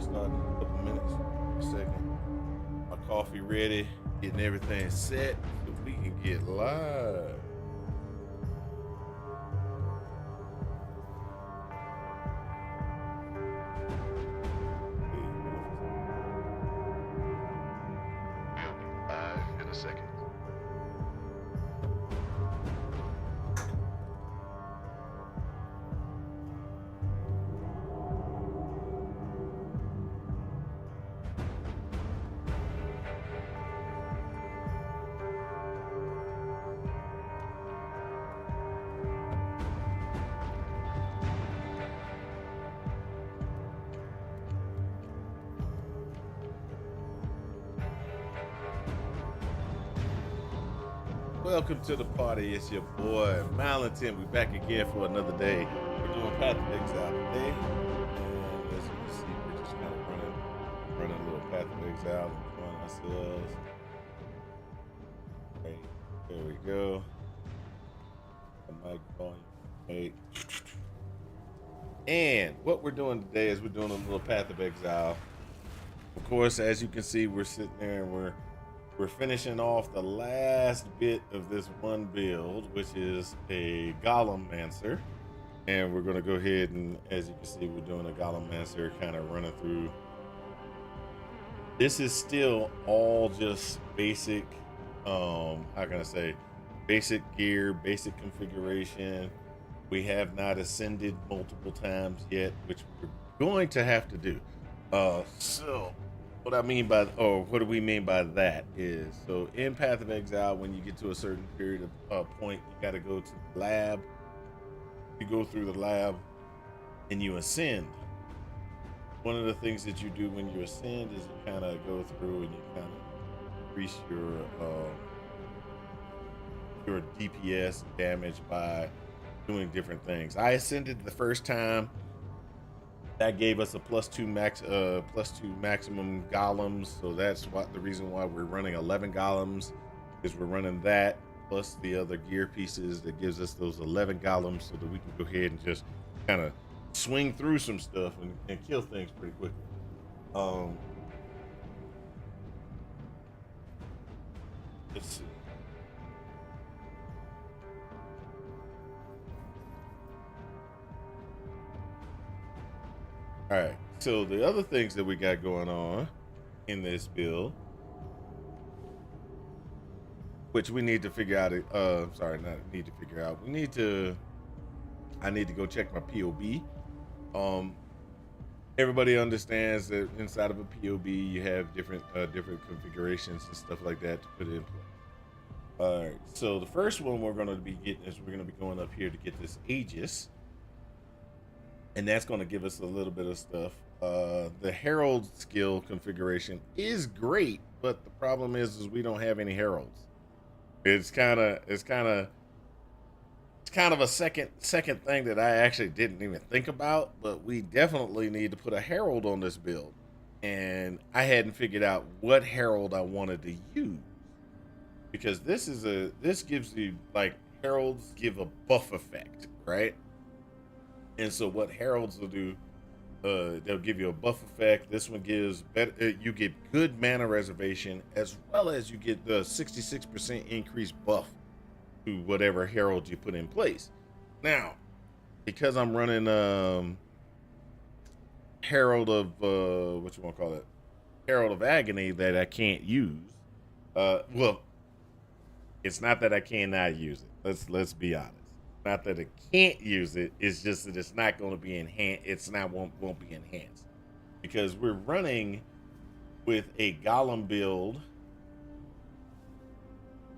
start in a couple minutes. A second. My coffee ready, getting everything set so we can get live. In a second. Welcome to the party. It's your boy Malenton. We're back again for another day. We're doing Path of Exile today. And as you can see, we're just kind of running a little Path of Exile, enjoying ourselves. Okay, there we go. The mic volume. Hey. And what we're doing today is we're doing a little Path of Exile. Of course, as you can see, we're sitting there and we're finishing off the last bit of this one build, which is a Golemancer. And we're going to go ahead and, as you can see, we're doing a Golemancer, kind of running through. This is still all just basic, how can I say, basic gear, basic configuration. We have not ascended multiple times yet, which we're going to have to do. So what I mean by, or what do we mean by that is, so in Path of Exile, when you get to a certain period of point, you got to go to the lab. You go through the lab and you ascend. One of the things that you do when you ascend is you kind of go through and you kind of increase your DPS damage by doing different things. I ascended the first time. That gave us a +2 maximum golems, so that's what the reason why we're running 11 golems is we're running that plus the other gear pieces that gives us those 11 golems so that we can go ahead and just kind of swing through some stuff and kill things pretty quickly. Let's see. All right, so the other things that we got going on in this build, which we need to figure out, sorry, not need to figure out, I need to go check my POB. Everybody understands that inside of a POB, you have different configurations and stuff like that to put in place. All right, so the first one we're gonna be getting is we're gonna be going up here to get this Aegis. And that's going to give us a little bit of stuff. The Herald skill configuration is great, but the problem is we don't have any heralds. It's kind of a second thing that I actually didn't even think about, but we definitely need to put a herald on this build. And I hadn't figured out what herald I wanted to use, because this gives you, like, heralds give a buff effect, right? And so what heralds will do, they'll give you a buff effect. This one gives better, you get good mana reservation, as well as you get the 66% increased buff to whatever herald you put in place. Now, because I'm running Herald of what you want to call it, Herald of Agony, that I can't use. Well, it's not that I cannot use it. Let's be honest. Not that it can't use it, it's just that it's not going to be enhanced. It's not won't be enhanced because we're running with a golem build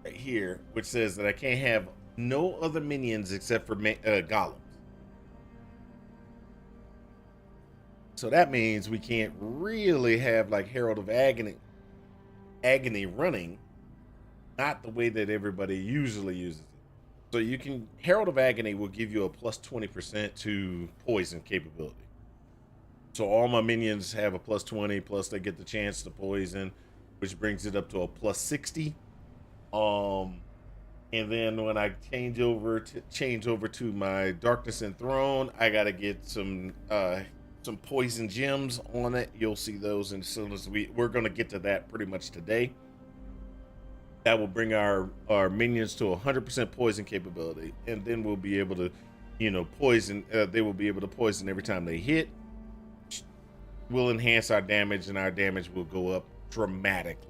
right here, which says that I can't have no other minions except for golems. So that means we can't really have like Herald of Agony running, not the way that everybody usually uses it. So you can, Herald of Agony will give you a +20% to poison capability. So all my minions have a +20, plus they get the chance to poison, which brings it up to a +60. And then when I change over to my Darkness Enthroned, I gotta get some some poison gems on it. You'll see those, and as soon as we're going to get to that pretty much today. That will bring our minions to 100% poison capability, and then we'll be able to, poison. They will be able to poison every time they hit. Will enhance our damage, and our damage will go up dramatically.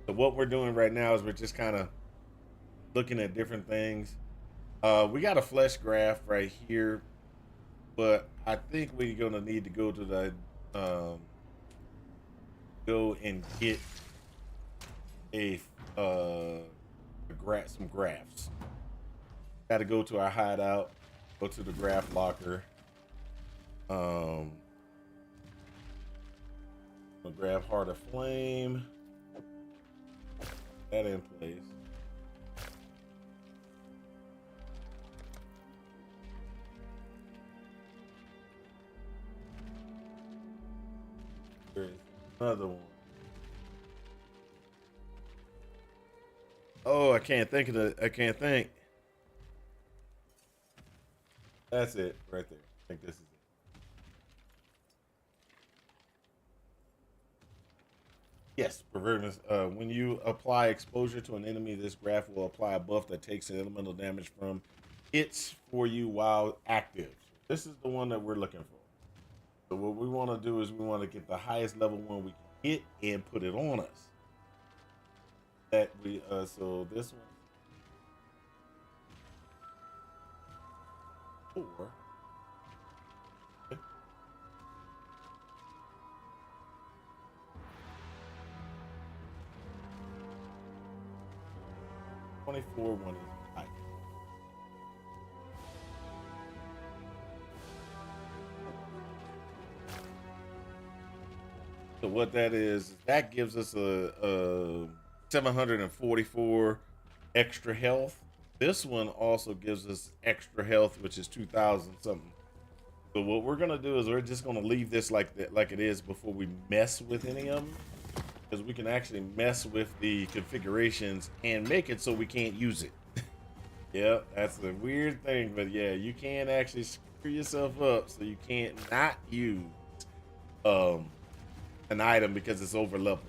So what we're doing right now is we're just kind of looking at different things. We got a flesh graph right here, but I think we're gonna need to go to the go and get some graphs. Got to go to our hideout, go to the graph locker. We'll grab Heart of Flame. That in place. There's another one. Oh, I can't think of it. I can't think. That's it right there. I think this is it. Yes, pervertness. When you apply exposure to an enemy, this graph will apply a buff that takes elemental damage from hits for you while active. This is the one that we're looking for. So what we want to do is we want to get the highest level one we can hit and put it on us. That we so this one. Four. 24 one is high. So what that is, that gives us a 744 extra health. This one also gives us extra health, which is 2,000 something. So what we're gonna do is we're just gonna leave this like that, like it is, before we mess with any of them, because we can actually mess with the configurations and make it so we can't use it. Yeah, that's the weird thing, but yeah, you can actually screw yourself up so you can't not use an item because it's over leveled.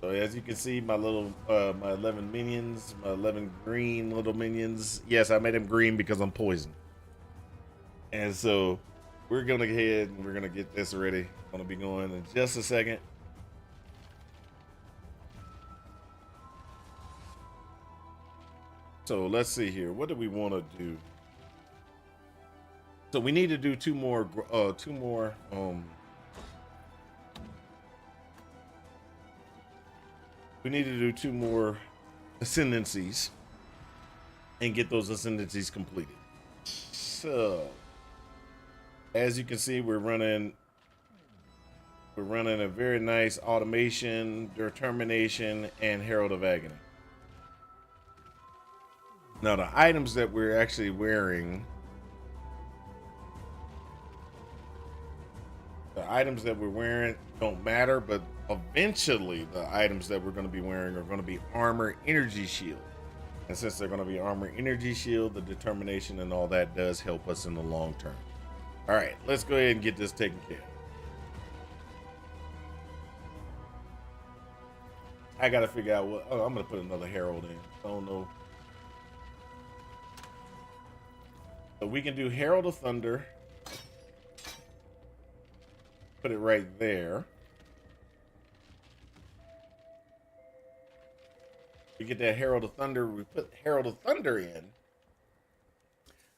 So as you can see, my little my 11 minions, my 11 green little minions. Yes, I made them green because I'm poisoned. And so we're gonna go ahead and we're gonna get this ready. I'm gonna be going in just a second. So let's see here. What do we want to do? So we need to do two more. We need to do two more ascendancies and get those ascendancies completed. So as you can see, we're running a very nice automation, determination, and Herald of Agony. Now the items that we're actually wearing, don't matter, but eventually the items that we're going to be wearing are going to be armor, energy shield. And since they're going to be armor, energy shield, the determination and all that does help us in the long term. All right, let's go ahead and get this taken care of. I got to figure out what, I'm going to put another Herald in. I don't know. So we can do Herald of Thunder. Put it right there. We get that Herald of Thunder. We put Herald of Thunder in.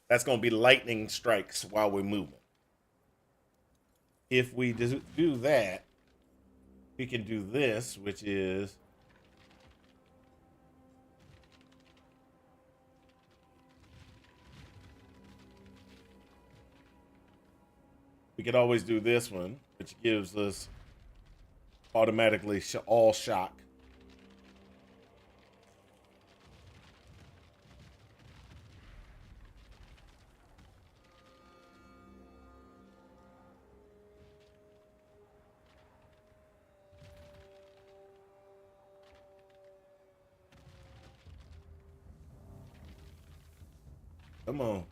That's going to be lightning strikes while we're moving. If we do that, we can do this, which is we could always do this one, which gives us automatically all shock. Come on.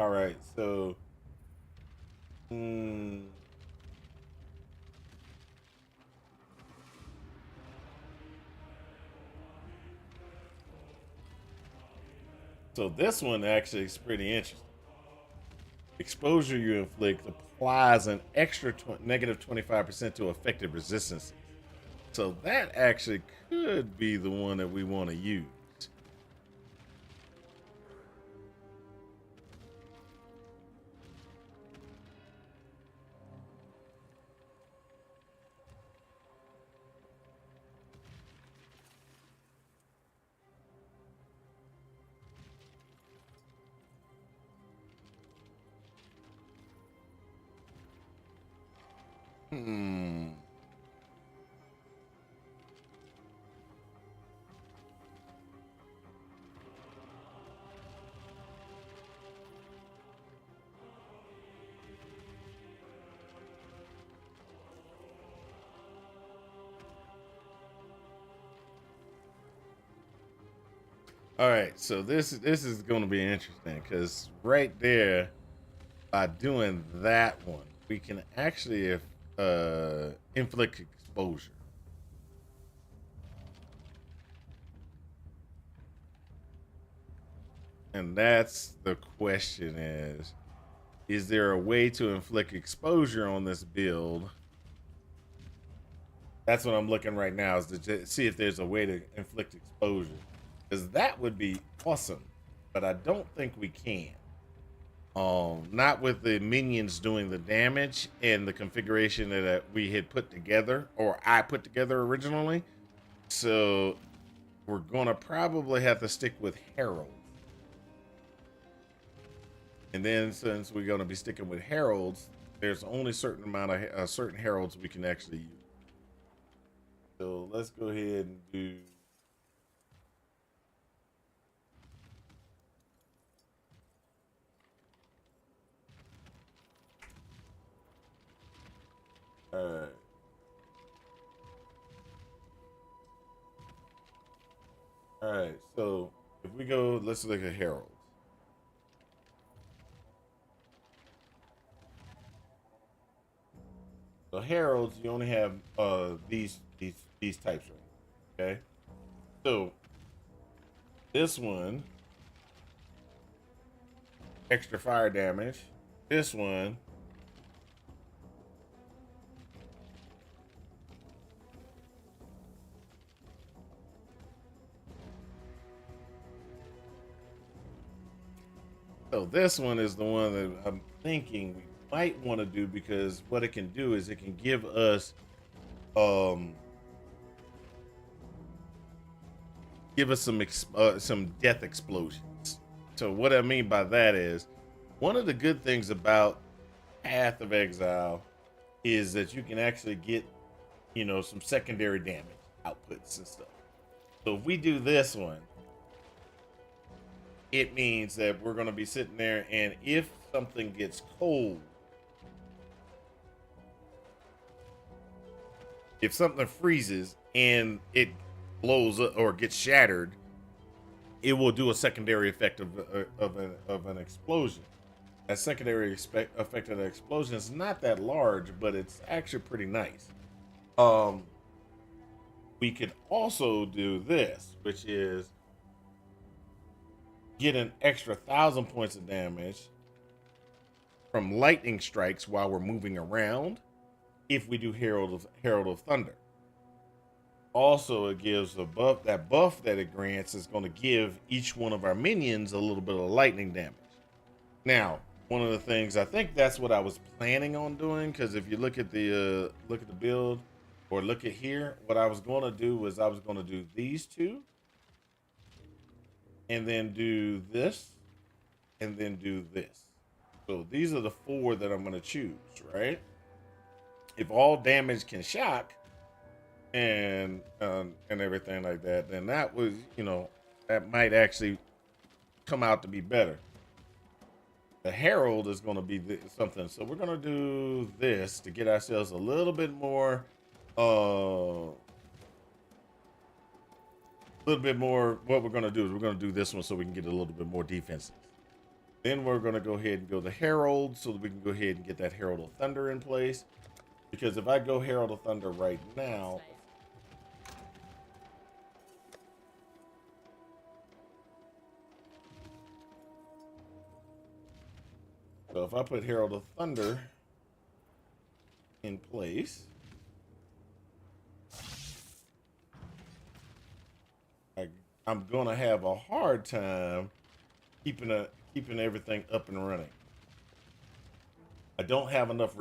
All right, so mm, so this one actually is pretty interesting. Exposure you inflict applies an extra negative 25% to affected resistances. So that actually could be the one that we want to use. Hmm. All right, so this is going to be interesting because right there, by doing that one, we can actually inflict exposure, and that's the question: is there a way to inflict exposure on this build? That's what I'm looking right now is to see if there's a way to inflict exposure, because that would be awesome, but I don't think we can. Not with the minions doing the damage and the configuration that we had put together, or I put together originally. So we're gonna probably have to stick with heralds, and then since we're gonna be sticking with heralds, there's only a certain amount of certain heralds we can actually use. So let's go ahead and do. All right. All right. So if we go, let's look at heralds. So heralds, you only have these types right. Okay. So this one, extra fire damage. This one, so this one is the one that I'm thinking we might want to do because what it can do is it can give us um some death explosions. So what I mean by that is one of the good things about Path of Exile is that you can actually get some secondary damage outputs and stuff. So if we do this one, it means that we're going to be sitting there, and if something gets cold, if something freezes and it blows up or gets shattered, it will do a secondary effect of an explosion. That secondary effect of the explosion is not that large, but it's actually pretty nice. Um, we could also do this, which is get an extra 1,000 points of damage from lightning strikes while we're moving around if we do Herald of Thunder. Also, it gives a buff. That buff that it grants is going to give each one of our minions a little bit of lightning damage. Now, one of the things I think that's what I was planning on doing, because if you look at the build or look at here, what I was going to do was I was going to do these two, and then do this, and then do this. So these are the four that I'm going to choose, right? If all damage can shock and everything like that, then that was that might actually come out to be better. The Herald is going to be something, so we're going to do this to get ourselves a little bit more, What we're going to do is we're going to do this one so we can get a little bit more defenses. Then we're going to go ahead and build a Herald so that we can go ahead and get that Herald of Thunder in place. Because if I go Herald of Thunder right now, so if I put Herald of Thunder in place, I'm going to have a hard time keeping everything up and running. I don't have enough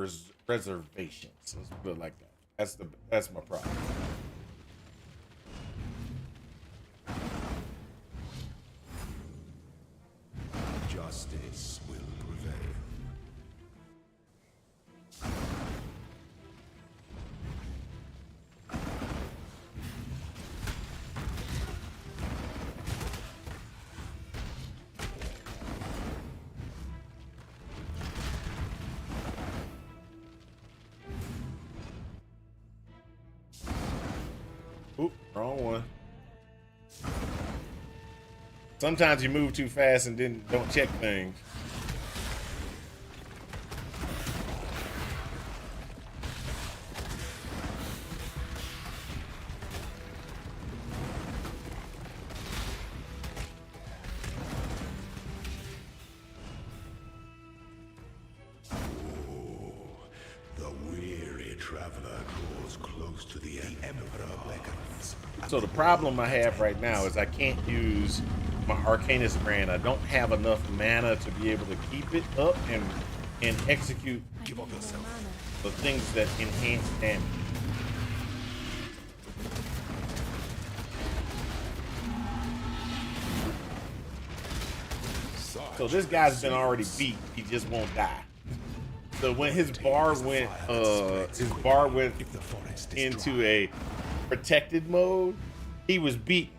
reservations. Let's put it like that. That's my problem. Justice will prevail. Oop, wrong one. Sometimes you move too fast and then don't check things. The weary traveler draws close to the Emperor beckons. So the problem I have right now is I can't use my Arcanist brand. I don't have enough mana to be able to keep it up and execute the things that enhance damage. So this guy's been already beat. He just won't die. So when his bar went into a protected mode, he was beaten,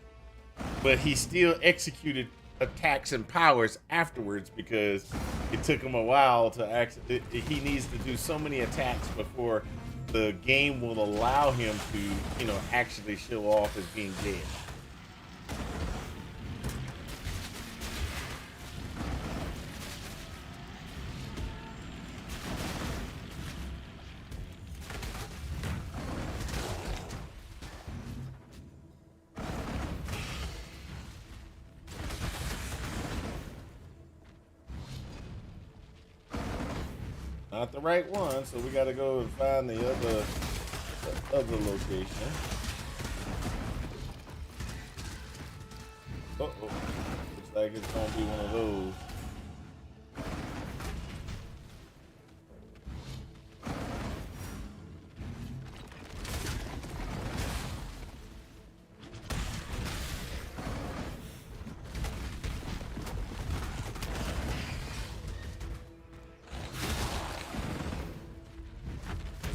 but he still executed attacks and powers afterwards because it took him a while to actually. He needs to do so many attacks before the game will allow him to, actually show off as being dead. Not the right one, so we got to go and find the other location. Uh-oh. Looks like it's going to be one of those.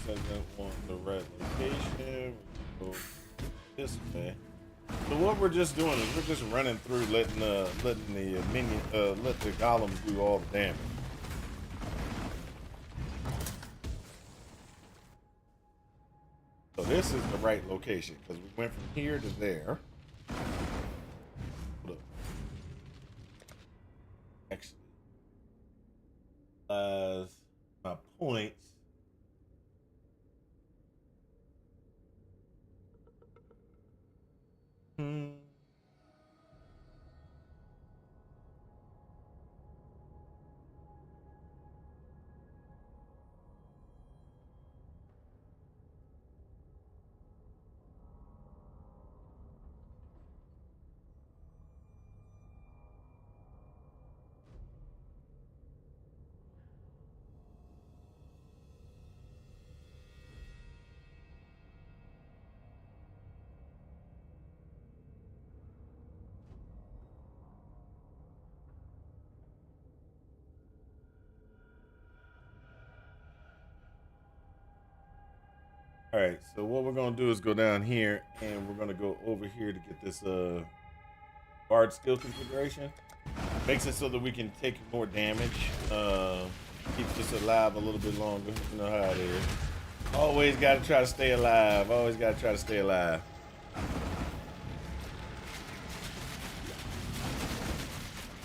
Doesn't want the right location. We go this way. So what we're just doing is we're just running through, letting the minion, let the golems do all the damage. So this is the right location because we went from here to there. Look, actually, my points. All right, so what we're gonna do is go down here and we're gonna go over here to get this guard skill configuration. Makes it so that we can take more damage. Keeps us alive a little bit longer. You know how it is. Always gotta try to stay alive. Always gotta try to stay alive.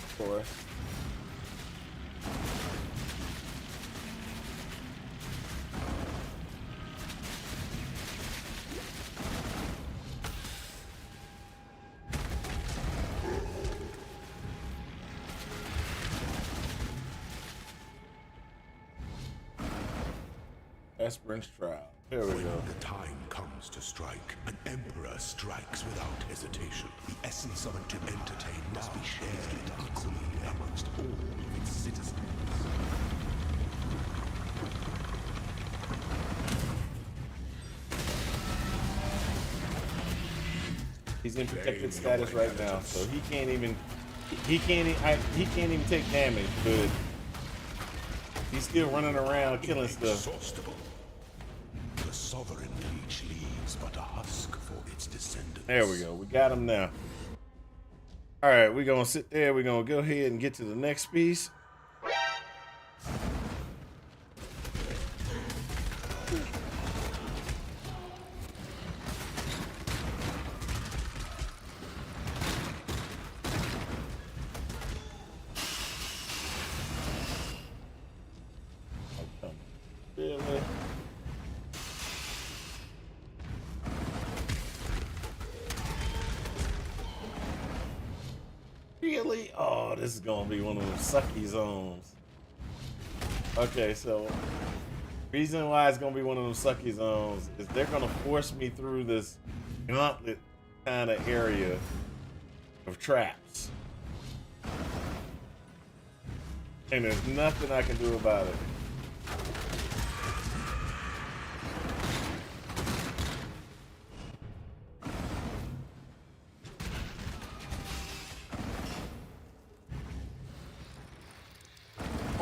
Of course. Aspirin's trial. There we When go. the time comes to strike, an emperor strikes without hesitation. The essence of it to entertain must be shared equally amongst all of its citizens. He's in protected status right now, so he can't even take damage, but he's still running around killing stuff. Inexhaustible. The sovereign leech leaves but a husk for its descendants. There we go. We got him now. All right, we're gonna sit there. We're gonna go ahead and get to the next piece. Really? Really? Oh, this is gonna be one of them sucky zones. Okay, so reason why it's gonna be one of them sucky zones is they're gonna force me through this gauntlet kind of area of traps. And there's nothing I can do about it.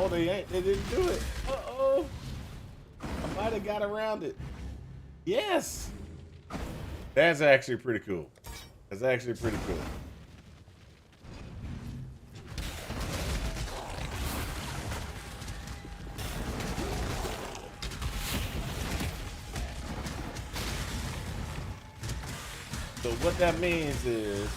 Oh, they didn't do it. Uh-oh. I might have got around it. Yes. That's actually pretty cool. That's actually pretty cool. So what that means is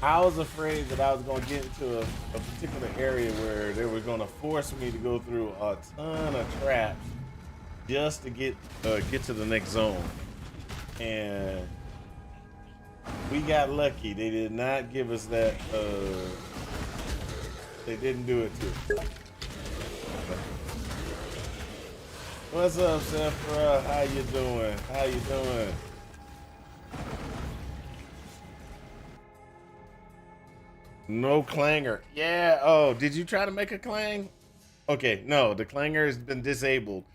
I was afraid that I was going to get into a particular area where they were going to force me to go through a ton of traps just to get to the next zone. And we got lucky. They did not give us that. They didn't do it to us. What's up, Sephora? How you doing? How you doing? No clanger. Yeah. Oh, did you try to make a clang? Okay, no, the clanger has been disabled.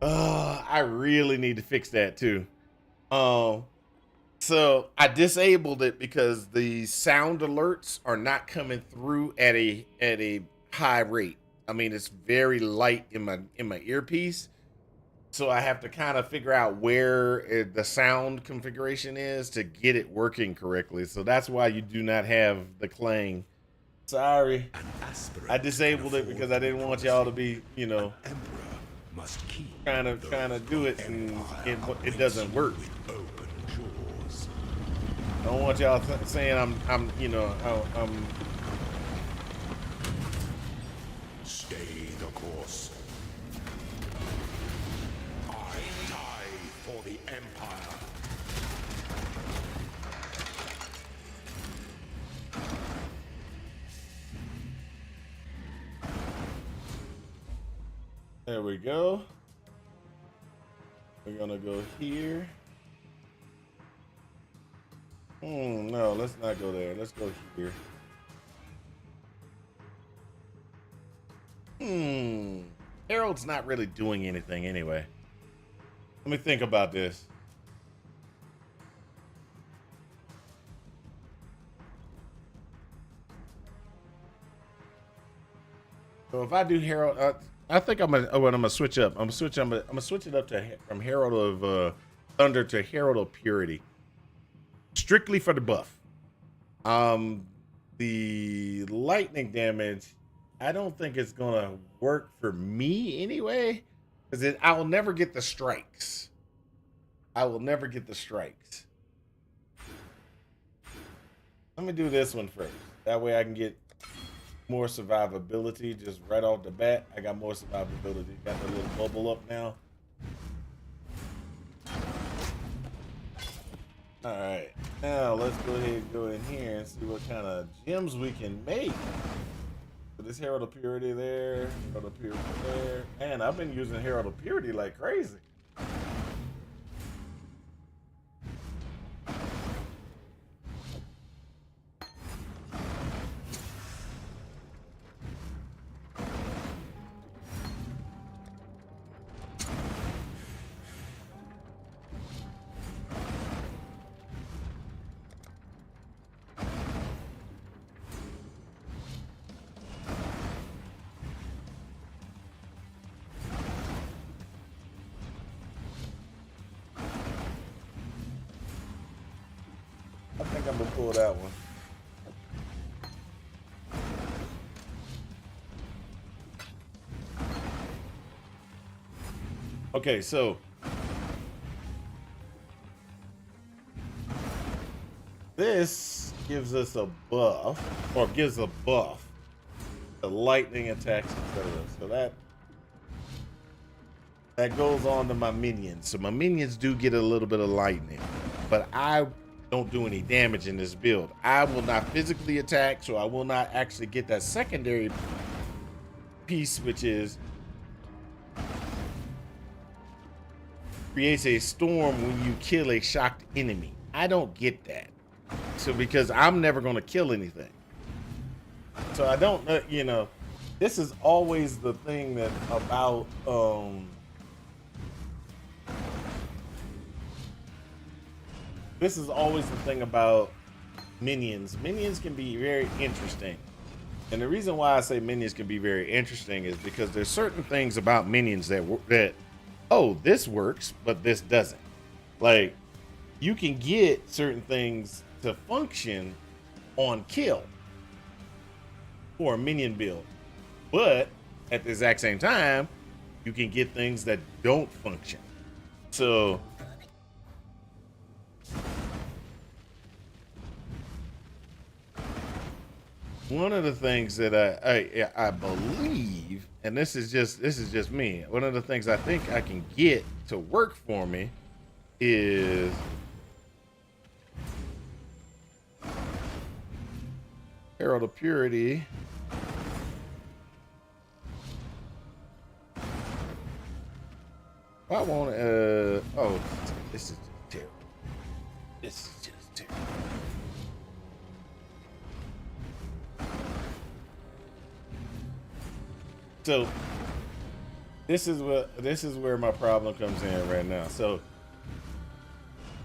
I really need to fix that too. So I disabled it because the sound alerts are not coming through at a high rate. I mean, it's very light in my earpiece. So I have to kind of figure out where the sound configuration is to get it working correctly. So that's why you do not have the clang. Sorry. I disabled it because I didn't want y'all to be, you know, trying to do it and it doesn't work. I don't want y'all saying I'm Stay the course. I die for the Empire. There we go. We're gonna go here. No, let's not go there. Let's go here. Harold's not really doing anything anyway. Let me think about this. So if I do Harold, I think I'm gonna switch up. I'm gonna switch it up to from Herald of Thunder to Herald of Purity, strictly for the buff. The lightning damage, I don't think it's gonna work for me anyway, because I will never get the strikes. I will never get the strikes. Let me do this one first. That way I can get more survivability just right off the bat. I got more survivability. Got the little bubble up now. All right, now let's go ahead and go in here and see what kind of gems we can make. So this Herald of Purity there, Herald of Purity there. And I've been using Herald of Purity like crazy. I think I'm gonna pull that one. Okay, so this gives us a buff, or gives a buff, the lightning attacks, etc. So that goes on to my minions. So my minions do get a little bit of lightning, but I don't do any damage in this build. I will not physically attack, so I will not actually get that secondary piece, which is creates a storm when you kill a shocked enemy. I don't get that. So because I'm never going to kill anything. So I don't, you know, this is always the thing that about, this is always the thing about minions. Minions can be very interesting. And the reason why I say minions can be very interesting is because there's certain things about minions that oh, this works, but this doesn't. Like, you can get certain things to function on kill for a minion build, but at the exact same time, you can get things that don't function. So one of the things that I believe, and this is just me, one of the things I think I can get to work for me is Herald of Purity. I want oh, this is just terrible. This is just terrible. So this is where my problem comes in right now. So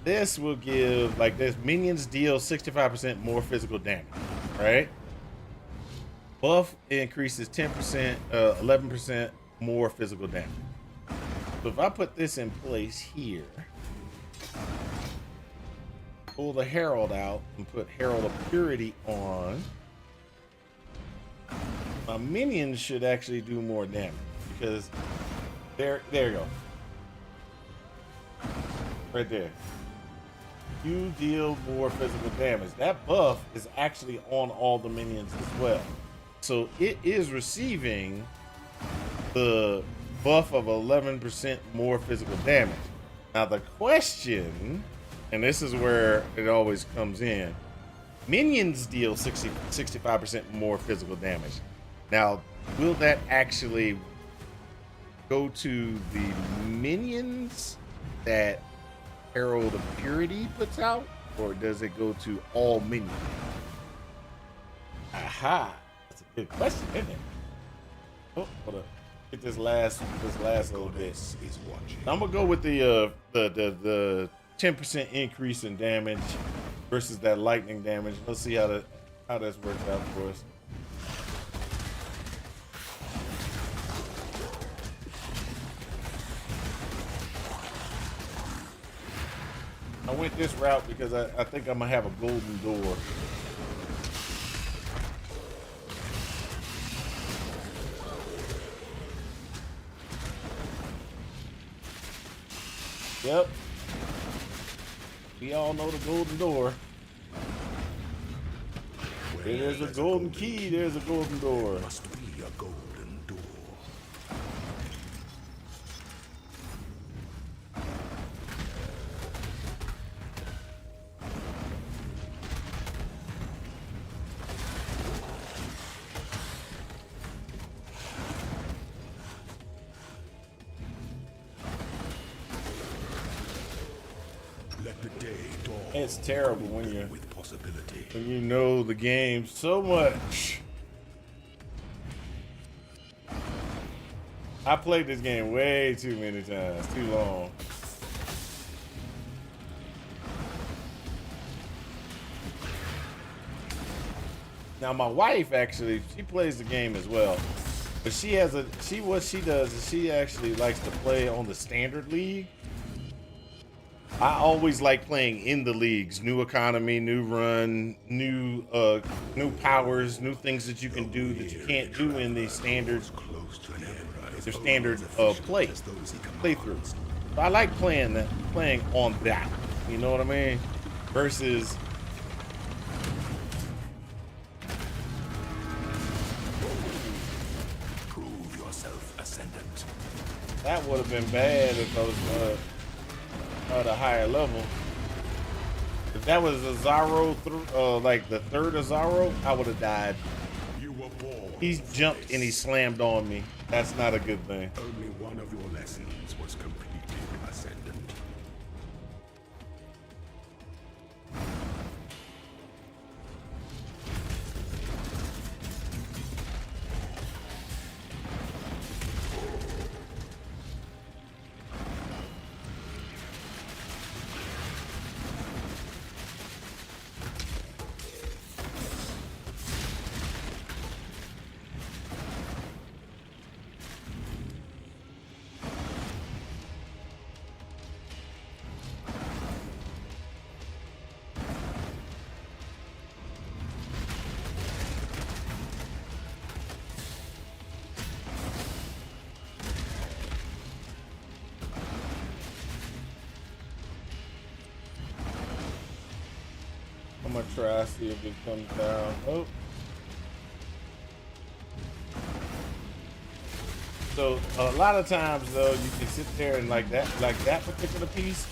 this will give, like, this minions deal 65% more physical damage, right? Buff increases 10%, 11% more physical damage. So if I put this in place here, pull the Herald out and put Herald of Purity on, my minions should actually do more damage because there you go. Right there. You deal more physical damage. That buff is actually on all the minions as well. So it is receiving the buff of 11% more physical damage. Now the question, and this is where it always comes in, minions deal 65% more physical damage. Now, will that actually go to the minions that Herald of Purity puts out, or does it go to all minions? Aha, that's a good question, isn't it? Oh, hold up. Get this last little bit. I'm gonna go with the 10% increase in damage versus that lightning damage. Let's see how this works out for us. I went this route because I think I'm gonna have a golden door. Yep. We all know the golden door. Where there's a golden key, there's a golden door. Must be a golden door. The day dawns. It's terrible when with possibility. you know the game so much. I played this game way too many times, too long. Now my wife actually, she plays the game as well, but what she does is she actually likes to play on the standard league. I always like playing in the leagues, new economy, new run, new powers, new things that you can do that you can't do in the standard playthrough. So I like playing on that. You know what I mean? Versus prove yourself ascendant. that would have been bad if I was at a higher level. If that was a Zaro, like the third Azaro, I would have died. You were born. He's jumped and he slammed on me. That's not a good thing. Only one of your lessons was completed, ascendant. I'm gonna try see if it comes down. Oh. So a lot of times though, you can sit there and like that particular piece,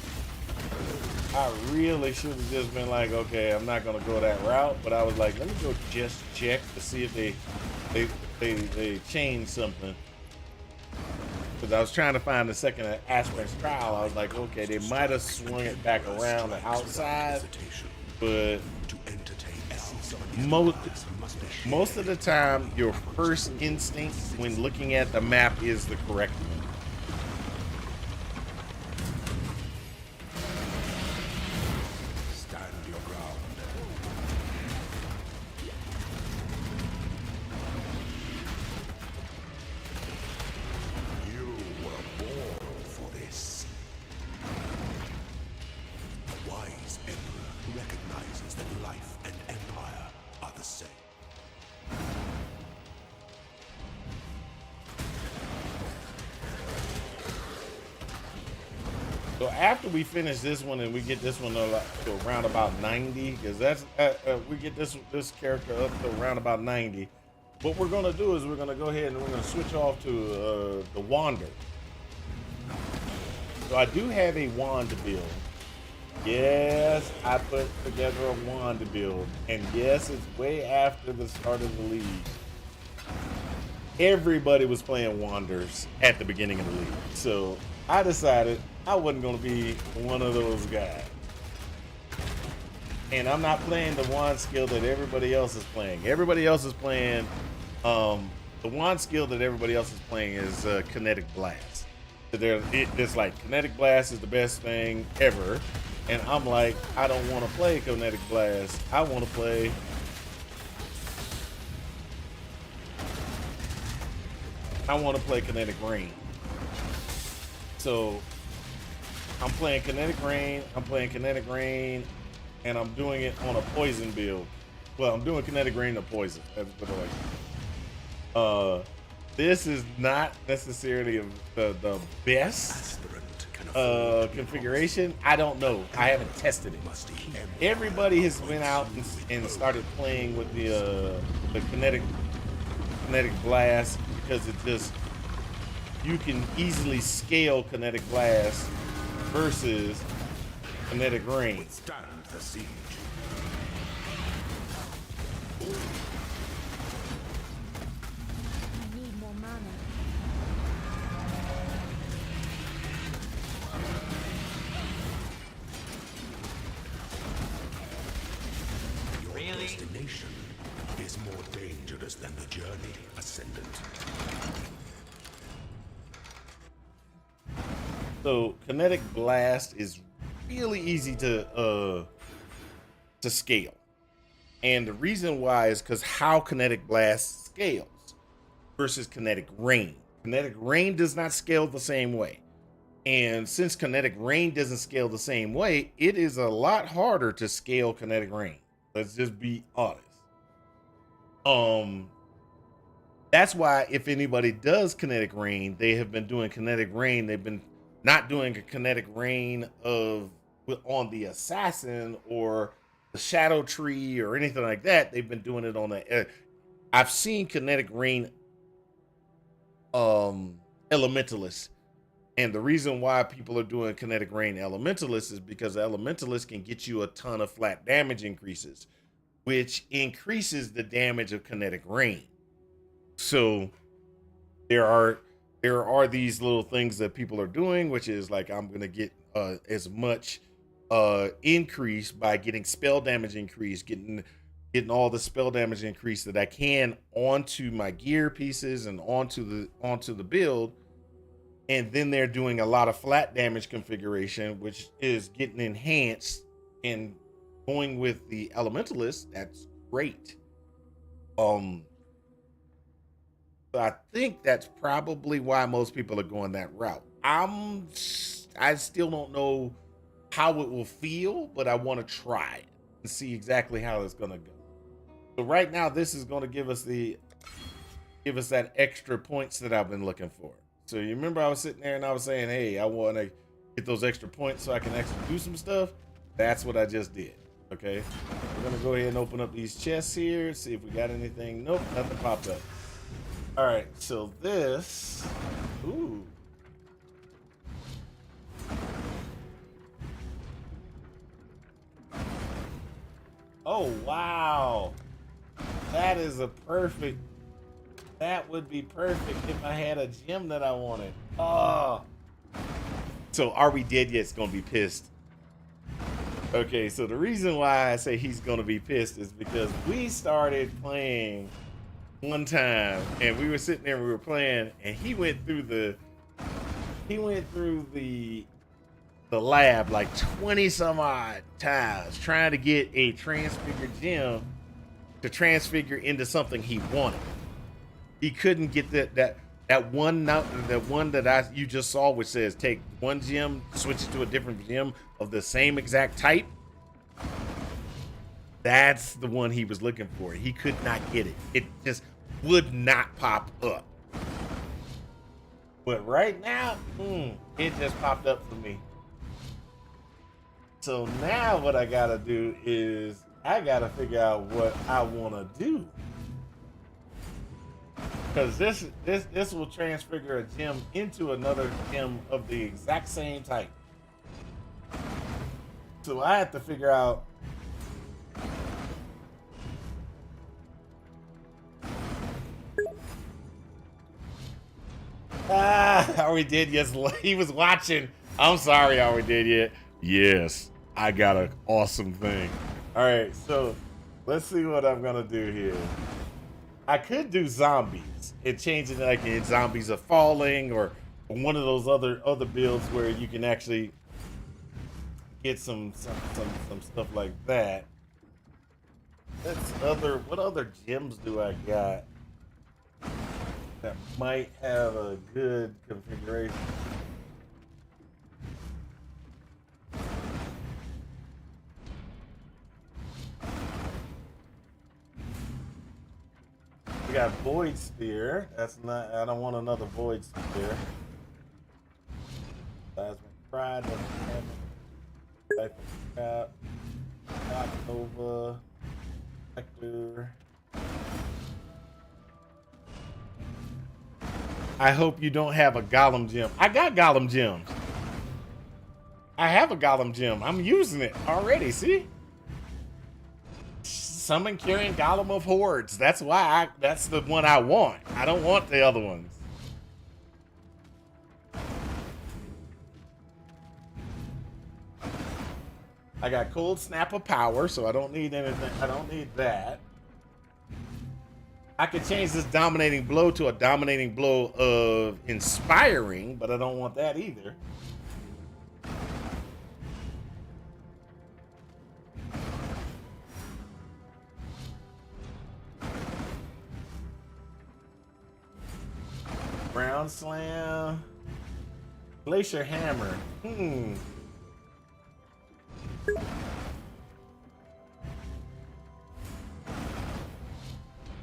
I really should have just been like, okay, I'm not gonna go that route. But I was like, let me go just check to see if they changed something. Because I was trying to find the second Aspirant's Trial. I was like, okay, they might have swung it back around the outside. But most of the time, your first instinct when looking at the map is the correct one. Stand your ground. You were born for this. A wise emperor recognizes that life and empire are the same. So after we finish this one and we get this one to around about 90, because that's we get this character up to around about 90. What we're gonna do is we're gonna go ahead and we're gonna switch off to the Wander. So I do have a wand build. Yes, I put together a wand build, and yes, it's way after the start of the league. Everybody was playing Wanders at the beginning of the league, so I decided I wasn't going to be one of those guys. And I'm not playing the wand skill that everybody else is playing. Everybody else is playing, the wand skill that everybody else is playing is Kinetic Blast. It's like Kinetic Blast is the best thing ever. And I'm like, I don't want to play Kinetic Blast. I want to play Kinetic Rain. So I'm playing Kinetic Rain, and I'm doing it on a poison build. Well, I'm doing Kinetic Rain to poison. That's the way. This is not necessarily the best configuration. I don't know. I haven't tested it. Everybody has went out and started playing with the kinetic blast because it just, you can easily scale Kinetic Blast versus Kinetic Rain. Withstand the siege. I need more mana. So kinetic blast is really easy to scale. And the reason why is because how kinetic blast scales versus kinetic rain. Kinetic rain does not scale the same way. And since kinetic rain doesn't scale the same way, it is a lot harder to scale kinetic rain. Let's just be honest. That's why if anybody does kinetic rain, they have been doing kinetic rain. They've been not doing a kinetic rain of on the assassin or the shadow tree or anything like that. They've been doing it on the. I've seen kinetic rain elementalists, and the reason why people are doing kinetic rain elementalists is because elementalists can get you a ton of flat damage increases, which increases the damage of kinetic rain. So there are these little things that people are doing, which is like I'm gonna get as much increase by getting spell damage increase, getting all the spell damage increase that I can onto my gear pieces and onto the build. And then they're doing a lot of flat damage configuration, which is getting enhanced and going with the elementalist. That's great. I think that's probably why most people are going that route. I still don't know how it will feel, but I want to try it and see exactly how it's going to go. So right now, this is going to give us that extra points that I've been looking for. So you remember I was sitting there and I was saying, hey, I want to get those extra points so I can actually do some stuff. That's what I just did. Okay. We're going to go ahead and open up these chests here. See if we got anything. Nope, nothing popped up. All right, so this, ooh. Oh, wow. That is that would be perfect if I had a gem that I wanted. Oh. So are we dead yet? It's gonna be pissed. Okay, so the reason why I say he's gonna be pissed is because we started playing one time and we were sitting there and we were playing and he went through the lab like 20 some odd times trying to get a transfigured gem to transfigure into something he wanted. He couldn't get that one that you just saw, which says take one gem, switch it to a different gem of the same exact type. That's the one he was looking for. He could not get it. It just would not pop up. But right now, it just popped up for me. So now what I gotta do is I gotta figure out what I wanna do. Because this will transfigure a gem into another gem of the exact same type. So I have to figure out are we dead? Yes, he was watching. I'm sorry, are we dead yet? Yes, I got an awesome thing. All right, so let's see what I'm gonna do here. I could do zombies and change it like in zombies are falling or one of those other builds where you can actually get some stuff like that. What other gems do I got that might have a good configuration? We got Void Spear. That's not. I don't want another Void Spear. Plasma Pride. Nova. Vector. I hope you don't have a Golem gem. I got Golem gems. I have a Golem gem. I'm using it already. See? Summon Carrying Golem of Hordes. That's why that's the one I want. I don't want the other ones. I got Cold Snap of Power, so I don't need anything. I don't need that. I could change this Dominating Blow to a Dominating Blow of Inspiring, but I don't want that either. Ground Slam. Glacier Hammer.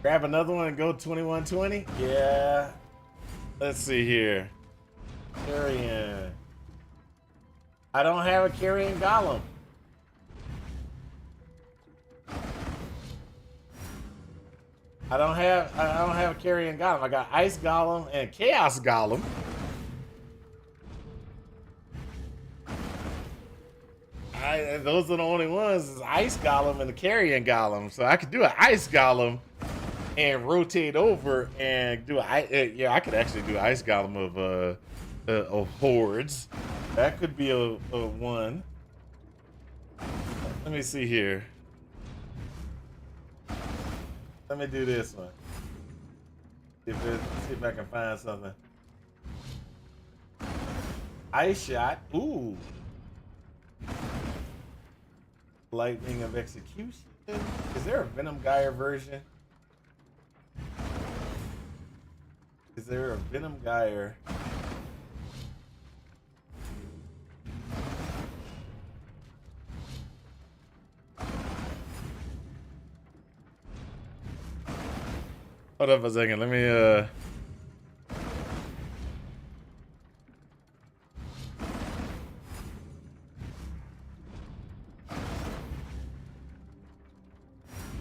Grab another one and go 2120? Yeah. Let's see here. Carrion. I don't have a Carrion Golem. I don't have a Carrion Golem. I got Ice Golem and Chaos Golem. Those are the only ones, is Ice Golem and the Carrion Golem. So I could do an Ice Golem and rotate over and do yeah, I could actually do Ice Golem of Hordes. That could be a one. Let me see here. Let me do this one. See if I can find something. Ice Shot. Ooh. Lightning of Execution. Is there a Venom Gyre version? Is there a Venom Gyre? Hold up a second. Let me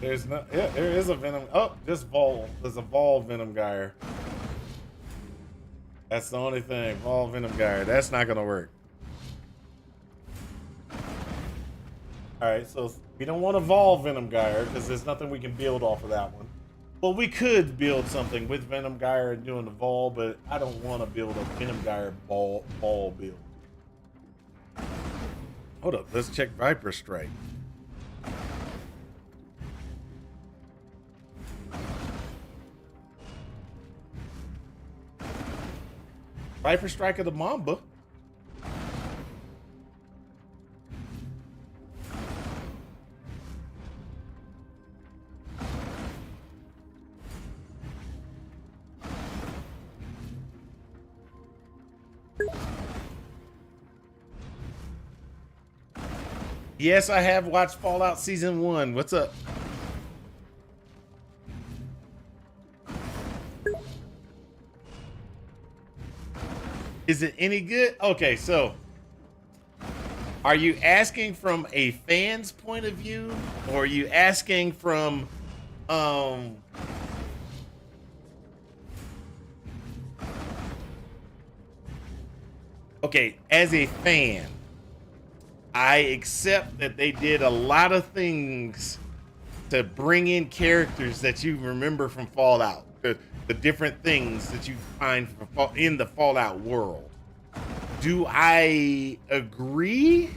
There's no, yeah, there is a Venom. Oh, just Vol. There's a Vol Venom Gyre. That's the only thing. Vol Venom Gyre. That's not gonna work. Alright, so we don't want a Vol Venom Gyre because there's nothing we can build off of that one. Well, we could build something with Venom Gyre and doing the Vol, but I don't want to build a Venom Gyre Vol build. Hold up, let's check Viper Strike. Viper Strike of the Mamba. Yes, I have watched Fallout Season 1. What's up? Is it any good? Okay, so are you asking from a fan's point of view, or are you asking from okay, as a fan, I accept that they did a lot of things to bring in characters that you remember from Fallout. The different things that you find in the Fallout world. Do I agree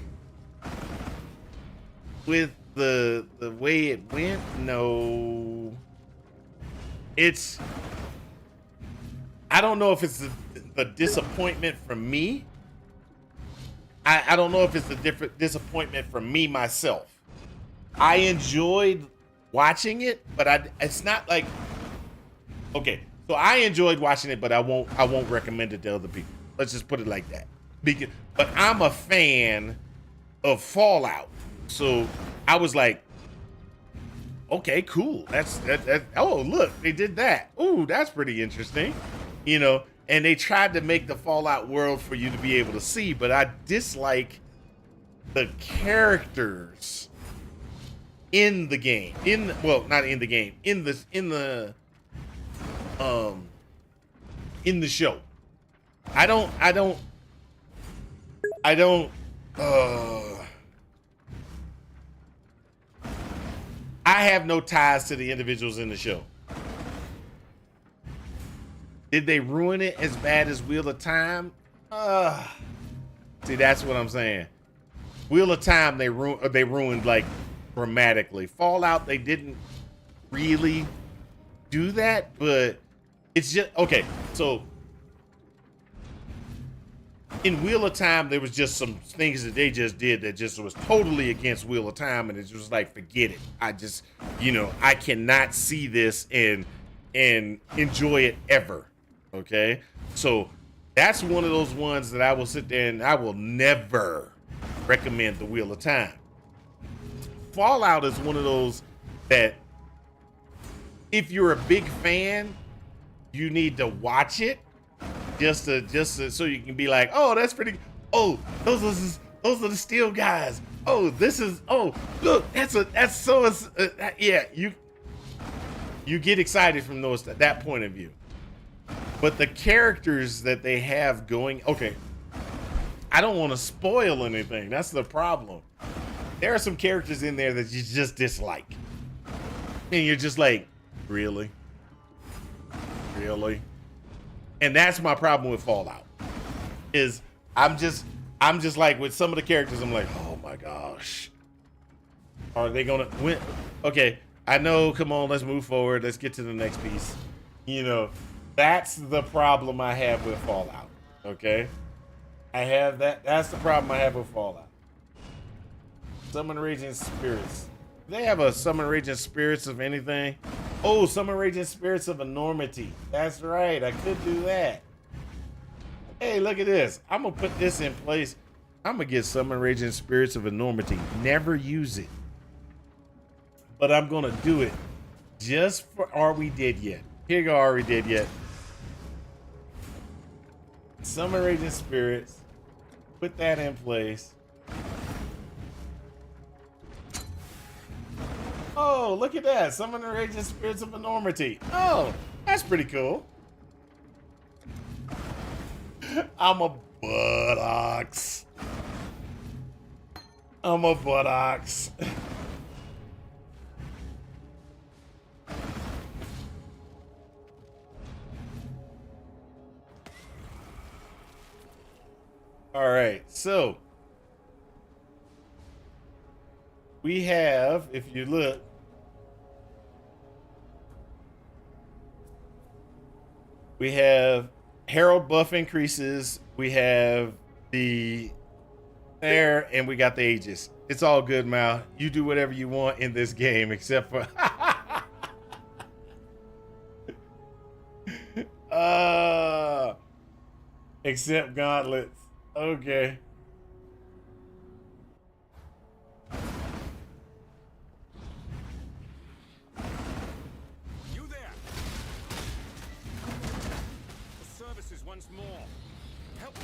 with the way it went? No. I don't know if it's the disappointment from me. I don't know if it's a different disappointment from me myself. I enjoyed watching it, but it's not like, okay, so I enjoyed watching it, but I won't recommend it to other people. Let's just put it like that. But I'm a fan of Fallout, so I was like, okay, cool. That's oh, look, they did that. Ooh, that's pretty interesting, you know. And they tried to make the Fallout world for you to be able to see, but I dislike the characters in the game. Well, not in the game. In the show. I have no ties to the individuals in the show. Did they ruin it as bad as Wheel of Time? See, that's what I'm saying. Wheel of Time, they ruined like dramatically. Fallout, they didn't really do that, but it's just okay. So in Wheel of Time, there was just some things that they just did that just was totally against Wheel of Time, and it's just like, forget it. I just, you know, I cannot see this and enjoy it ever. Okay, so that's one of those ones that I will sit there and I will never recommend the Wheel of Time. Fallout is one of those that if you're a big fan, you need to watch it just to so you can be like, oh, that's pretty. Oh, those are the steel guys. Oh, this is. Oh, look, that's so. Yeah, you get excited from that point of view. But the characters that they have going, okay, I don't want to spoil anything. That's the problem. There are some characters in there that you just dislike, and you're just like, really, really. And that's my problem with Fallout. Is I'm just like with some of the characters, I'm like, oh my gosh, are they gonna win? Okay, I know. Come on, let's move forward. Let's get to the next piece. You know, that's the problem I have with Fallout. Okay, I have that. That's the problem I have with Fallout. Summon Raging Spirits. Do they have a Summon Raging Spirits of anything? Oh, Summon Raging Spirits of Enormity. That's right. I could do that. Hey, look at this. I'm going to put this in place. I'm going to get Summon Raging Spirits of Enormity. Never use it. But I'm going to do it just for Are We Dead Yet? Here you go, Are We Dead Yet? Summon Raging Spirits. Put that in place. Oh, look at that. Summon the Raging Spirits of Enormity. Oh, that's pretty cool. I'm a buttocks. I'm a buttocks. All right, so we have, if you look, we have Herald buff increases, we have the there, and we got the Aegis. It's all good, Mal. You do whatever you want in this game, except for except gauntlets. Okay. You there? The services once more. Help me.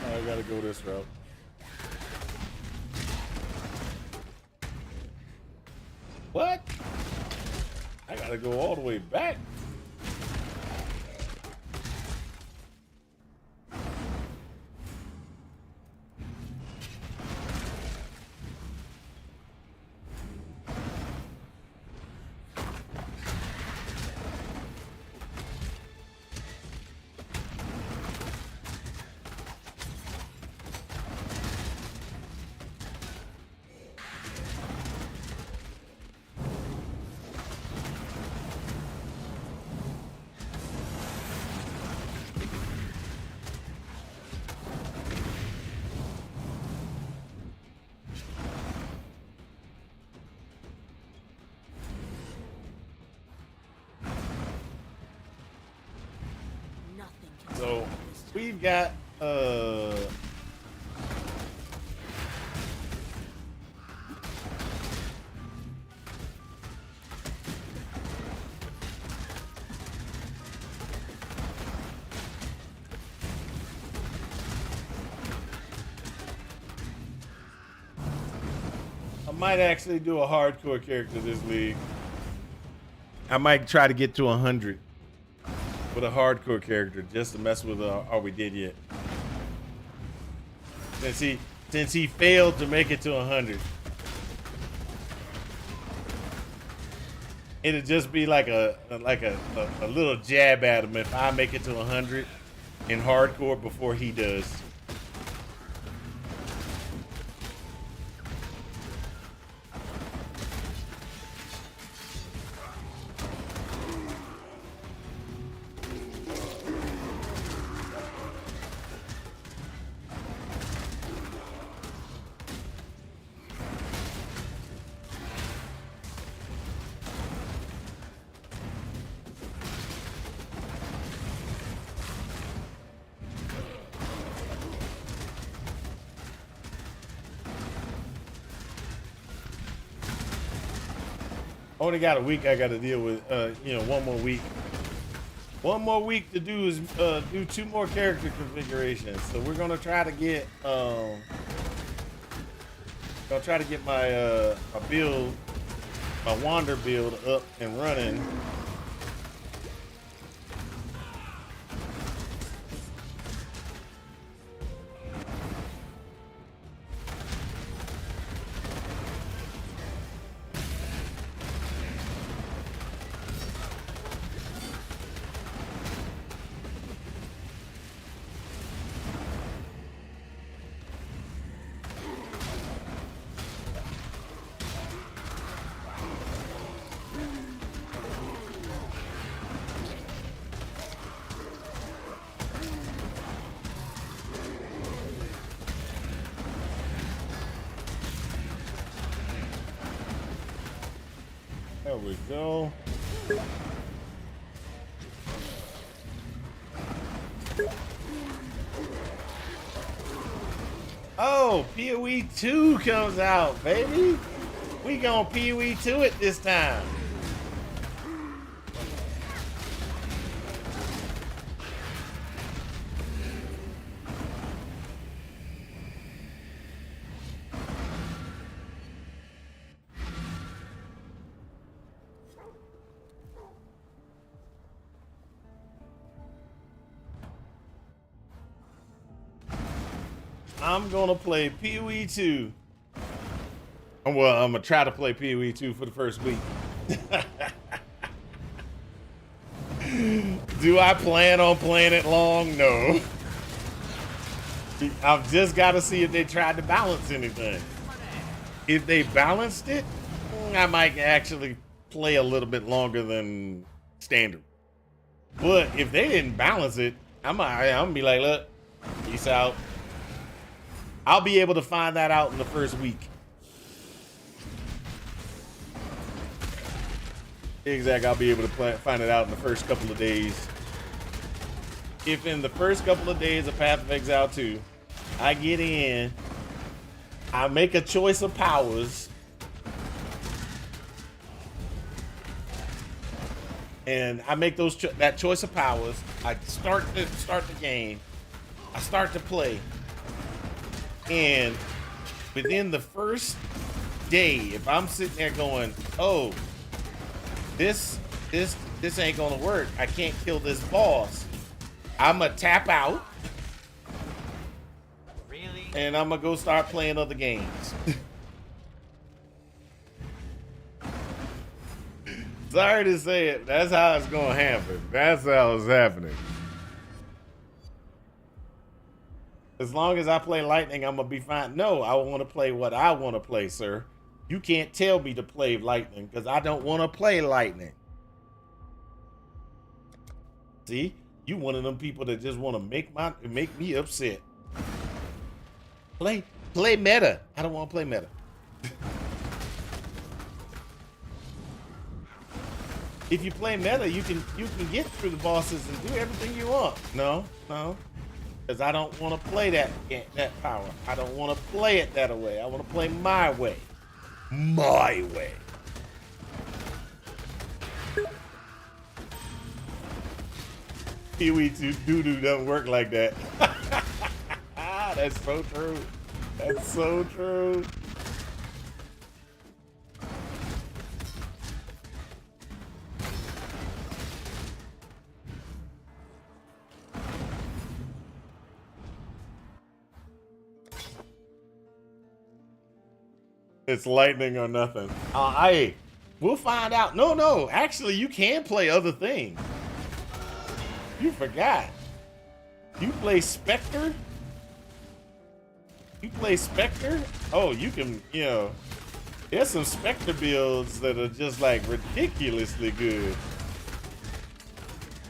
I gotta go this route. What? I gotta go all the way back. So we've got I might actually do a hardcore character this league. I might try to get to 100 with a hardcore character just to mess with Are We Dead Yet? since he failed to make it to 100. It'll just be like a little jab at him if I make it to 100 in hardcore before he does. Only got a week I got to deal with, one more week. One more week to do is do 2 more character configurations. So we're gonna try to get my build, my Wander build up and running. There we go. Oh, PoE 2 comes out, baby. We gonna PoE 2 it this time. I'm gonna play PoE 2. Well, I'm gonna try to play PoE 2 for the first week. Do I plan on playing it long? No. I've just got to see if they tried to balance anything. If they balanced it, I might actually play a little bit longer than standard. But if they didn't balance it, I'm gonna be like, look, peace out. I'll be able to find that out in the first week. Exactly, I'll be able to find it out in the first couple of days. If in the first couple of days of Path of Exile 2, I get in, I make a choice of powers, and I make that choice of powers, I start the game, I start to play. And within the first day, if I'm sitting there going, oh, this ain't gonna work, I can't kill this boss, I'ma tap out. Really? And I'm gonna go start playing other games. Sorry to say it, that's how it's gonna happen. That's how it's happening. As long as I play Lightning, I'm gonna be fine. No, I want to play what I want to play, sir. You can't tell me to play Lightning because I don't want to play Lightning. See, you one of them people that just want to make me upset. Play meta. I don't want to play meta. If you play meta, you can get through the bosses and do everything you want. No. Because I don't want to play that power. I don't want to play it that way. I want to play my way. My way. PoE 2 doo-doo doesn't work like that. That's so true. That's so true. It's lightning or nothing. We'll find out. No. Actually, you can play other things. You forgot. You play Spectre? You play Spectre? Oh, you can, there's some Spectre builds that are just like ridiculously good.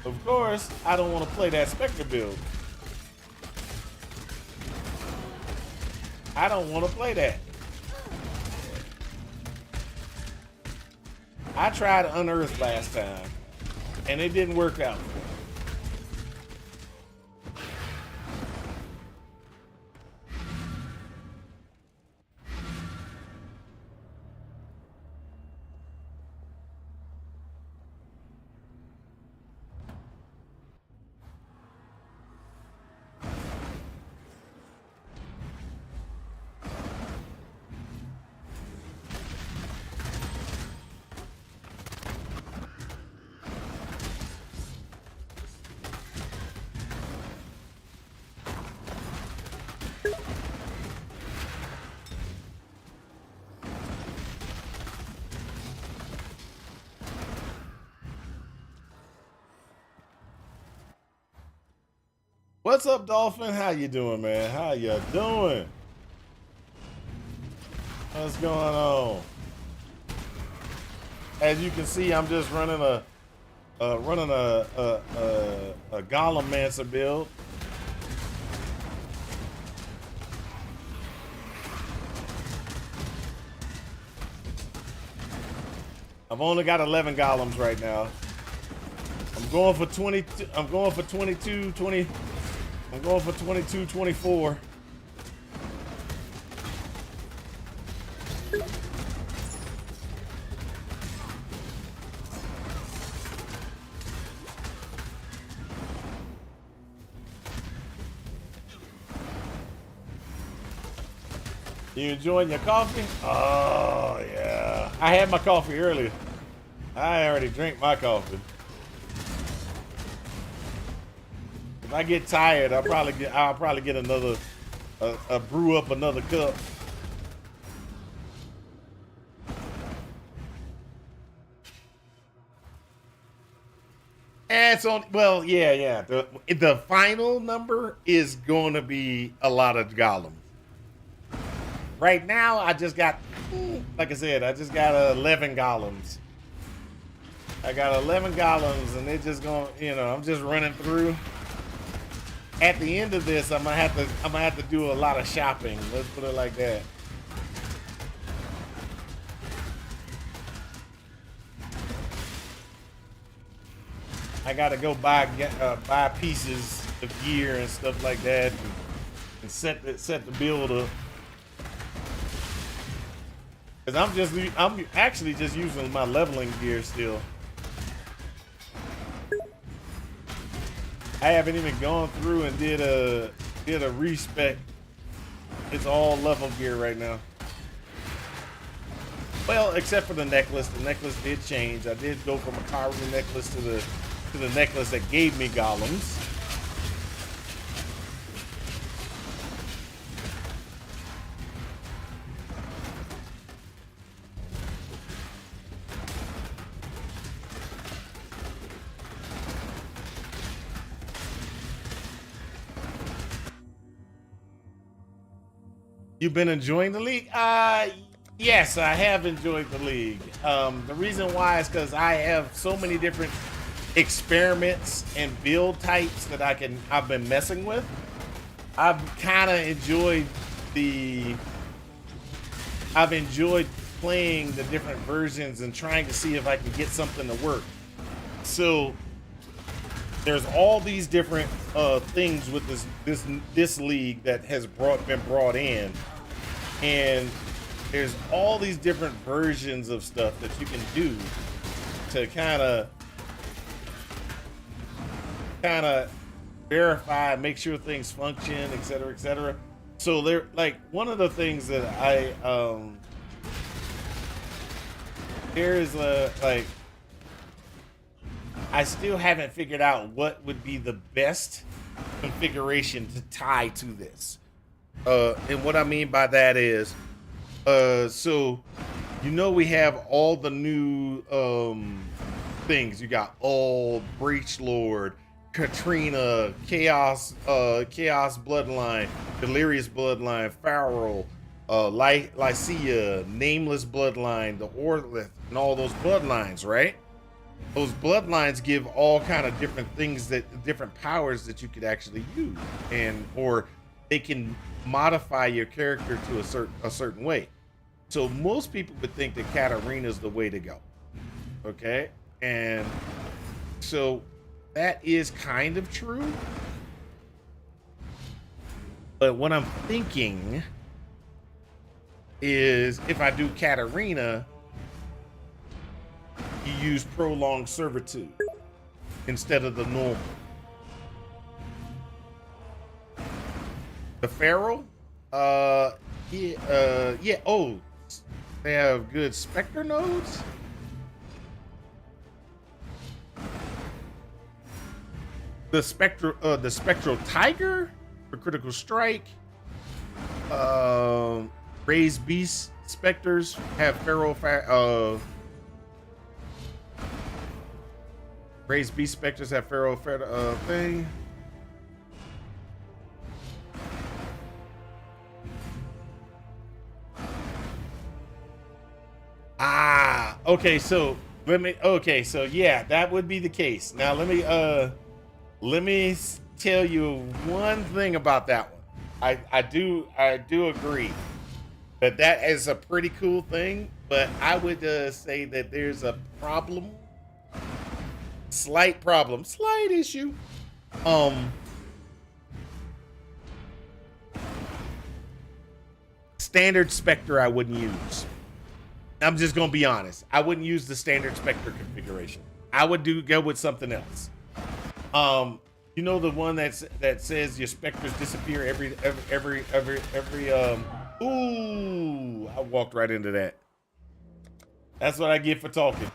Of course, I don't want to play that Spectre build. I don't want to play that. I tried Unearth last time, and it didn't work out for me. What's up, Dolphin? How you doing, man? How you doing? What's going on? As you can see, I'm just running a Golem Mancer build. I've only got 11 golems right now. I'm going for 22. I'm going for 22, 20. I'm going for 22, 24. You enjoying your coffee? Oh, yeah. I had my coffee earlier. I already drank my coffee. If I get tired, I'll probably get another, brew up another cup. And it's on. Well, yeah. The final number is going to be a lot of golems. Right now, I just got, like I said, I just got 11 golems. I got 11 golems, and they're just going. I'm just running through. At the end of this, I'm gonna have to do a lot of shopping. Let's put it like that. I gotta go buy pieces of gear and stuff like that, and set the build up. Cause I'm actually just using my leveling gear still. I haven't even gone through and did a respec. It's all level gear right now. Well, except for the necklace. The necklace did change. I did go from a Karu necklace to the necklace that gave me golems. You've been enjoying the league? Yes, I have enjoyed the league. The reason why is because I have so many different experiments and build types that I've been messing with. I've kind of enjoyed playing the different versions and trying to see if I can get something to work. So there's all these different things with this league that has been brought in, and there's all these different versions of stuff that you can do to kind of verify, make sure things function, etc., etc. So they're like one of the things that I still haven't figured out what would be the best configuration to tie to this. And what I mean by that is So we have all the new things. You got all Breach Lord, Katrina, Chaos Bloodline, Delirious Bloodline, Farrell, Lycia, Nameless Bloodline, the Orlith, and all those bloodlines, right? Those bloodlines give all kind of different things, different powers that you could actually use, or they can modify your character to a certain way. So most people would think that Katarina is the way to go. Okay, and so that is kind of true. But what I'm thinking is, if I do Katarina, you use prolonged servitude instead of the normal. The Feral, yeah. Oh, they have good Spectre nodes. The Spectral Tiger for critical strike. Raised Beast Specters have Feral. Raised Beast Specters have Feral thing. Okay, so yeah, that would be the case. Now let me tell you one thing about that one. I do agree that is a pretty cool thing, but I would say that there's a problem. Slight issue. Standard Spectre I wouldn't use. I'm just gonna be honest. I wouldn't use the standard Spectre configuration. I would go with something else. The one that says your Spectres disappear every ooh, I walked right into that. That's what I get for talking.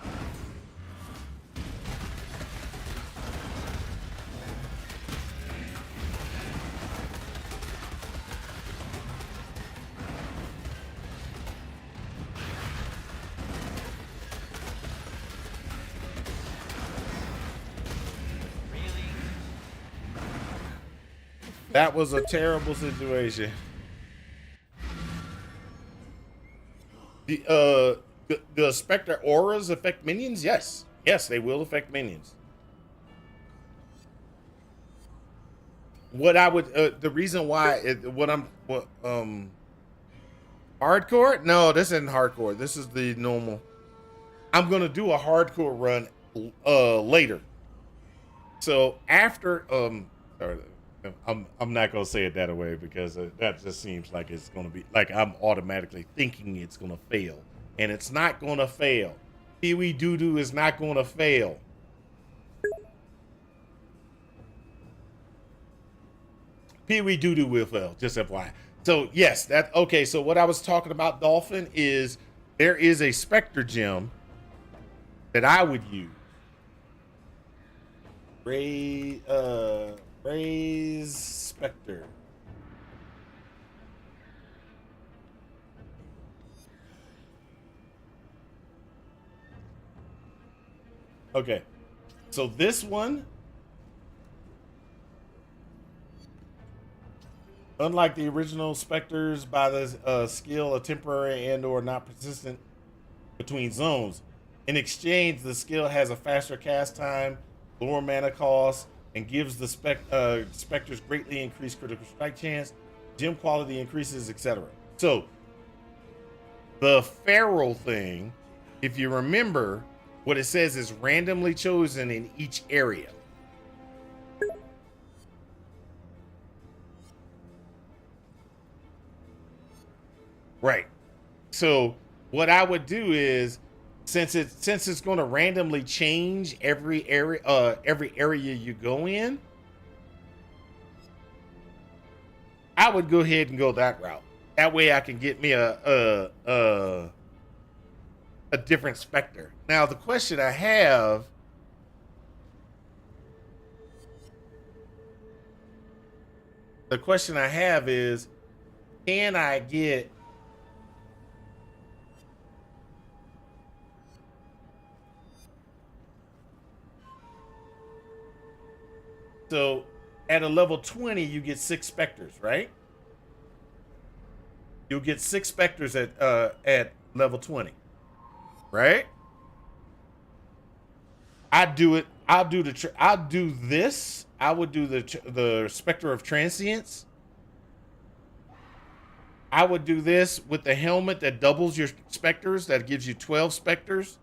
That was a situation. The Spectre auras affect minions? Yes, they will affect minions. What I would the reason why hardcore? No, this isn't hardcore. This is the normal. I'm gonna do a hardcore run later. So after sorry, I'm not gonna say it that way because that just seems like it's gonna be like I'm automatically thinking it's gonna fail, and it's not gonna fail. Pee Wee Doo Doo is not gonna fail. Pee Wee Doo Doo will fail, just FYI. So yes, okay. So what I was talking about, Dolphin, is there is a Spectre gem that I would use. Raise Spectre. Okay, so this one, unlike the original Spectres, by the skill, a temporary and/or not persistent between zones. In exchange, the skill has a faster cast time, lower mana cost, and gives the Spectres greatly increased critical strike chance, gem quality increases, etc. So, the Feral thing, if you remember, what it says is randomly chosen in each area. Right. So, what I would do is, since it's going to randomly change every area you go in, I would go ahead and go that route. That way I can get me a different Spectre. Now the question I have is, can I get So at a level 20, you get 6 specters, right? You'll get 6 specters at level 20, right? I do it. I'll do this. I would do the specter of transience. I would do this with the helmet that doubles your specters. That gives you 12 specters.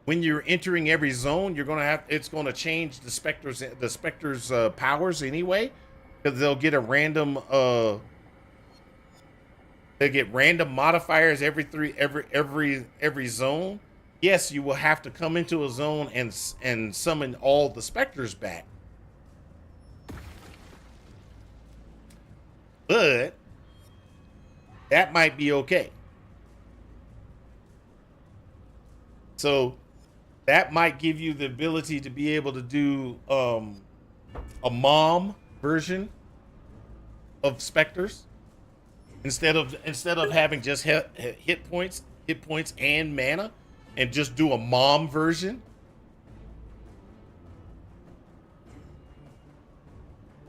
When you're entering every zone, you're gonna have. It's gonna change the specters. The specters' powers anyway, because they'll get a random. They get random modifiers every zone. Yes, you will have to come into a zone and summon all the specters back. But that might be okay. So that might give you the ability to be able to do a mom version of specters instead of having just hit points and mana, and just do a mom version.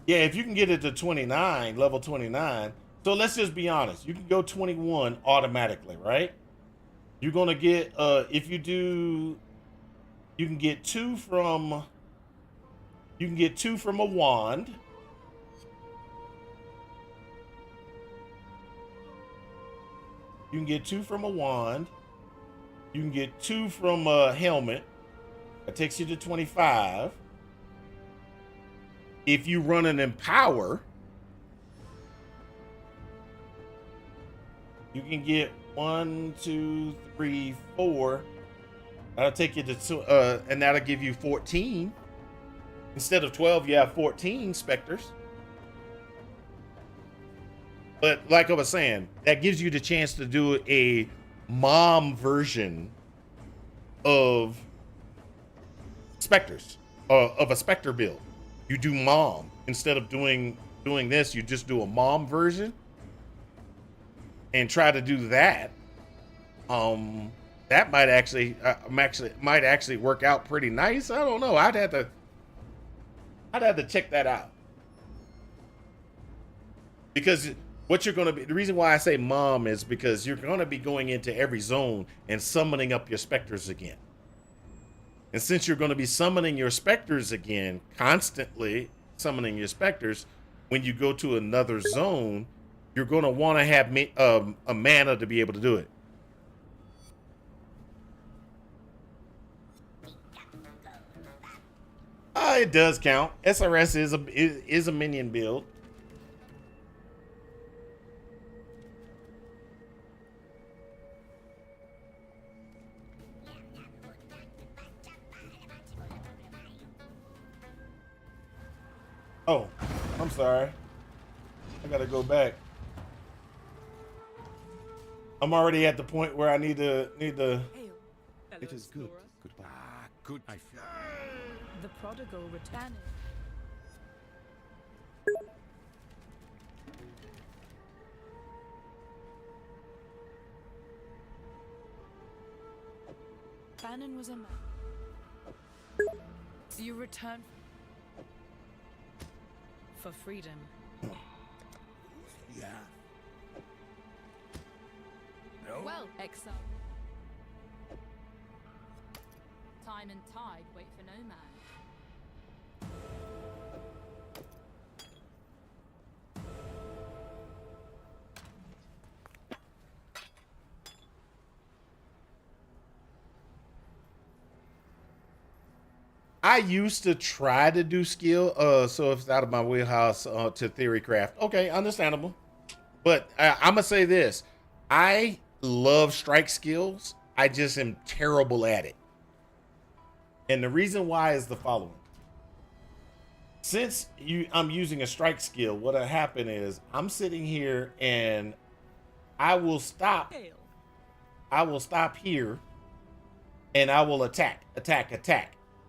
Yeah, if you can get it to 29, level 29. So let's just be honest. You can go 21 automatically, right? You're going to get, if you do, you can get two from a wand. You can get 2 from a wand. You can get 2 from a helmet. That takes you to 25. If you run an empower, you can get 1, 2, 3, 4. That'll take you to 2, and that'll give you 14. Instead of 12, you have 14 specters. But like I was saying, that gives you the chance to do a mom version of specters, of a specter build. You do mom instead of doing this. You just do a mom version and try to do that. That might actually work out pretty nice. I don't know. I'd have to check that out, because what you're going to be, the reason why I say mom is because you're going to be going into every zone and summoning up your specters again. And since you're going to be summoning your specters again, constantly summoning your specters, when you go to another zone, you're going to want to have a mana to be able to do it. It does count. SRS is a minion build. Oh, I'm sorry. I gotta go back. I'm already at the point where I need to. Hello, It is good. explorer. Goodbye. Good. I feel. The prodigal returning. Bannon was a man. You return for freedom. Yeah. No. Well, exile. Time and tide wait for no man. I used to try to do skill, so if it's out of my wheelhouse, to theory craft. Okay, understandable. But I'm gonna say this: I love strike skills. I just am terrible at it, and the reason why is the following: since I'm using a strike skill, what'll happen is I'm sitting here and I will stop. I will stop here, and I will attack.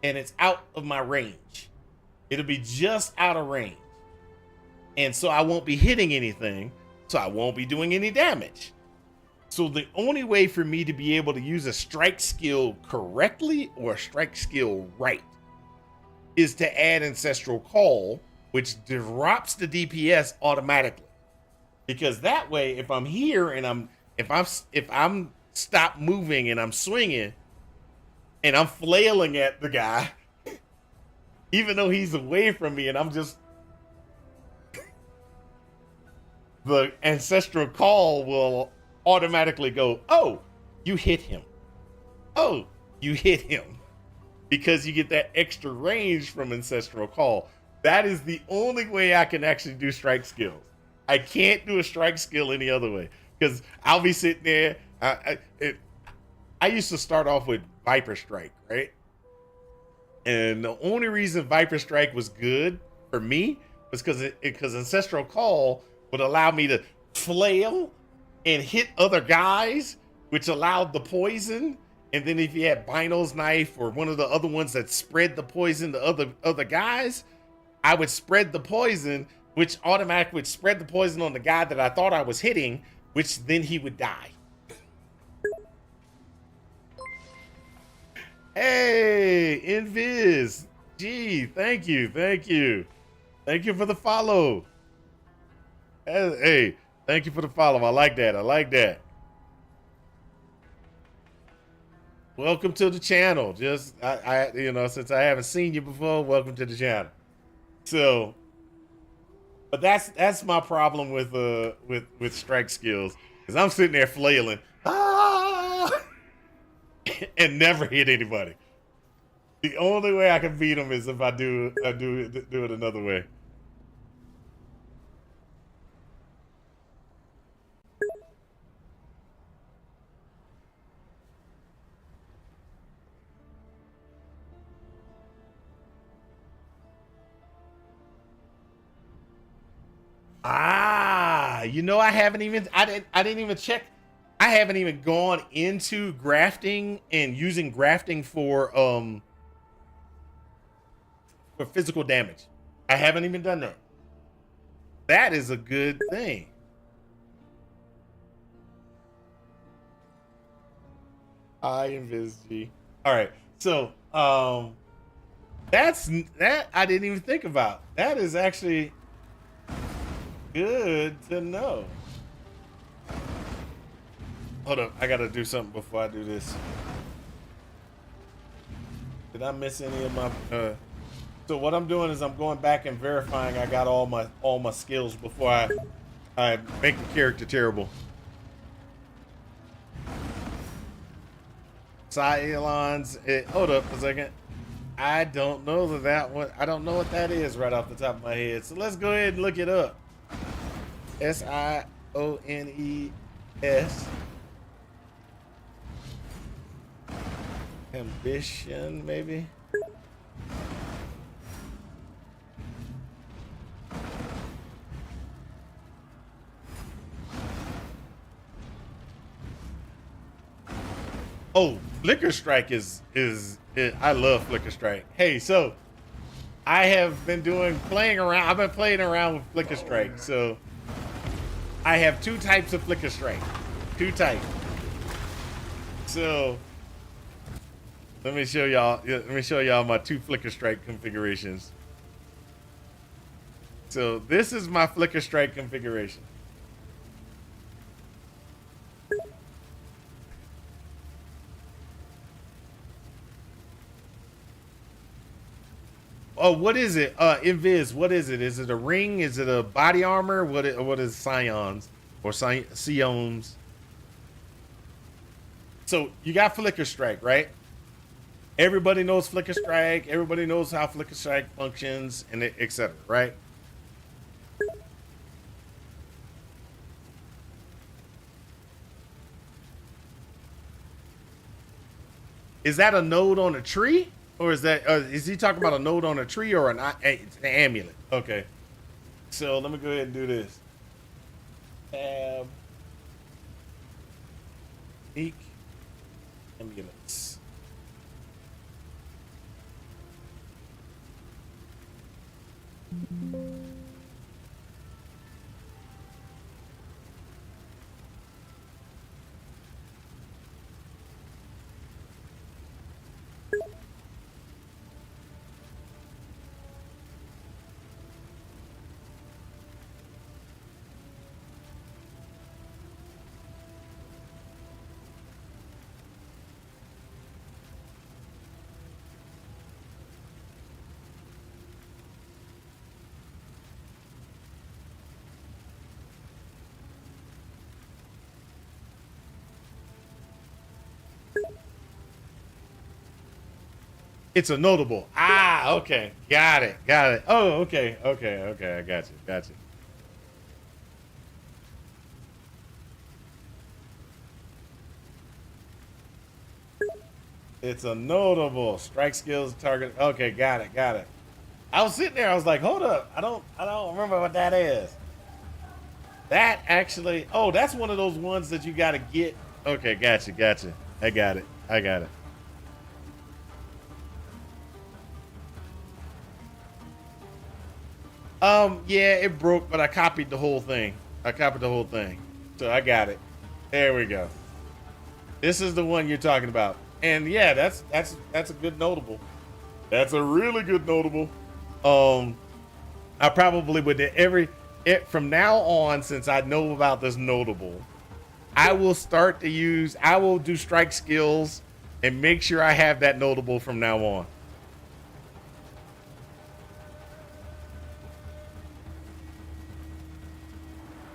And it's out of my range. It'll be just out of range. And so I won't be hitting anything, so I won't be doing any damage. So the only way for me to be able to use a strike skill correctly or a strike skill right is to add Ancestral Call which drops the DPS automatically. Because that way, if I'm here and if I'm stopped moving and I'm swinging and I'm flailing at the guy, even though he's away from me, and I'm just the ancestral call will automatically go, oh, you hit him. Oh, you hit him. Because you get that extra range from ancestral call. That is the only way I can actually do strike skills. I can't do a strike skill any other way. Because I'll be sitting there. I used to start off with Viper Strike, right? And the only reason Viper Strike was good for me was because Ancestral Call would allow me to flail and hit other guys, which allowed the poison. And then if you had Bino's knife or one of the other ones that spread the poison to other guys, I would spread the poison, which automatically would spread the poison on the guy that I thought I was hitting, which then he would die. Hey, Invis. Gee, thank you. Thank you for the follow. Hey, thank you for the follow. I like that. Welcome to the channel. Just since I haven't seen you before, welcome to the channel. So, but that's my problem with strike skills, is I'm sitting there flailing, and never hit anybody. The only way I can beat them is if I do it another way. I didn't even check. I haven't even gone into grafting and using grafting for physical damage. I haven't even done that. That is a good thing. I Invis G. All right. So, that I didn't even think about. That is actually good to know. Hold up, I gotta do something before I do this. Did I miss any of my so what I'm doing is I'm going back and verifying I got all my skills before I make the character terrible. Cylons, hold up a second. I don't know that one. I don't know what that is right off the top of my head. So let's go ahead and look it up. Siones. Ambition, maybe. Oh, Flicker Strike is I love Flicker Strike. Hey, so I have been playing around. I've been playing around with Flicker Strike. So I have two types of Flicker Strike. Two types. So let me show y'all my two Flicker Strike configurations. So this is my Flicker Strike configuration. Oh, what is it? Invis, what is it? Is it a ring? Is it a body armor? What is Scions or Siones? So you got Flicker Strike, right? Everybody knows Flicker Strike. Everybody knows how Flicker Strike functions, and etc. Right? Is that a node on a tree? Or is he talking about a node on a tree or an amulet? Okay. So let me go ahead and do this. Tab. Unique amulets. It's a notable. Ah, okay. Got it. Got it. Oh, okay. Okay. Okay. I got you. Got you. It's a notable. Strike skills target. Okay, got it. Got it. I was sitting there, I was like, hold up. I don't remember what that is. That actually, oh, that's one of those ones that you gotta get. Okay, gotcha, gotcha. I got it. I got it. Yeah, it broke, but I copied the whole thing. I copied the whole thing. So I got it. There we go. This is the one you're talking about. And yeah, that's a good notable. That's a really good notable. I probably would from now on, since I know about this notable, I will do strike skills and make sure I have that notable from now on.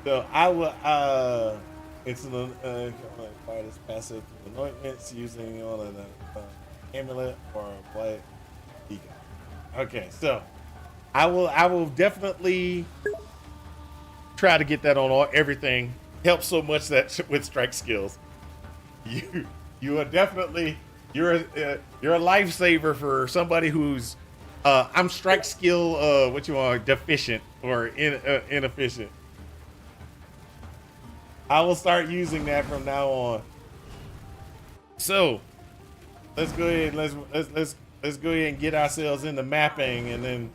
So I will, it's an, apply this passive anointments using on an amulet or a blade. Okay, so I will definitely try to get that on everything. Helps so much that with strike skills. You are definitely you're a lifesaver for somebody who's I'm strike skill what you are deficient or inefficient. I will start using that from now on. So let's go ahead. Let's go ahead and get ourselves into mapping, and then.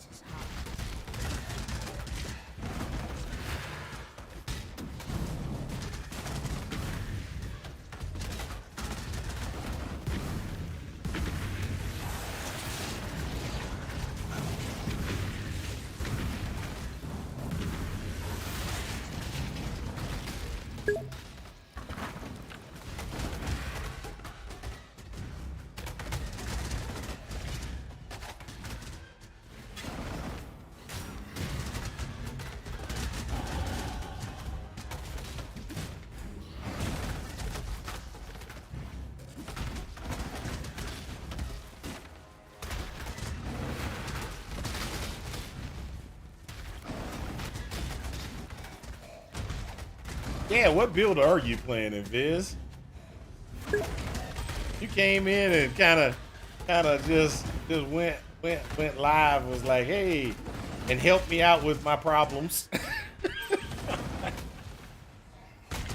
Yeah, what build are you playing in, Viz? You came in and kind of just went live. Was like, hey, and helped me out with my problems.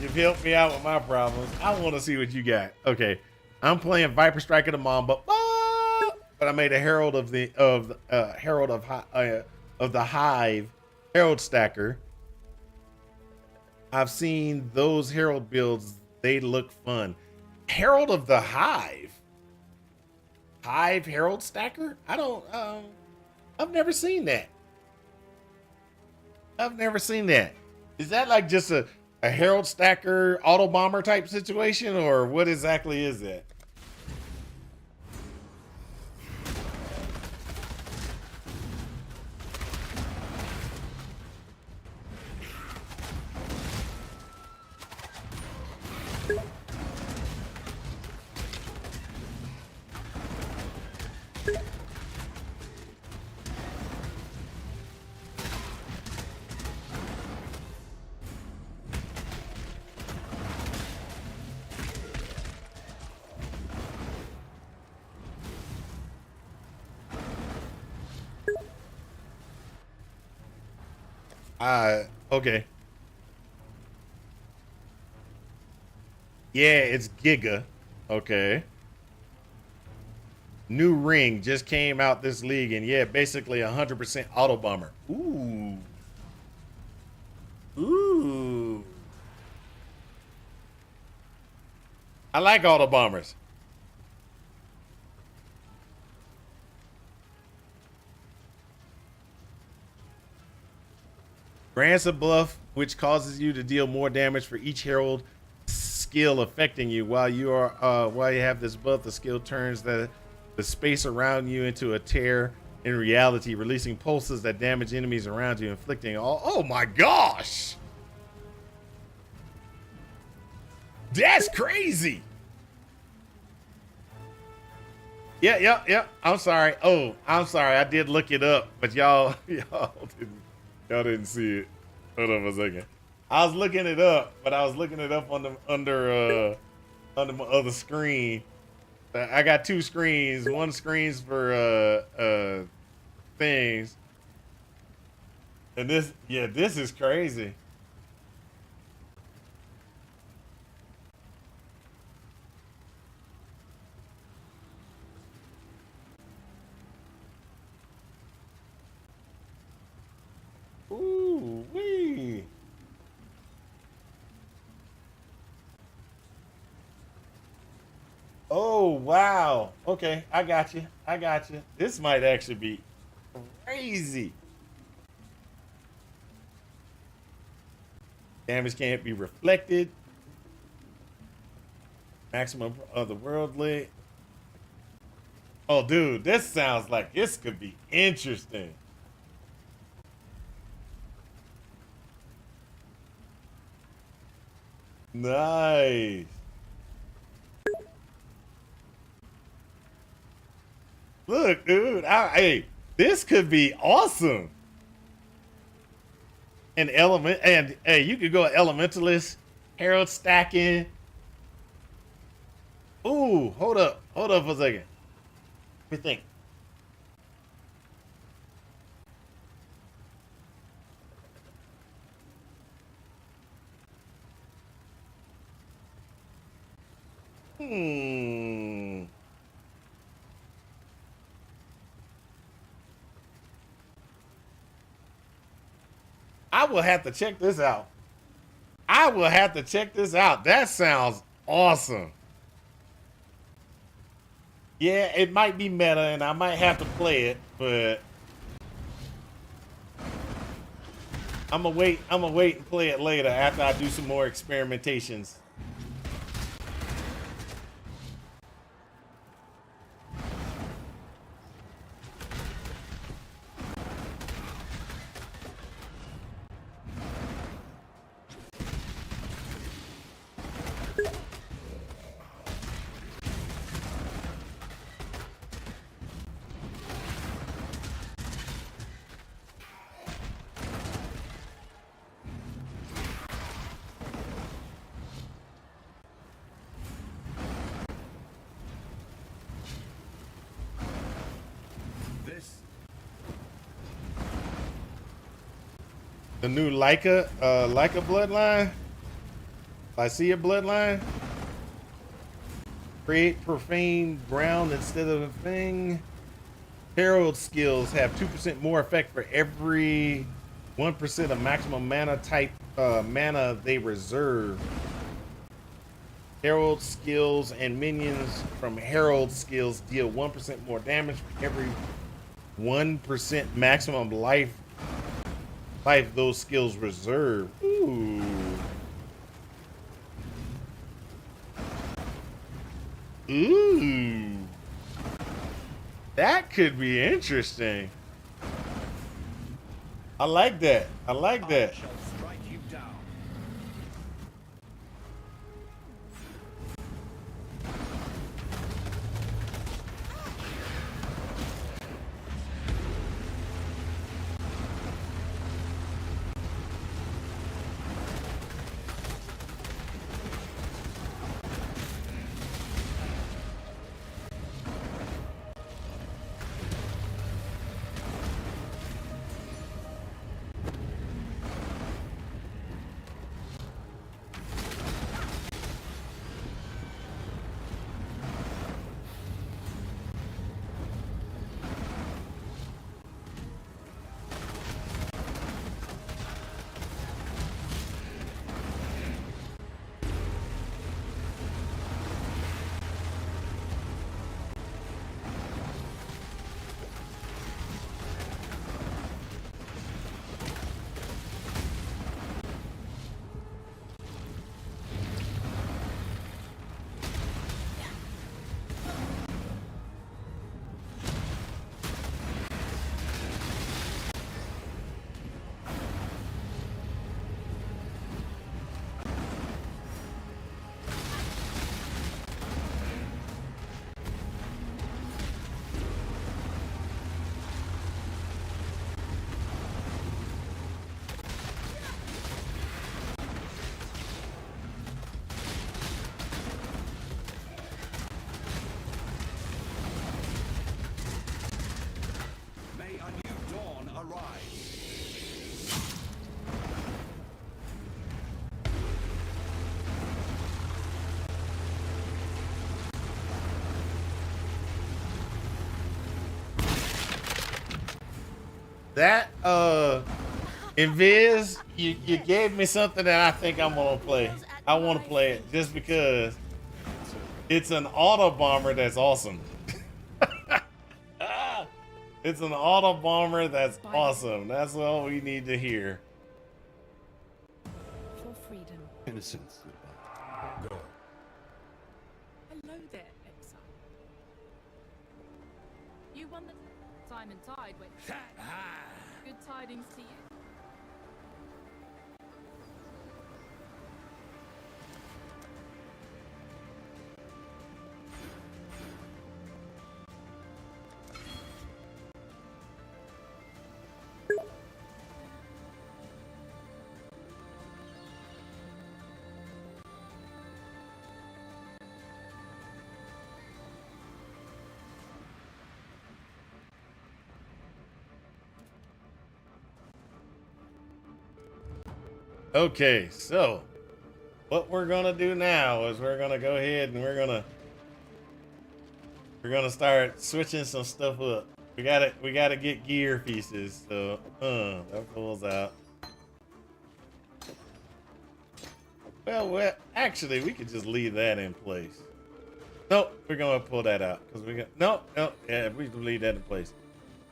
You've helped me out with my problems. I want to see what you got. Okay, I'm playing Viper Strike of the Mamba, but I made a Herald of the Hive Herald Stacker. I've seen those Herald builds. They look fun. Herald of the Hive. Hive Herald Stacker? I've never seen that. I've never seen that. Is that like just a Herald Stacker auto bomber type situation, or what exactly is that? Okay. Yeah, it's Giga. Okay. New ring just came out this league, and yeah, basically 100% auto bomber. Ooh. Ooh. I like auto bombers. Grants a buff which causes you to deal more damage for each herald skill affecting you. While you have this buff, the skill turns the space around you into a tear in reality, releasing pulses that damage enemies around you, inflicting all. Oh my gosh! That's crazy! Yeah. I'm sorry. Oh, I'm sorry. I did look it up, but y'all didn't see it. Hold on a second. I was looking it up, but I was looking it up on the under my other screen. I got two screens. One screen's for things, and this is crazy. Ooh wee. Oh wow. Okay, I got you. I got you. This might actually be crazy. Damage can't be reflected. Maximum otherworldly. Oh, dude, this sounds like this could be interesting. Nice. Look, dude. Hey, this could be awesome. An element, and hey, you could go elementalist, herald stacking. Ooh, hold up for a second. Let me think. Hmm. I will have to check this out. I will have to check this out. That sounds awesome. Yeah, it might be meta and I might have to play it, but I'm gonna wait and play it later after I do some more experimentations. This The new Leica bloodline, Lycia bloodline. Create profane ground instead of a thing. Herald skills have 2% more effect for every 1% of maximum mana type mana they reserve. Herald skills and minions from Herald skills deal 1% more damage for every 1% maximum life those skills reserve. Ooh. Ooh. That could be interesting. I like that. I like that. I shall strike you down. That Invis, you gave me something that I think I'm gonna play. I want to play it just because it's an auto bomber that's awesome. It's an auto bomber that's awesome. That's all we need to hear. For freedom. Innocence. Go. Hello there, exile. You won the time and tide. Wait. Good tidings to you. Okay, so what we're gonna do now is we're gonna go ahead and we're gonna start switching some stuff up. We gotta get gear pieces. So that pulls out. Well, actually, we could just leave that in place. Nope, we're gonna pull that out because we got nope. Yeah, we can leave that in place.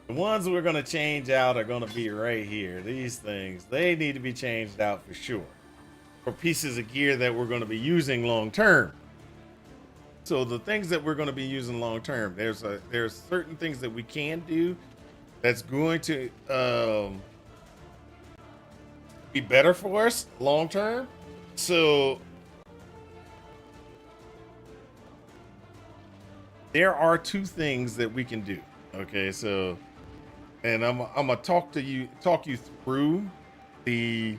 The ones we're gonna change out are gonna be right here. These things, they need to be changed out for sure. For pieces of gear that we're gonna be using long term. So the things that we're gonna be using long term, there's certain things that we can do that's going to be better for us long term. So there are two things that we can do. Okay, so and I'm gonna talk you through the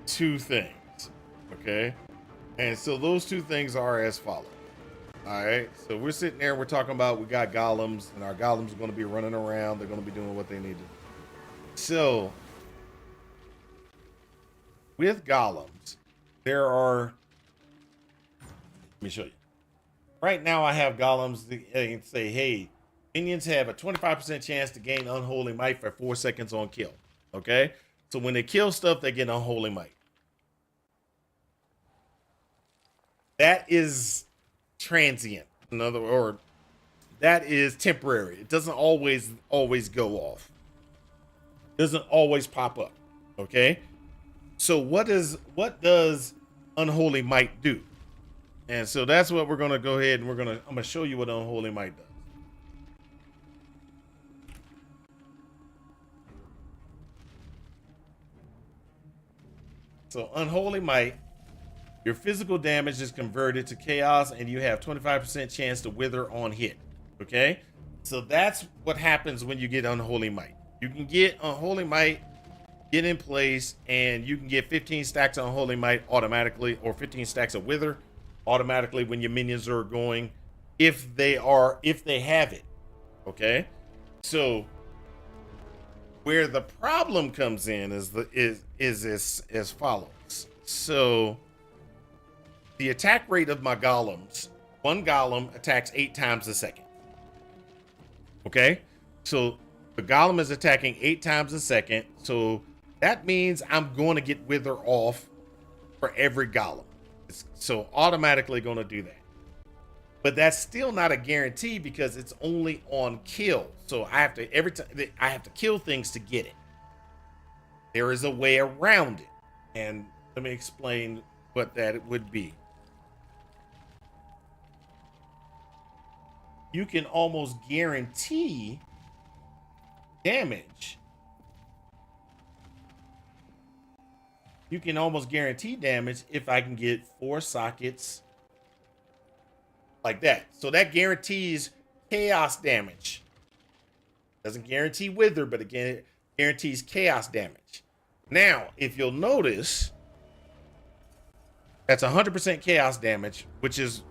two things. Okay, and so those two things are as follows. All right, so we're sitting there, we're talking about we got golems, and our golems are going to be running around. They're going to be doing what they need to do. So with golems, there are. Let me show you. Right now, I have golems that say, "Hey, minions have a 25% chance to gain unholy might for 4 seconds on kill." Okay, so when they kill stuff, they get unholy might. That is transient, or that is temporary. It doesn't always go off. It doesn't always pop up. Okay, so what does unholy might do? And so that's what we're gonna go ahead and I'm gonna show you what unholy might does. So unholy might, your physical damage is converted to chaos and you have 25% chance to wither on hit. Okay? So that's what happens when you get unholy might. You can get unholy might, get in place, and you can get 15 stacks of unholy might automatically, or 15 stacks of wither automatically when your minions are going, if they have it. Okay? So where the problem comes in is as follows. So the attack rate of my golems, one golem attacks 8 times a second. Okay? So the golem is attacking 8 times a second. So that means I'm going to get wither off for every golem. So automatically going to do that. But that's still not a guarantee because it's only on kill. So I have to every time I have to kill things to get it. There is a way around it. And let me explain what that would be. You can almost guarantee damage. You can almost guarantee damage if I can get 4 sockets like that. So that guarantees chaos damage. Doesn't guarantee wither, but again, it guarantees chaos damage. Now, if you'll notice, that's 100% chaos damage, which is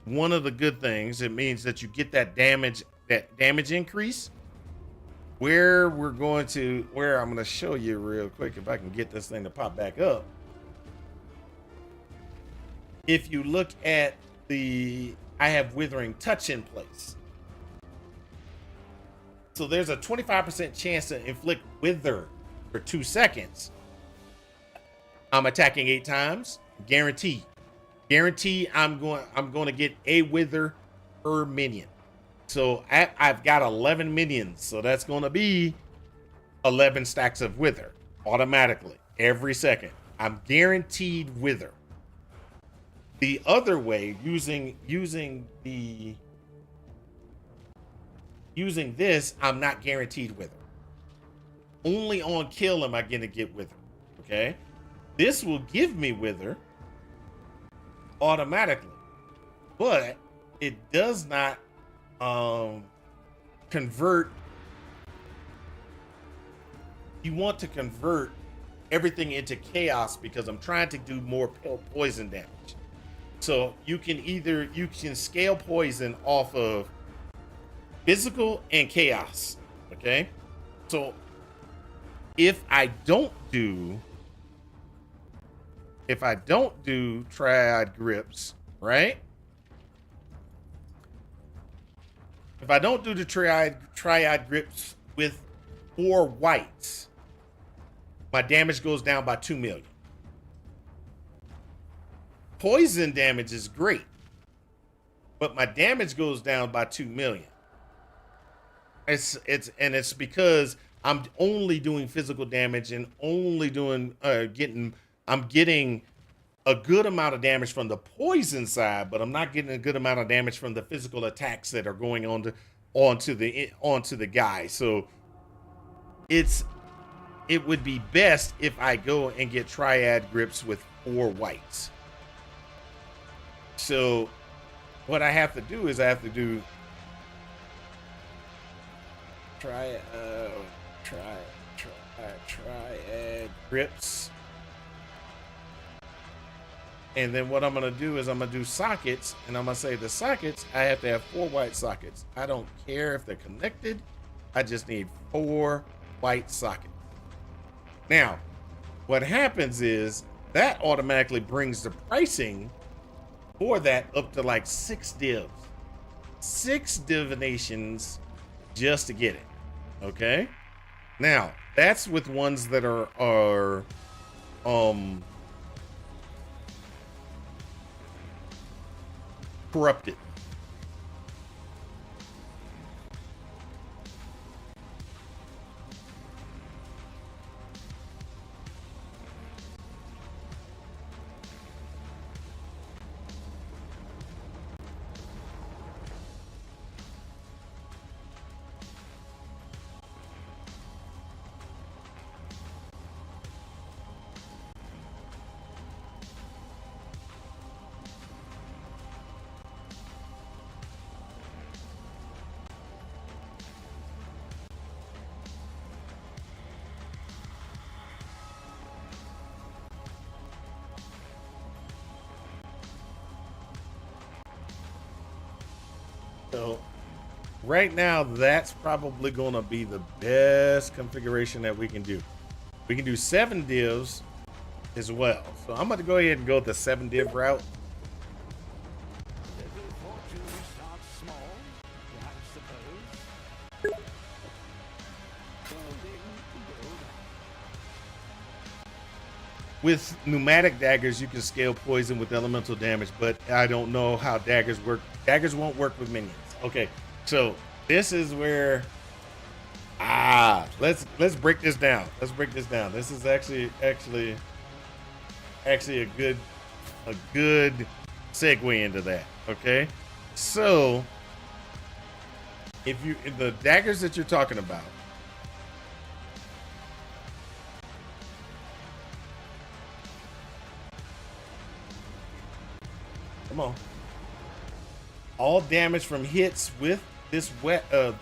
one of the good things. It means that you get that damage increase. Where I'm going to show you real quick, if I can get this thing to pop back up. If you look at I have withering touch in place. So there's a 25% chance to inflict wither for 2 seconds. I'm attacking 8 times, guaranteed. Guarantee I'm going to get a wither per minion. So I've got 11 minions, so that's going to be 11 stacks of wither automatically every second. I'm guaranteed wither. The other way, using this, I'm not guaranteed wither. Only on kill am I going to get wither. Okay, this will give me wither automatically, but it does not convert. You want to convert everything into chaos because I'm trying to do more poison damage. So you can scale poison off of physical and chaos. Okay, so if I don't do triad grips, right? If I don't do the triad grips with 4 whites, my damage goes down by 2 million. Poison damage is great, but my damage goes down by 2 million. It's because I'm only doing physical damage and only doing I'm getting a good amount of damage from the poison side, but I'm not getting a good amount of damage from the physical attacks that are going onto the guy. So it would be best if I go and get triad grips with 4 whites. So what I have to do is triad grips. And then what I'm going to do is I'm going to do sockets, and I'm going to say the sockets, I have to have 4 white sockets. I don't care if they're connected. I just need 4 white sockets. Now, what happens is that automatically brings the pricing for that up to like 6 divs. 6 divinations just to get it. Okay? Now, that's with ones that are corrupted. So right now, that's probably going to be the best configuration that we can do. We can do 7 divs as well. So I'm going to go ahead and go with the 7 div route. With pneumatic daggers, you can scale poison with elemental damage, but I don't know how daggers work. Daggers won't work with minions. Okay, so this is where let's break this down. Let's break this down. This is actually a good segue into that. Okay, so if the daggers that you're talking about, come on. All damage from hits with this weapon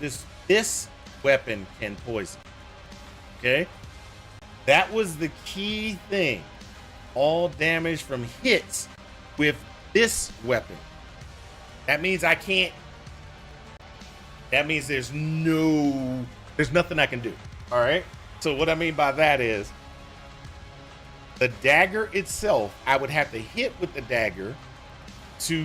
can poison. Okay? That was the key thing. All damage from hits with this weapon. That means I can't. That means there's nothing I can do. All right? So what I mean by that is the dagger itself, I would have to hit with the dagger to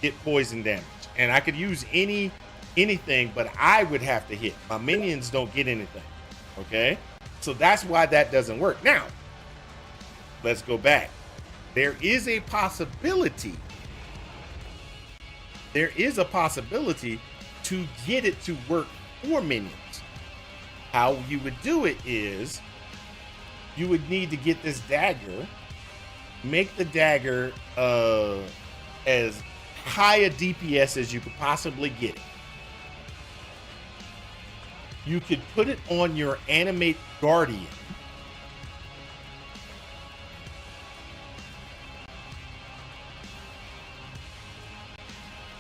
get poison damage, and I could use any anything, but I would have to hit. My minions don't get anything. Okay? So that's why that doesn't work. Now, let's go back. There is a possibility. There is a possibility to get it to work for minions. How you would do it is you would need to get this dagger, make the dagger as high a DPS as you could possibly get it. You could put it on your animate guardian.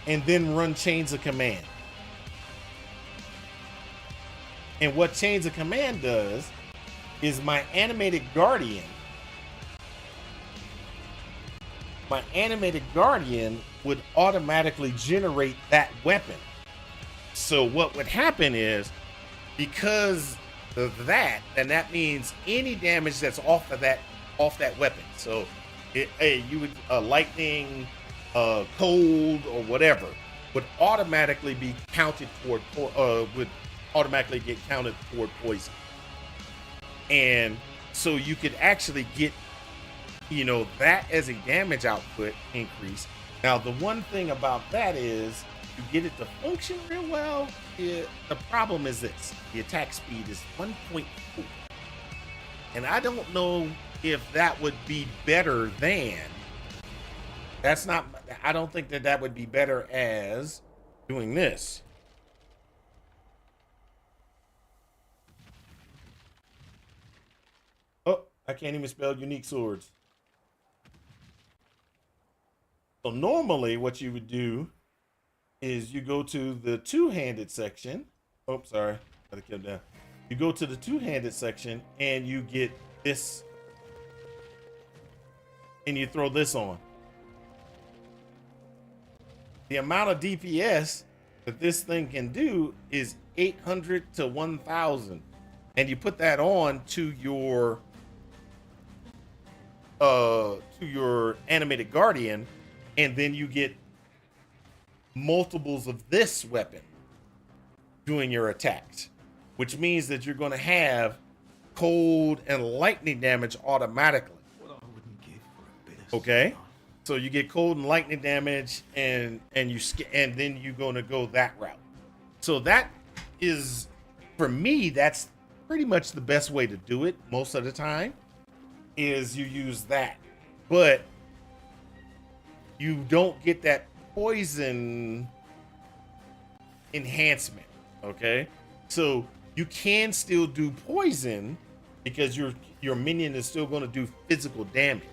And then run chains of command. And what chains of command does is my animated guardian would automatically generate that weapon. So what would happen is, because of that, and that means any damage that's off that weapon. So you would lightning, cold, or whatever would automatically be counted toward get counted toward poison. And so you could actually get, that as a damage output increase. Now, the one thing about that is you get it to function real well. The problem is this: the attack speed is 1.4. And I don't know if that would be better than. I don't think that would be better as doing this. Oh, I can't even spell unique swords. So normally what you would do is you go to the two-handed section. Oh, sorry. Gotta kill down. You go to the two-handed section and you get this. And you throw this on. The amount of DPS that this thing can do is 800 to 1,000. And you put that on to your animated guardian, and then you get multiples of this weapon doing your attacks, which means that you're going to have cold and lightning damage automatically. Okay, so you get cold and lightning damage, and then you're going to go that route. So that is, for me, that's pretty much the best way to do it most of the time, is you use that. But you don't get that poison enhancement. Okay, so you can still do poison because your minion is still going to do physical damage,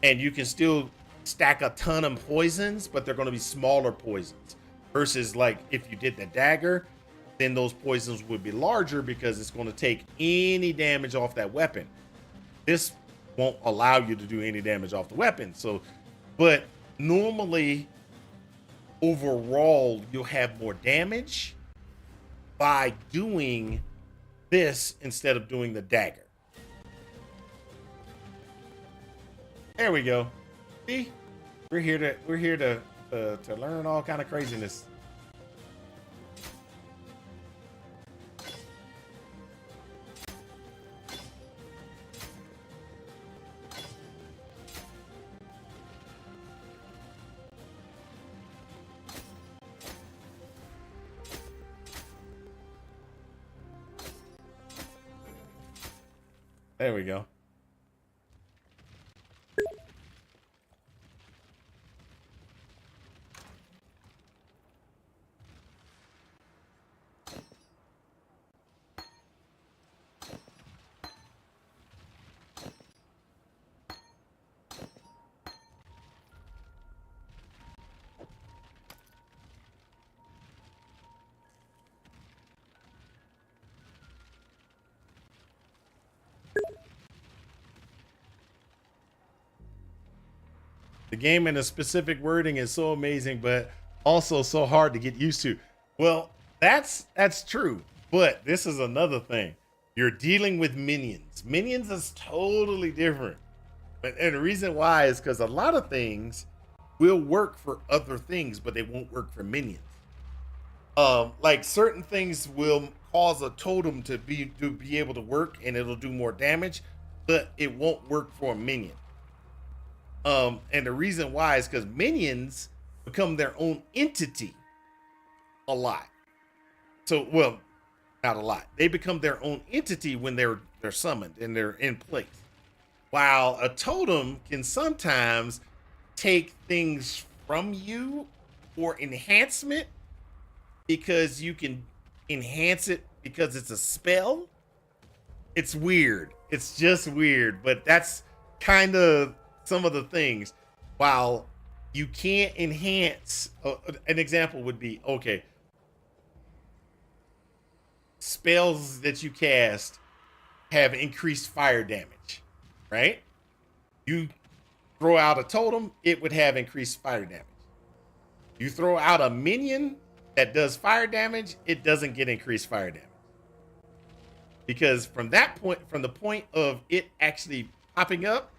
and you can still stack a ton of poisons, but they're going to be smaller poisons versus, like, if you did the dagger, then those poisons would be larger because it's going to take any damage off that weapon. This won't allow you to do any damage off the weapon. So, but normally, overall, you'll have more damage by doing this instead of doing the dagger. There we go. See, we're here to learn all kind of craziness. There we go. The game and the specific wording is so amazing, but also so hard to get used to. Well, that's true, but this is another thing. You're dealing with minions. Minions is totally different. And the reason why is because a lot of things will work for other things, but they won't work for minions. Like certain things will cause a totem to be able to work, and it'll do more damage, but it won't work for a minion. And the reason why is because minions become their own entity a lot. So, well, not a lot. They become their own entity when they're summoned and they're in place. While a totem can sometimes take things from you for enhancement because you can enhance it because it's a spell. It's weird. It's just weird, but that's kind of some of the things. While you can't enhance, an example would be okay, spells that you cast have increased fire damage, right? You throw out a totem, it would have increased fire damage. You throw out a minion that does fire damage, it doesn't get increased fire damage. Because from that point, from the point of it actually popping up,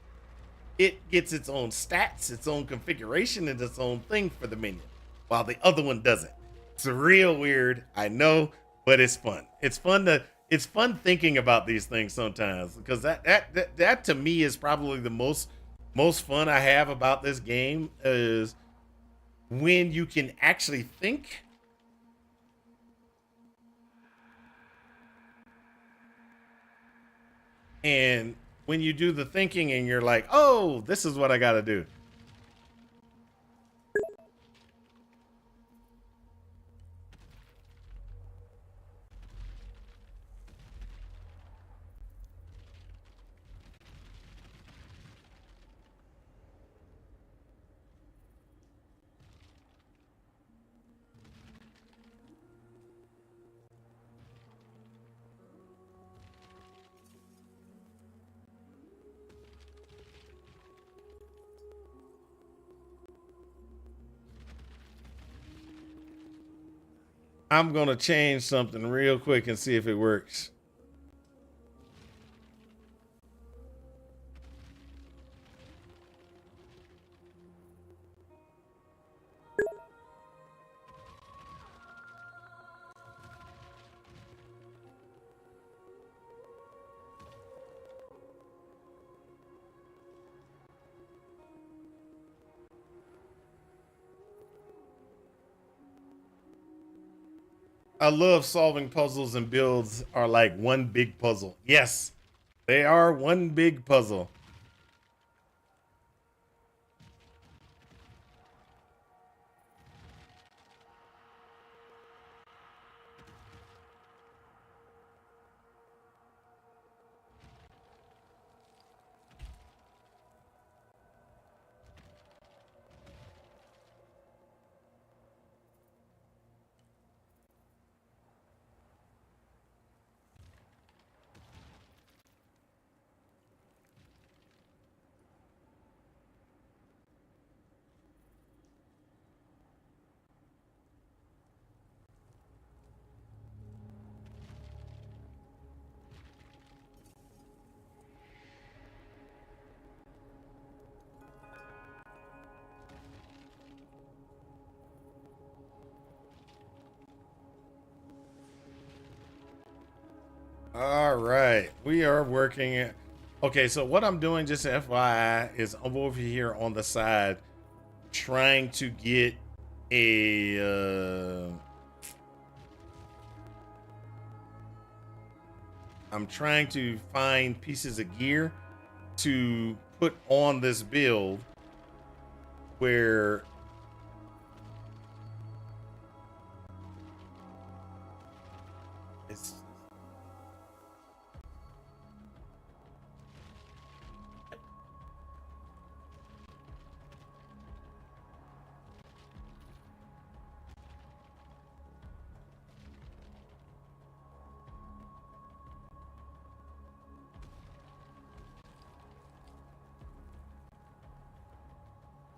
it gets its own stats, its own configuration, and its own thing for the minion, while the other one doesn't. It's real weird, I know, but it's fun. It's fun thinking about these things sometimes, because that to me is probably the most fun I have about this game, is when you can actually think and when you do the thinking and you're like, oh, this is what I got to do. I'm going to change something real quick and see if it works. I love solving puzzles, and builds are like one big puzzle. Yes, they are one big puzzle. All right, we are working it. Okay, so what I'm doing, just FYI, is I'm over here on the side trying to get a. I'm trying to find pieces of gear to put on this build where it's.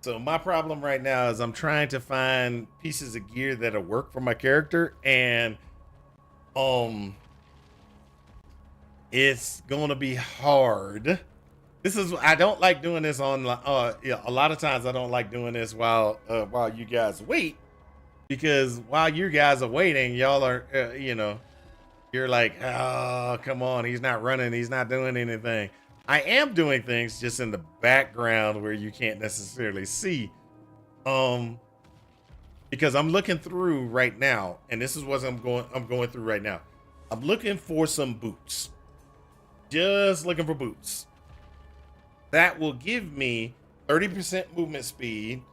So my problem right now is I'm trying to find pieces of gear that'll work for my character, and um it's gonna be hard. This is, I don't like doing this on yeah, a lot of times I don't like doing this while you guys wait, because while you guys are waiting, y'all are, you're like, oh, come on, he's not running, he's not doing anything. I am doing things just in the background where you can't necessarily see. Because I'm looking through right now, and this is what I'm going through right now. I'm looking for some boots. Just looking for boots. That will give me 30% movement speed,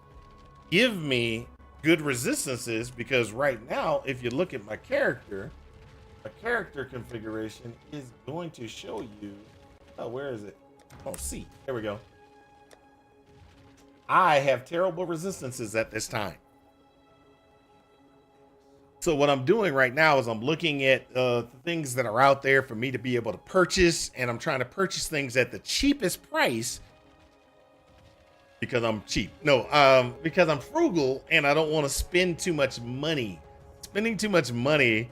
give me good resistances, because right now, if you look at my character configuration is going to show you, oh, where is it? Oh, C, there we go. I have terrible resistances at this time. So what I'm doing right now is I'm looking at the things that are out there for me to be able to purchase, and I'm trying to purchase things at the cheapest price because I'm cheap. No, because I'm frugal and I don't want to spend too much money. Spending too much money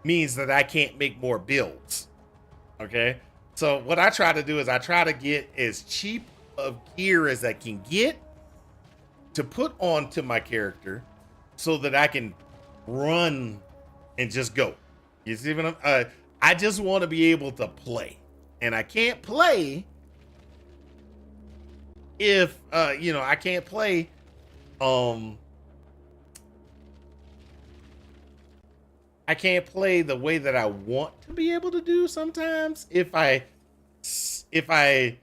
means that I can't make more builds. Okay? So what I try to do is I try to get as cheap of gear as I can get to put onto my character so that I can run and just go. You see what I just want to be able to play, and I can't play if I can't play I can't play the way that I want to be able to do sometimes if I spend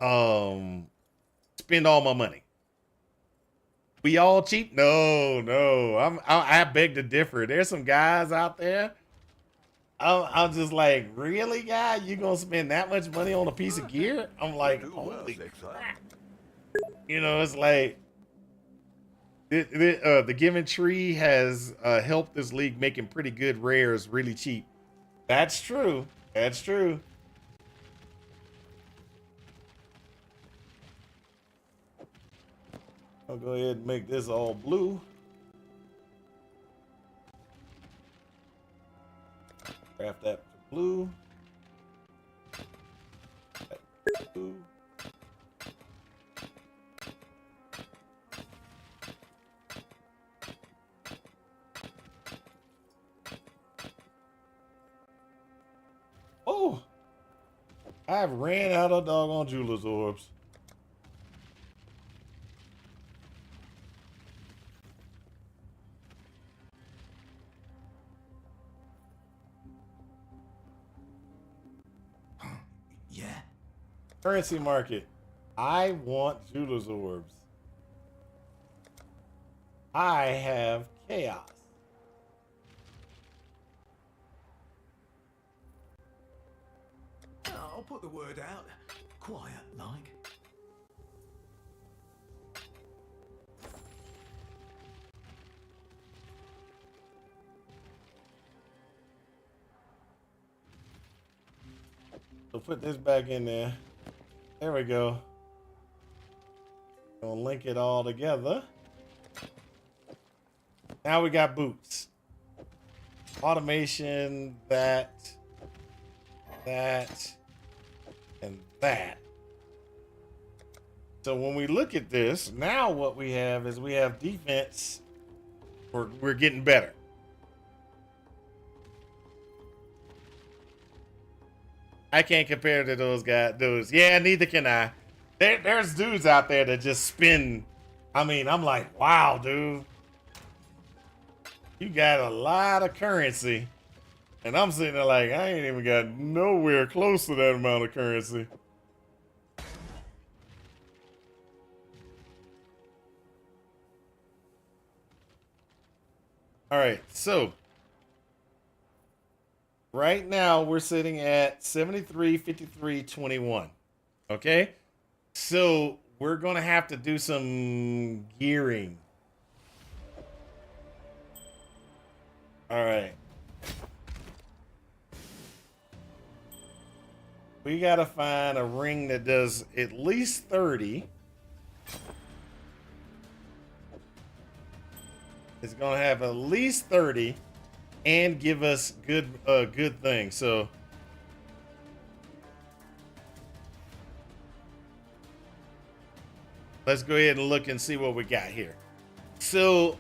all my money. We all cheap? No. I beg to differ. There's some guys out there. I'm just like, really, guy? You gonna spend that much money on a piece of gear? I'm like, holy crap. It's like the Given Tree has helped this league making pretty good rares really cheap. That's true. That's true. I'll go ahead and make this all blue. Craft that to blue. That blue. Oh, I've ran out of doggone jeweler's orbs. Currency market. I want jeweler's orbs. I have chaos. I'll put the word out. Quiet, like. So put this back in there. There we go. Gonna link it all together. Now we got boots. Automation, that, and that. So when we look at this, now what we have is we have defense. We're getting better. I can't compare to those dudes. Yeah, neither can I. There's dudes out there that just spin. I mean, I'm like, wow, dude. You got a lot of currency. And I'm sitting there like, I ain't even got nowhere close to that amount of currency. All right, so right now we're sitting at 73, 53, 21. Okay, so we're gonna have to do some gearing. All right, we gotta find a ring that does at least 30. It's gonna have at least 30 and give us good things. So let's go ahead and look and see what we got here. So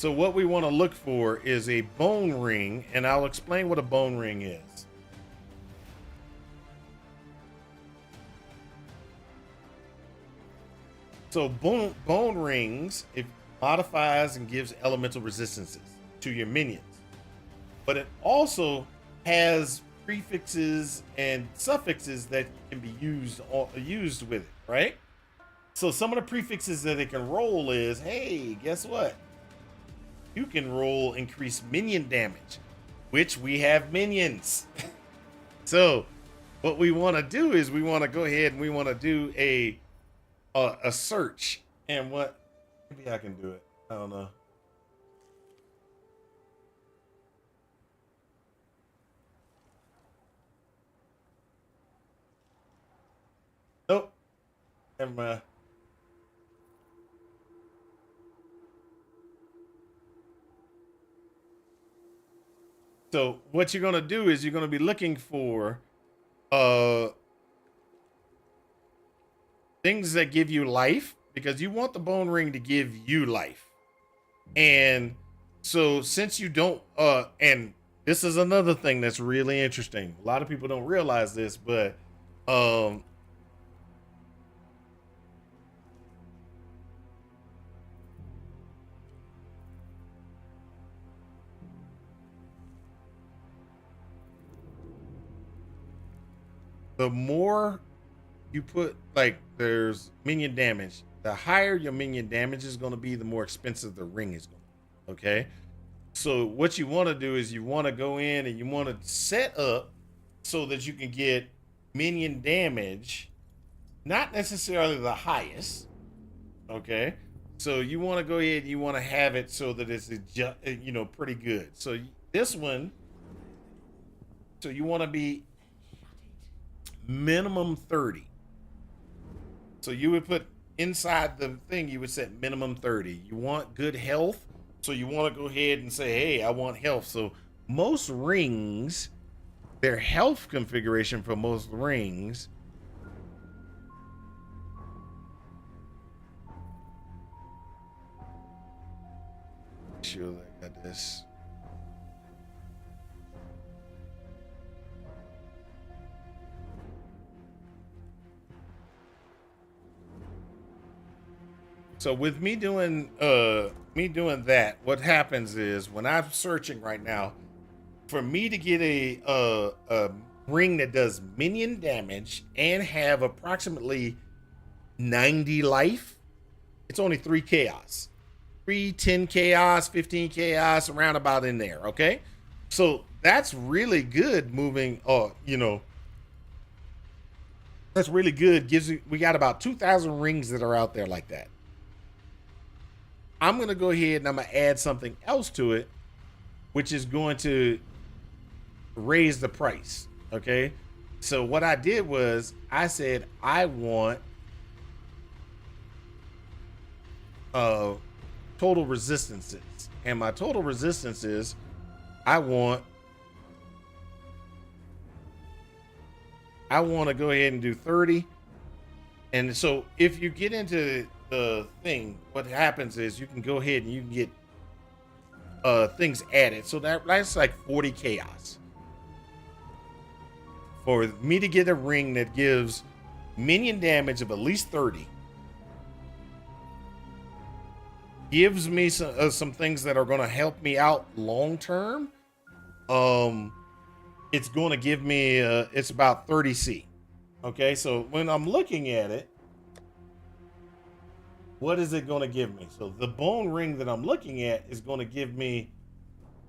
So what we want to look for is a bone ring, and I'll explain what a bone ring is. So bone rings, it modifies and gives elemental resistances to your minions. But it also has prefixes and suffixes that can be used with it, right? So some of the prefixes that it can roll is, hey, guess what? You can roll increased minion damage, which we have minions. So what we want to do is we want to go ahead and we want to do a search. And what, maybe I can do it. I don't know. Nope. Never mind. So what you're going to do is you're going to be looking for things that give you life, because you want the bone ring to give you life. And so since you don't and this is another thing that's really interesting. A lot of people don't realize this, but the more you put, like, there's minion damage, the higher your minion damage is going to be, the more expensive the ring is going to be. Okay, so what you want to do is you want to go in and you want to set up so that you can get minion damage, not necessarily the highest. Okay, so you want to go ahead and you want to have it so that it's pretty good. So this one, so you want to be minimum 30. So you would put inside the thing, you would set minimum 30. You want good health, so you want to go ahead and say, hey, I want health. So most rings, their health configuration for most rings sure I got this. So with me doing that, what happens is when I'm searching right now, for me to get a ring that does minion damage and have approximately 90 life, it's only 3 chaos. 10 chaos, 15 chaos, around about in there, okay? So that's really good moving, that's really good. We got about 2,000 rings that are out there like that. I'm going to go ahead and I'm going to add something else to it, which is going to raise the price. Okay. So what I did was I said, I want total resistances, and my total resistances, I want to go ahead and do 30. And so if you get into the thing, what happens is you can go ahead and you can get things added. So that's like 40 chaos. For me to get a ring that gives minion damage of at least 30, gives me some things that are going to help me out long term. It's going to give me it's about 30C. Okay, so when I'm looking at it, what is it going to give me? So the bone ring that I'm looking at is going to give me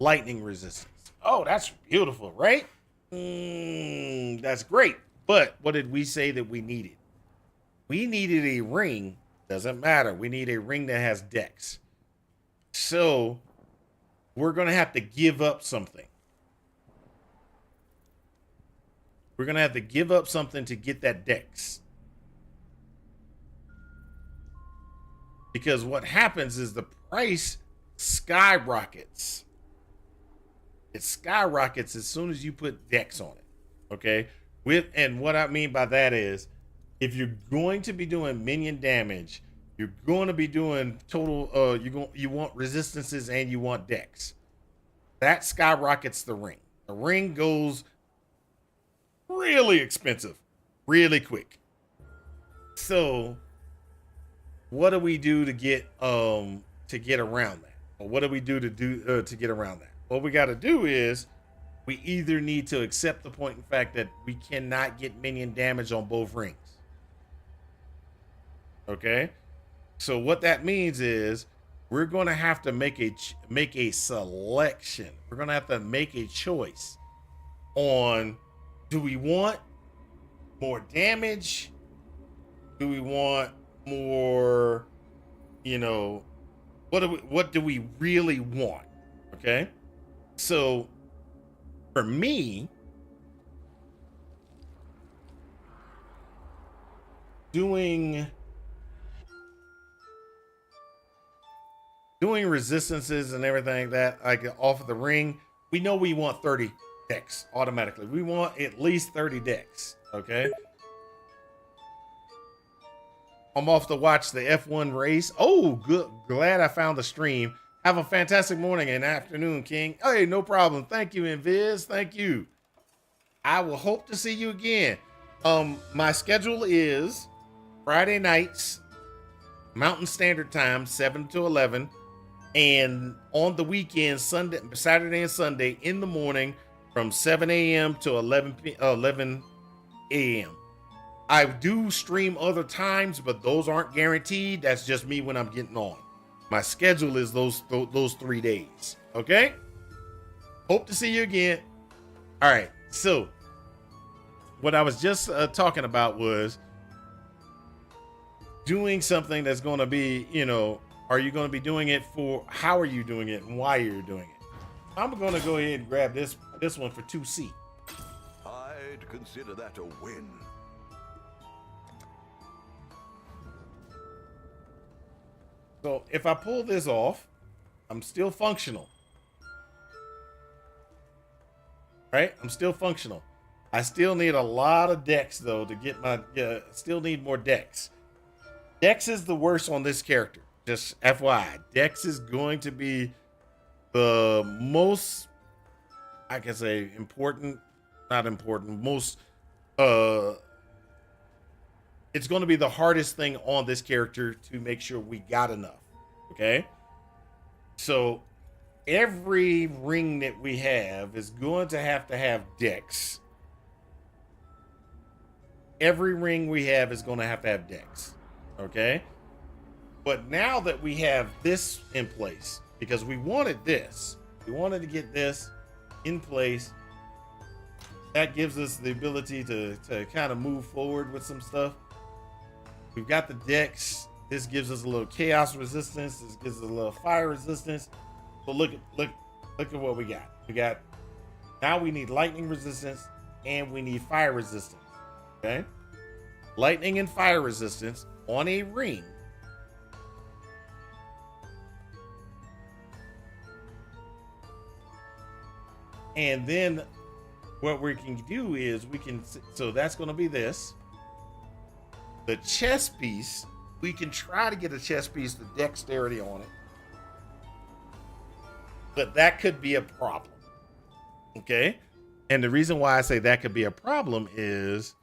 lightning resistance. Oh, that's beautiful, right? That's great. But what did we say that we needed? We needed a ring. Doesn't matter. We need a ring that has dex. So we're going to have to give up something. We're going to have to give up something to get that dex. Because what happens is the price skyrockets. It skyrockets as soon as you put dex on it. Okay? And what I mean by that is, if you're going to be doing minion damage, You're going to be doing total. You want resistances and you want dex. That skyrockets the ring. The ring goes really expensive, really quick. So, what do we do to get around that? Or what do we do to get around that? What we got to do is we either need to accept the point in fact that we cannot get minion damage on both rings. Okay, so what that means is we're going to have to make a selection. We're going to have to make a choice on, do we want more damage? Do we want more, what do we really want? Okay? So for me, doing resistances and everything that like off of the ring, we know we want 30 decks automatically. We want at least 30 decks. Okay. I'm off to watch the F1 race. Oh, good. Glad I found the stream. Have a fantastic morning and afternoon, King. Hey, no problem. Thank you, Invis. Thank you. I will hope to see you again. My schedule is Friday nights, Mountain Standard Time, 7 to 11. And on the weekend, Saturday and Sunday in the morning from 7 a.m. to 11 a.m. I do stream other times, but those aren't guaranteed. That's just me when I'm getting on. My schedule is those 3 days. Okay? Hope to see you again. All right. So, what I was just talking about was doing something that's going to be, are you going to be doing it for, how are you doing it and why you're doing it? I'm going to go ahead and grab this one for 2C. I'd consider that a win. So if I pull this off, I'm still functional. Right? I'm still functional. I still need a lot of decks though to get my, still need more decks. Dex is the worst on this character. Just FYI, Dex is going to be the most, I can say, most, it's going to be the hardest thing on this character to make sure we got enough. Okay. So every ring that we have is going to have Dex. Every ring we have is going to have Dex. Okay. But now that we have this in place, because we wanted this, we wanted to get this in place, that gives us the ability to kind of move forward with some stuff. We've got the Dex. This gives us a little chaos resistance. This gives us a little fire resistance. But look at what we got. Now we need lightning resistance and we need fire resistance. Okay? Lightning and fire resistance on a ring. And then what we can do is so that's going to be this. The chess piece, we can try to get a chess piece with dexterity on it. But that could be a problem. Okay? And the reason why I say that could be a problem is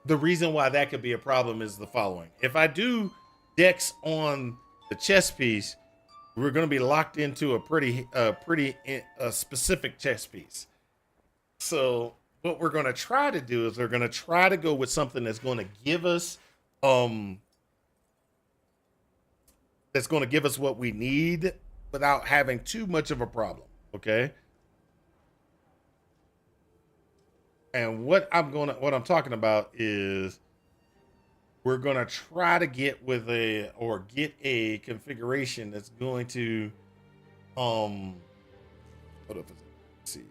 the reason why that could be a problem is the following. If I do dex on the chess piece, we're going to be locked into a pretty specific chess piece. So what we're going to try to do is we're going to try to go with something that's going to give us what we need without having too much of a problem. Okay. And what I'm talking about is we're going to try to get a configuration that's going to hold up, let's see.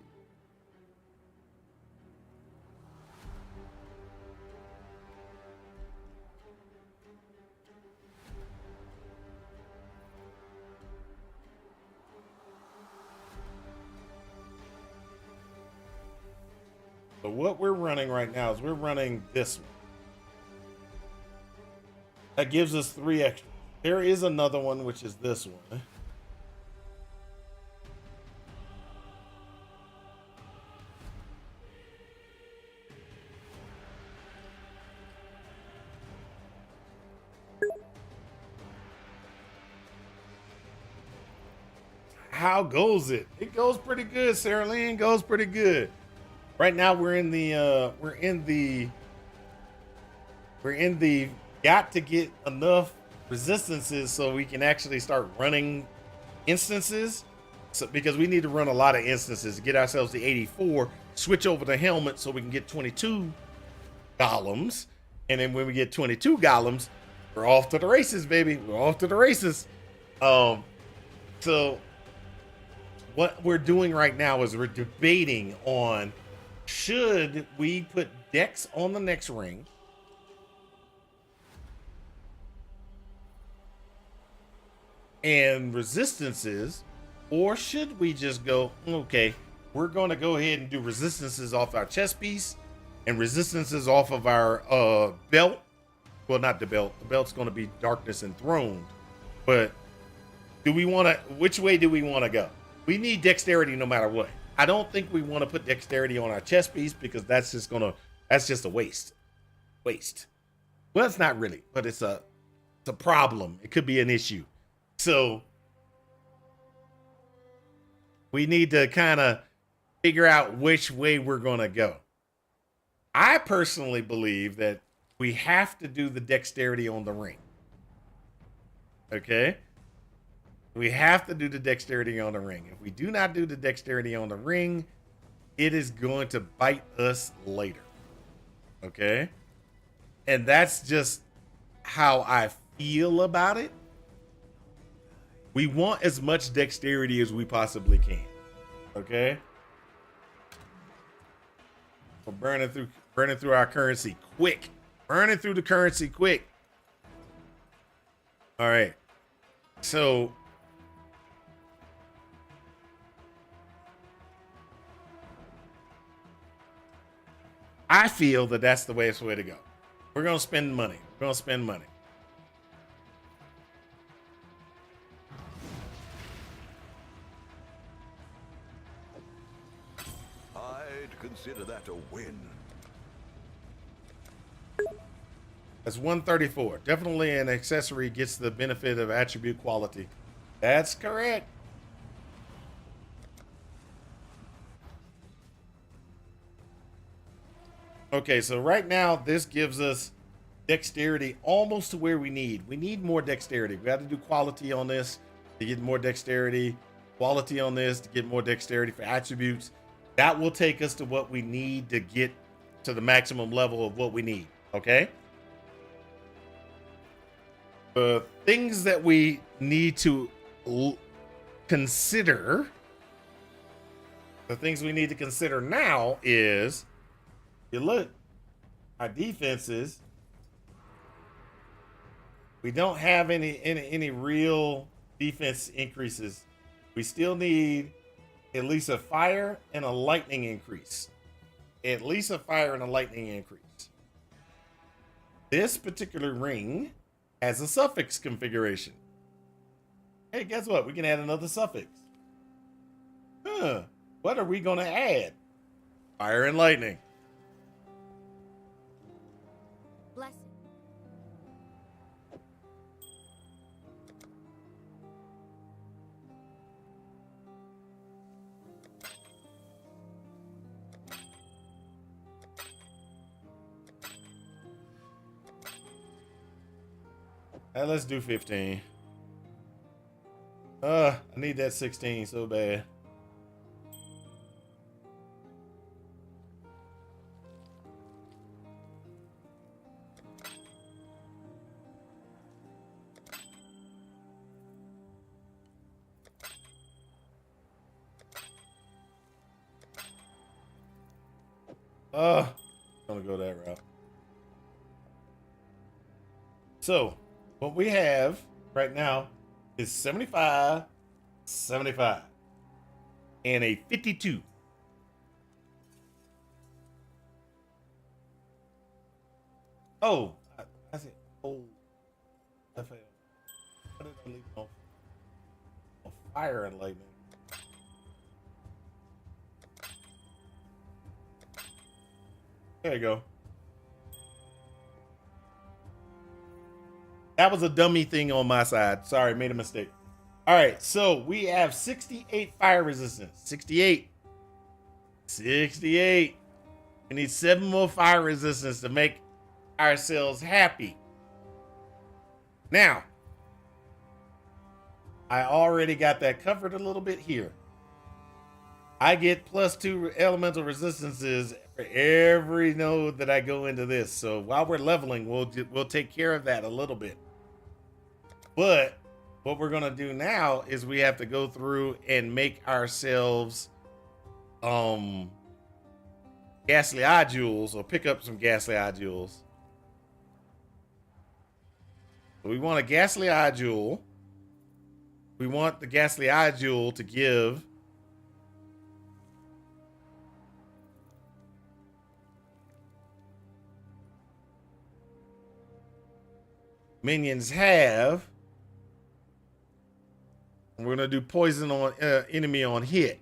But what we're running right now is we're running this one. That gives us 3 extra. There is another one, which is this one. How goes it? It goes pretty good, Sarah Lynn. Goes pretty good. Right now we're in the got to get enough resistances so we can actually start running instances. So because we need to run a lot of instances to get ourselves to 84, switch over the helmet so we can get 22 golems. And then when we get 22 golems, we're off to the races, baby. We're off to the races. So what we're doing right now is we're debating on should we put Dex on the next ring and resistances, or should we just go, okay, we're going to go ahead and do resistances off our chest piece and resistances off of our belt. Well, not the belt. The belt's going to be darkness enthroned. But do we want to, which way do we want to go? We need dexterity no matter what. I don't think we want to put dexterity on our chest piece because that's just a waste. Well, it's not really, but it's a problem. It could be an issue. So we need to kind of figure out which way we're going to go. I personally believe that we have to do the dexterity on the ring. Okay? We have to do the dexterity on the ring. If we do not do the dexterity on the ring, it is going to bite us later. Okay? And that's just how I feel about it. We want as much dexterity as we possibly can. Okay? We're burning through our currency quick. Burning through the currency quick. All right. So I feel that that's the way to go. We're going to spend money. I'd consider that a win. That's 134. Definitely an accessory gets the benefit of attribute quality. That's correct. Okay, so right now this gives us dexterity almost to where we need. We need more dexterity. We got to do quality on this to get more dexterity. Quality on this to get more dexterity for attributes. That will take us to what we need to get to the maximum level of what we need. Okay? The things that we need to consider. The things we need to consider now is, you look, our defenses, we don't have any real defense increases. We still need at least a fire and a lightning increase. At least a fire and a lightning increase. This particular ring has a suffix configuration. Hey, guess what? We can add another suffix. What are we going to add? Fire and lightning. Blessing. Let's do 15. I need that 16 so bad. I'm gonna go that route. So what we have right now is 75, 75, and a 52. Oh, I said, oh, I failed. What did I leave on fire and lightning? There you go. That was a dummy thing on my side. Sorry, made a mistake. All right, so we have 68 fire resistance. 68. 68. We need 7 more fire resistance to make ourselves happy. Now, I already got that covered a little bit here. I get +2 elemental resistances for every node that I go into this. So while we're leveling, we'll take care of that a little bit. But what we're gonna do now is we have to go through and make ourselves ghastly eye jewels, or pick up some ghastly eye jewels. So we want a ghastly eye jewel. We want the ghastly eye jewel to give minions have. And we're gonna do poison on enemy on hit.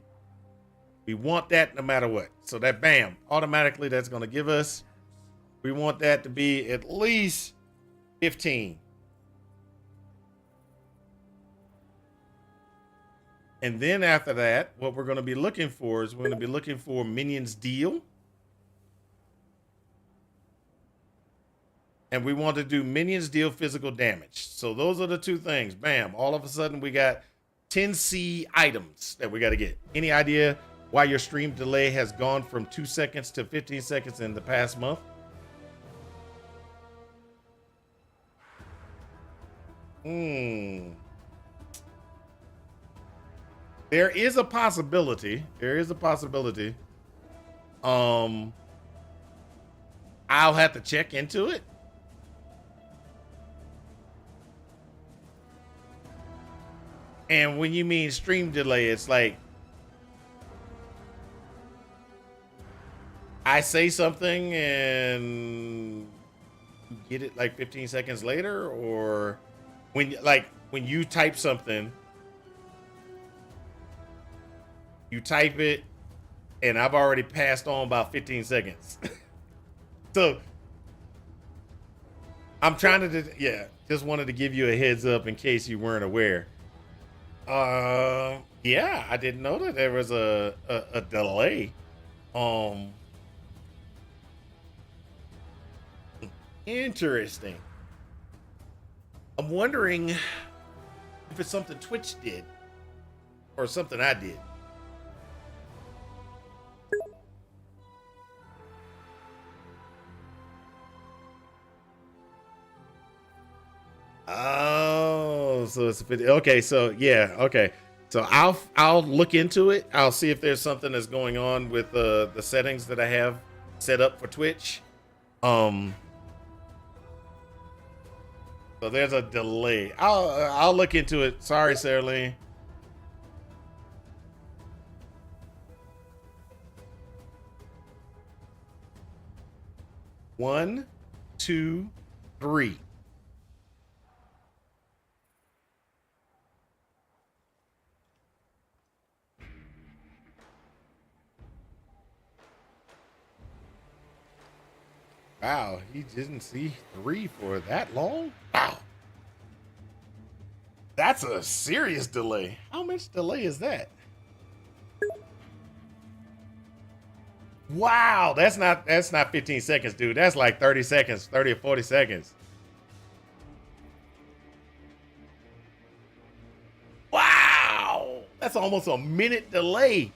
We want that no matter what. So that bam, automatically that's gonna give us. We want that to be at least 15. And then after that, what we're gonna be looking for is we're gonna be looking for minions deal. And we want to do minions deal physical damage. So those are the two things. Bam. All of a sudden we got 10C items that we got to get. Any idea why your stream delay has gone from 2 seconds to 15 seconds in the past month? There is a possibility. There is a possibility. I'll have to check into it. And when you mean stream delay, it's like I say something and you get it like 15 seconds later, or when you type something, you type it and I've already passed on about 15 seconds. So I'm trying to, just wanted to give you a heads up in case you weren't aware. Yeah, I didn't know that there was a delay. Interesting. I'm wondering if it's something Twitch did or something I did. Oh, so it's okay. So yeah, okay. So I'll look into it. I'll see if there's something that's going on with the settings that I have set up for Twitch. So there's a delay. I'll look into it. Sorry, Sarah Lee. One, two, three. Wow, he didn't see 3 for that long? Wow. That's a serious delay. How much delay is that? Wow, that's not 15 seconds, dude. That's like 30 seconds, 30 or 40 seconds. Wow, that's almost a minute delay.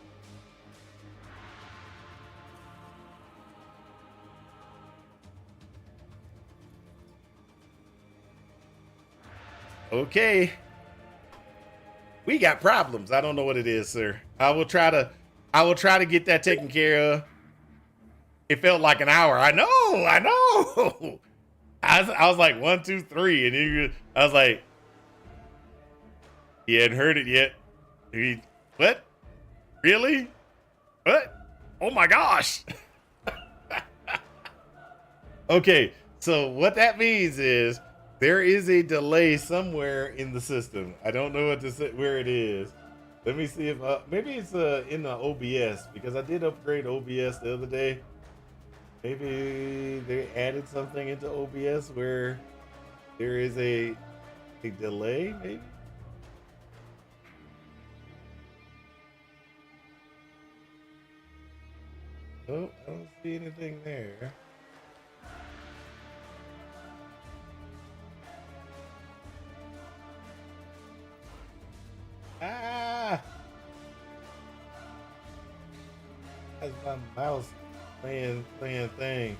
Okay. We got problems. I don't know what it is, sir. I will try to get that taken care of. It felt like an hour. I know. I was like 1, 2, 3, and I was like, he hadn't heard it yet. What? Really? What? Oh my gosh. Okay, So what that means is there is a delay somewhere in the system. I don't know where it is. Let me see if maybe it's in the OBS because I did upgrade OBS the other day. Maybe they added something into OBS where there is a delay, maybe. Oh, I don't see anything there. Ah! That's my mouse playing thing.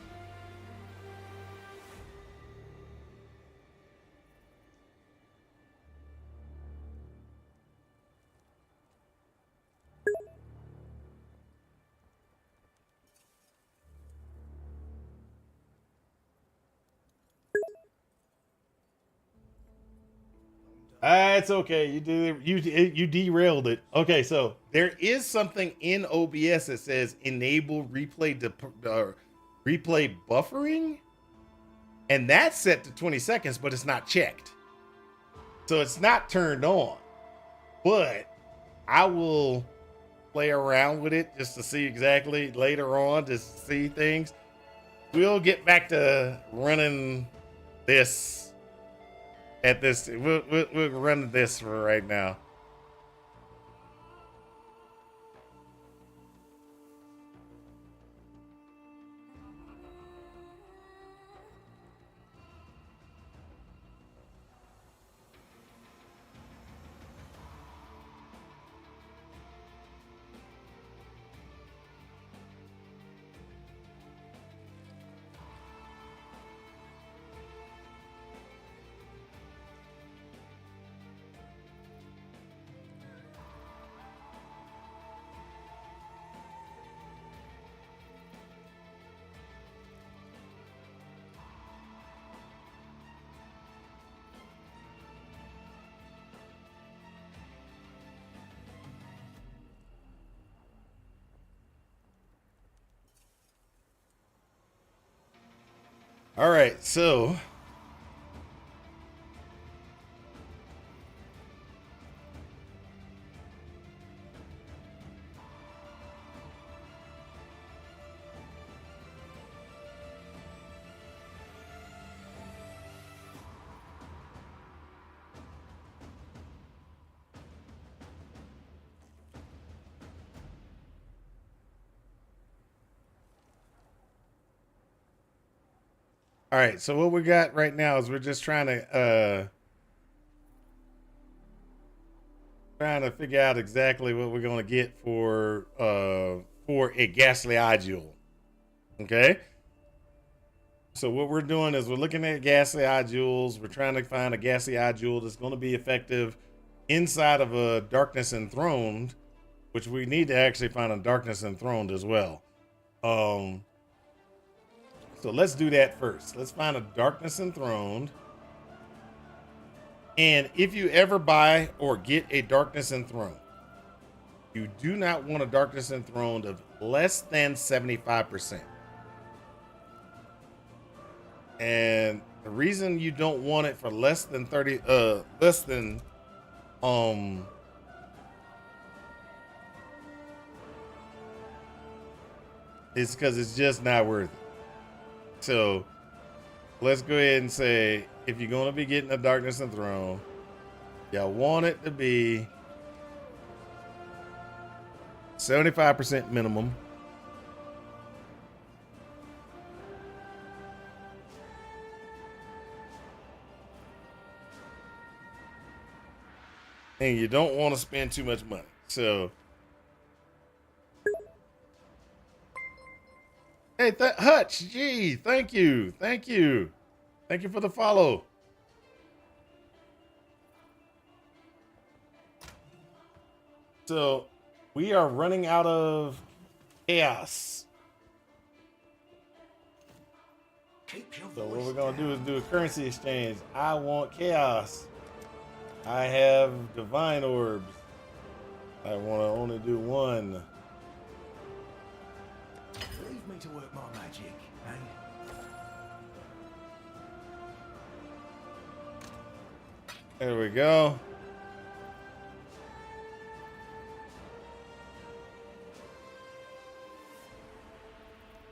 It's okay. You derailed it. Okay, so there is something in OBS that says enable replay buffering, and that's set to 20 seconds, but it's not checked, so it's not turned on. But I will play around with it just to see exactly later on to see things. We'll get back to running this. We'll run this for right now. All right, so all right, so what we got right now is we're just trying to figure out exactly what we're gonna get for a ghastly ideal. Okay. So what we're doing is we're looking at ghastly eye jewels. We're trying to find a ghastly eye jewel that's going to be effective inside of a darkness enthroned, which we need to actually find a darkness enthroned as well. So let's do that first. Let's find a darkness enthroned. And if you ever buy or get a darkness enthroned, you do not want a darkness enthroned of less than 75%. And the reason you don't want it for less than is because it's just not worth it. So let's go ahead and say, if you're going to be getting a darkness enthroned, y'all want it to be 75% minimum. And you don't want to spend too much money. So, hey, Hutch, gee, thank you. Thank you for the follow. So, we are running out of chaos. So what we're going to do is do a currency exchange. I want chaos. I have divine orbs. I want to only do one. Leave me to work my magic, eh? There we go.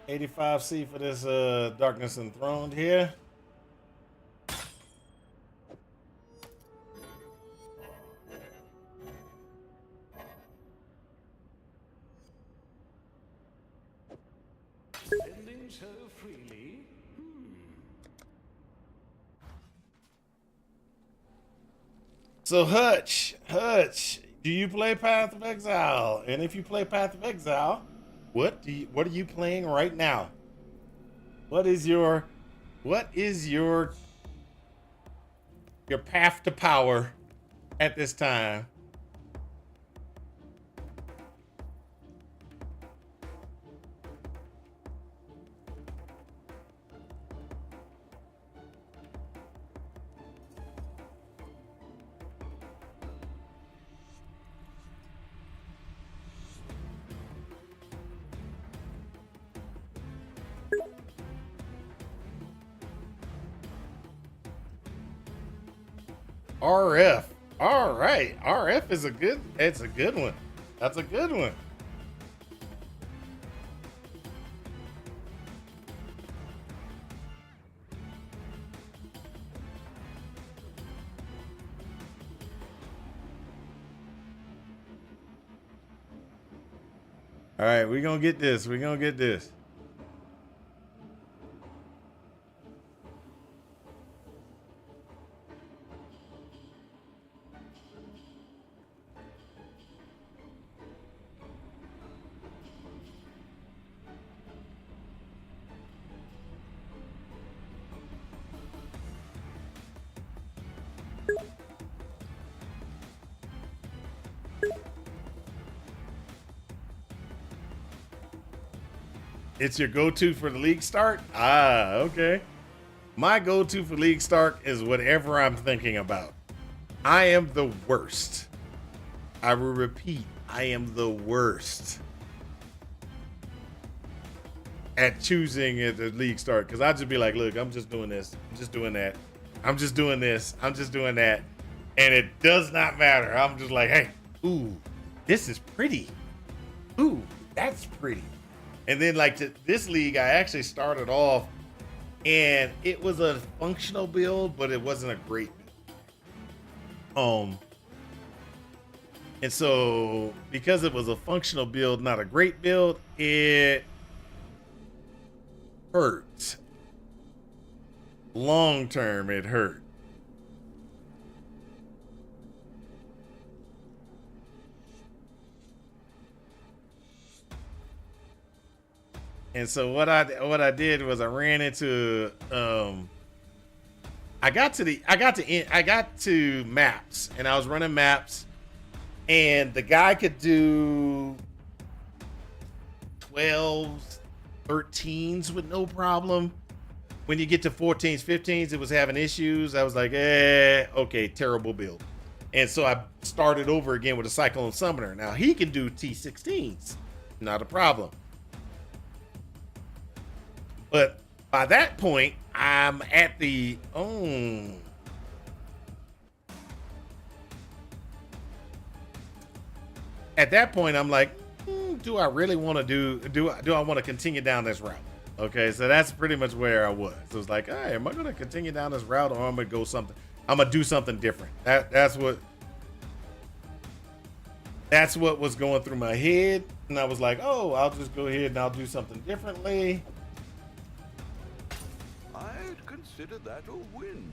$85C for this Darkness Enthroned here. Spending so freely? So Hutch, do you play Path of Exile? And if you play Path of Exile, what are you playing right now? What is your path to power at this time? RF. All right. RF is it's a good one. That's a good one. All right, we're going to get this. We're going to get this. It's your go-to for the league start? Ah, okay. My go-to for league start is whatever I'm thinking about. I am the worst. I will repeat, I am the worst at choosing at the league start, because I'll just be like, look, I'm just doing this. I'm just doing that. I'm just doing this. I'm just doing that. And it does not matter. I'm just like, hey, ooh, this is pretty. Ooh, that's pretty. And then like this league, I actually started off and it was a functional build, but it wasn't a great build. And so because it was a functional build, not a great build, it hurt. Long term, it hurt. And so what I did was I ran into I got to maps, and I was running maps, and the guy could do 12s, 13s with no problem. When you get to 14s, 15s, it was having issues. I was like, okay, terrible build. And so I started over again with a Cyclone Summoner. Now he can do T16s, not a problem. But by that point, I'm at the at that point, I'm like, do I really want to do I want to continue down this route? Okay, so that's pretty much where I was. So it's like, hey, am I going to continue down this route, or am I going to do something different? That's what was going through my head, and I was like, oh, I'll just go ahead and I'll do something differently. I'd consider that a win.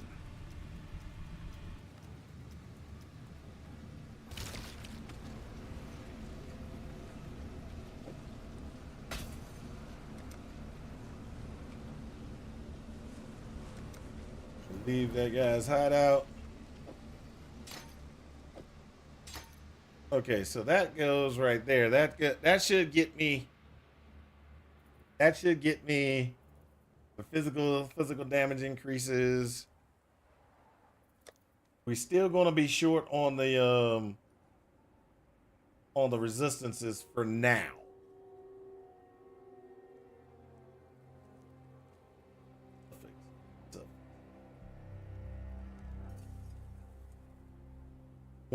Leave that guy's hideout. Okay, so that goes right there. That should get me. That should get me the physical damage increases. We're still going to be short on the resistances for now.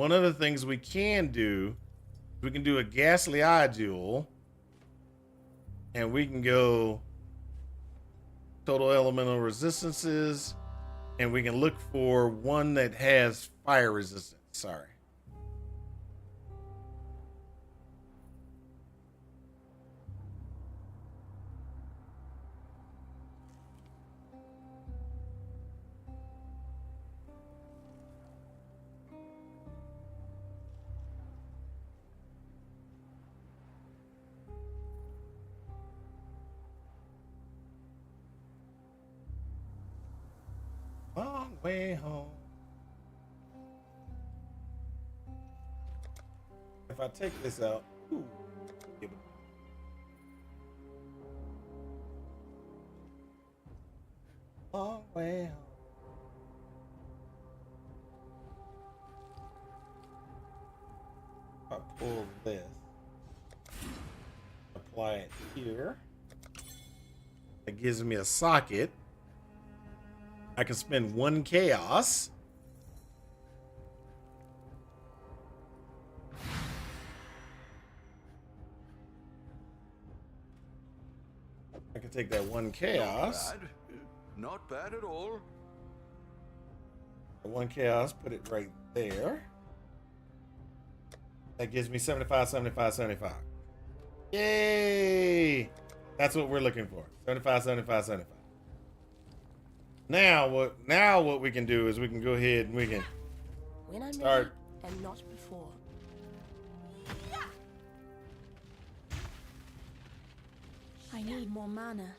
one of the things we can do, we can do a ghastly eye duel, and we can go total elemental resistances, and we can look for one that has fire resistance. Sorry. Long way home. If I take this out, ooh, long way home. If I pull this, apply it here. It gives me a socket. I can spend 1 chaos. I can take that 1 chaos. Not bad at all. 1 chaos, put it right there. That gives me 75, 75, 75. Yay! That's what we're looking for. 75, 75, 75. Now what we can do is we can go ahead and we can When I'm start ready and not before. I need more mana.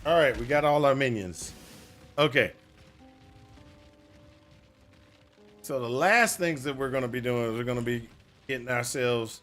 All right, we got all our minions. Okay. So the last things that we're going to be doing is we're going to be getting ourselves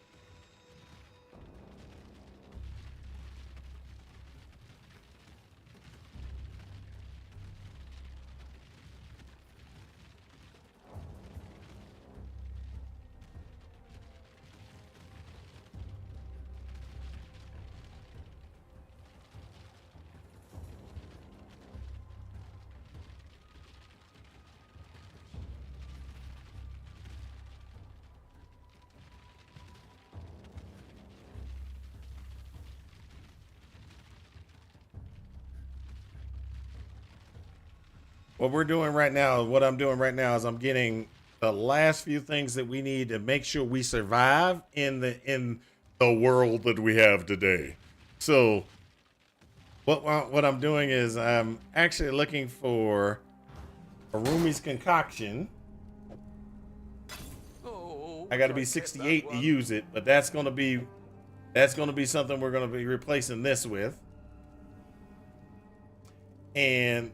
what we're doing right now, what I'm doing right now is I'm getting the last few things that we need to make sure we survive in the world that we have today. So what I'm doing is I'm actually looking for a Rumi's concoction. Oh, I got to be 68 to use it, but that's going to be something we're going to be replacing this with. And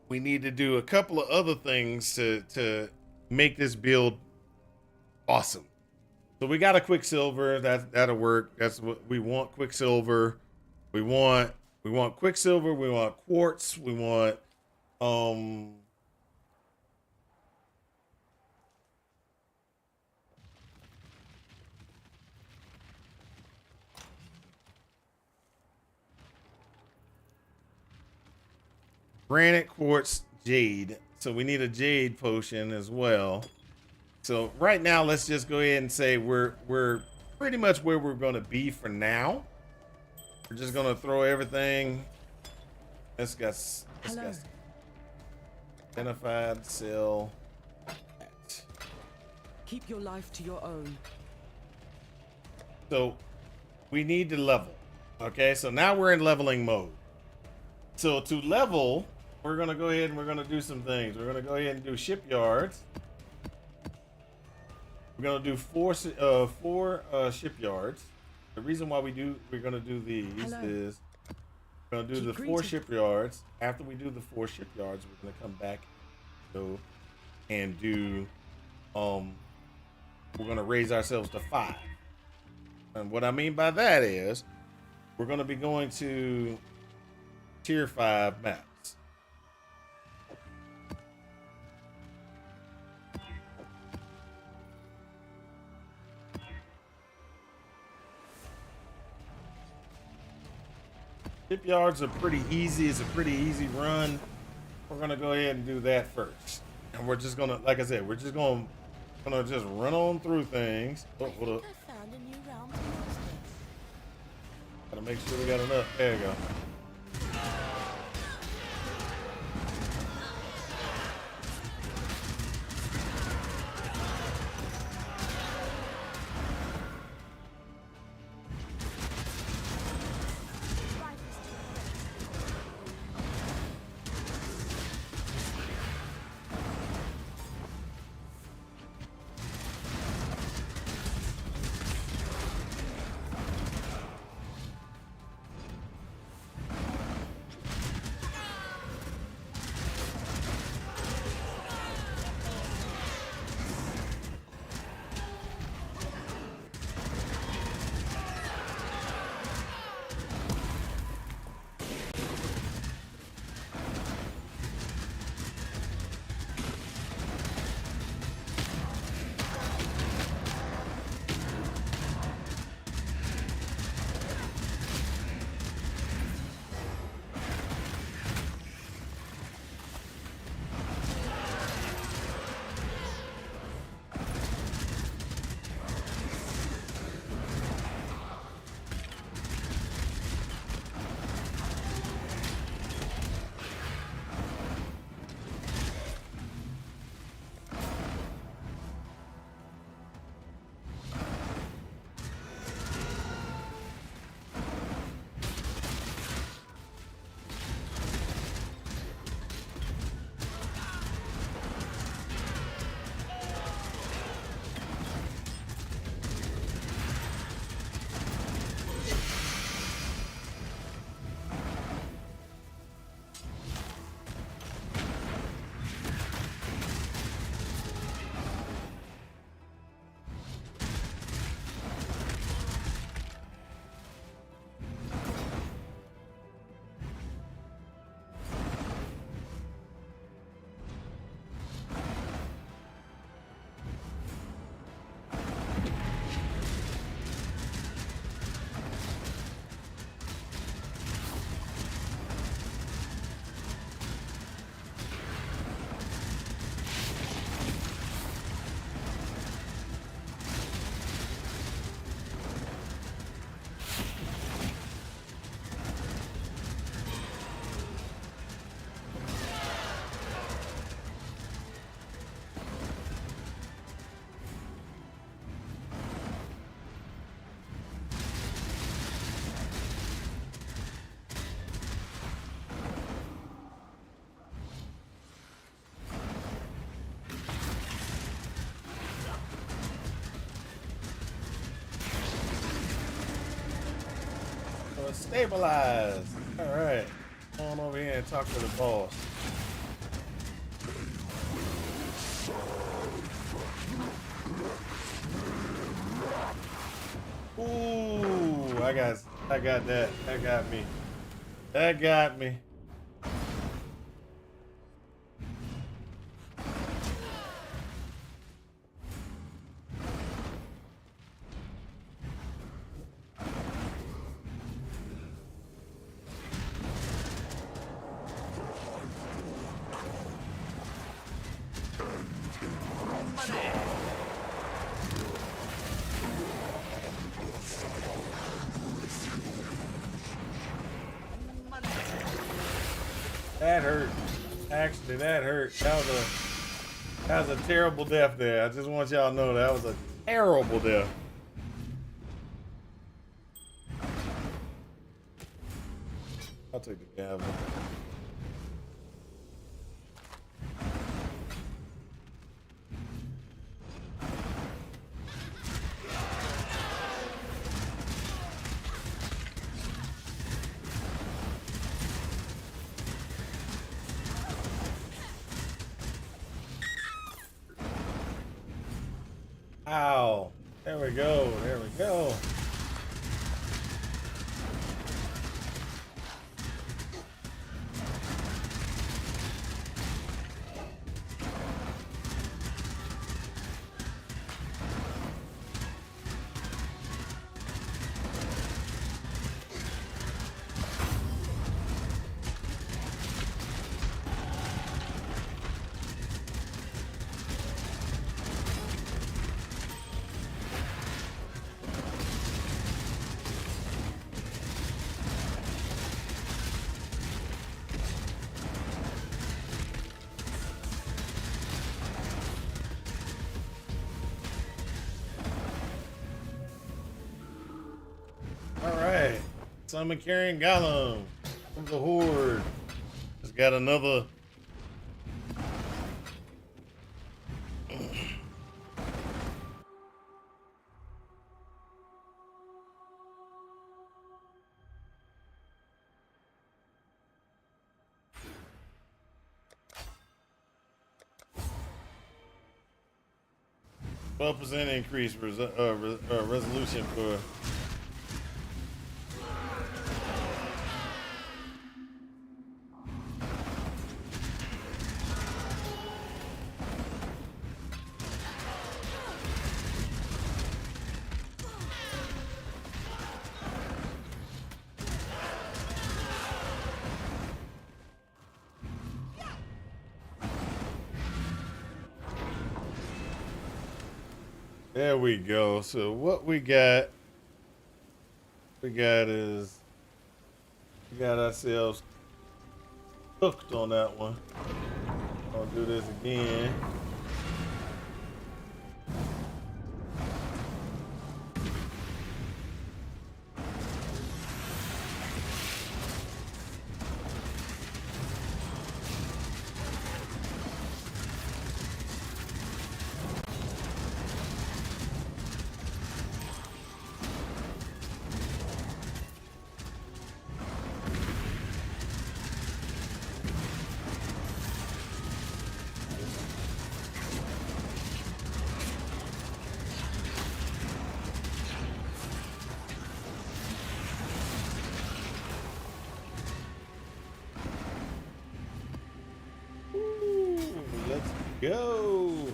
we need to do a couple of other things to make this build awesome. So we got a Quicksilver, that'll work. That's what we want. Quicksilver. We want Quicksilver, we want Quartz, we want granite, quartz, jade. So we need a jade potion as well. So right now, let's just go ahead and say we're pretty much where we're going to be for now. We're just going to throw everything. Let's go. Identified, sell. Keep your life to your own. So we need to level. Okay, so now we're in leveling mode. So to level, we're going to go ahead and we're going to do some things. We're going to go ahead and do shipyards. We're going to do four shipyards. The reason why we're going to do these is we're going to do the 4 shipyards. After we do the 4 shipyards, we're going to come back and do we're going to raise ourselves to 5. And what I mean by that is we're going to be going to tier 5 maps. Shipyards are pretty easy. It's a pretty easy run. We're gonna go ahead and do that first, and we're just gonna, like I said, we're just gonna just run on through things. Oh, I hold think up. I found a new realm to master. Gotta make sure we got enough. There you go. Stabilize. All right. Come on over here and talk to the boss. Ooh, I got that. That got me. That got me. That hurt. Actually, that hurt. That was a terrible death there. I just want y'all to know that was a terrible death. I'll take the gavel. Ow. There we go. There we go. Summon carrying Golem from the Horde. Just got another. %, increase resolution for. There we go. So what we got is we got ourselves hooked on that one. I'll do this again. Let's go.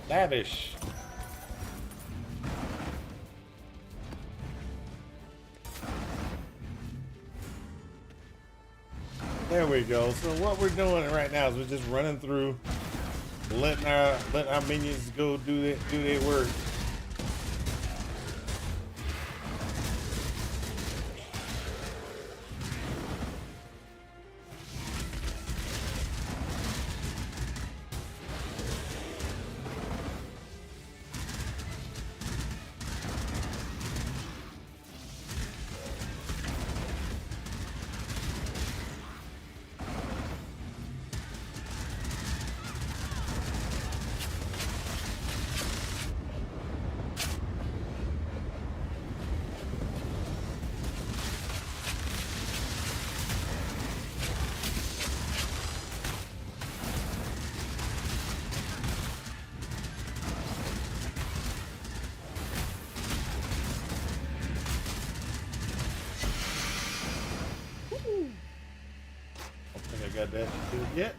Lavish. There we go. So what we're doing right now is we're just running through, letting our minions go do their work. Got that yet?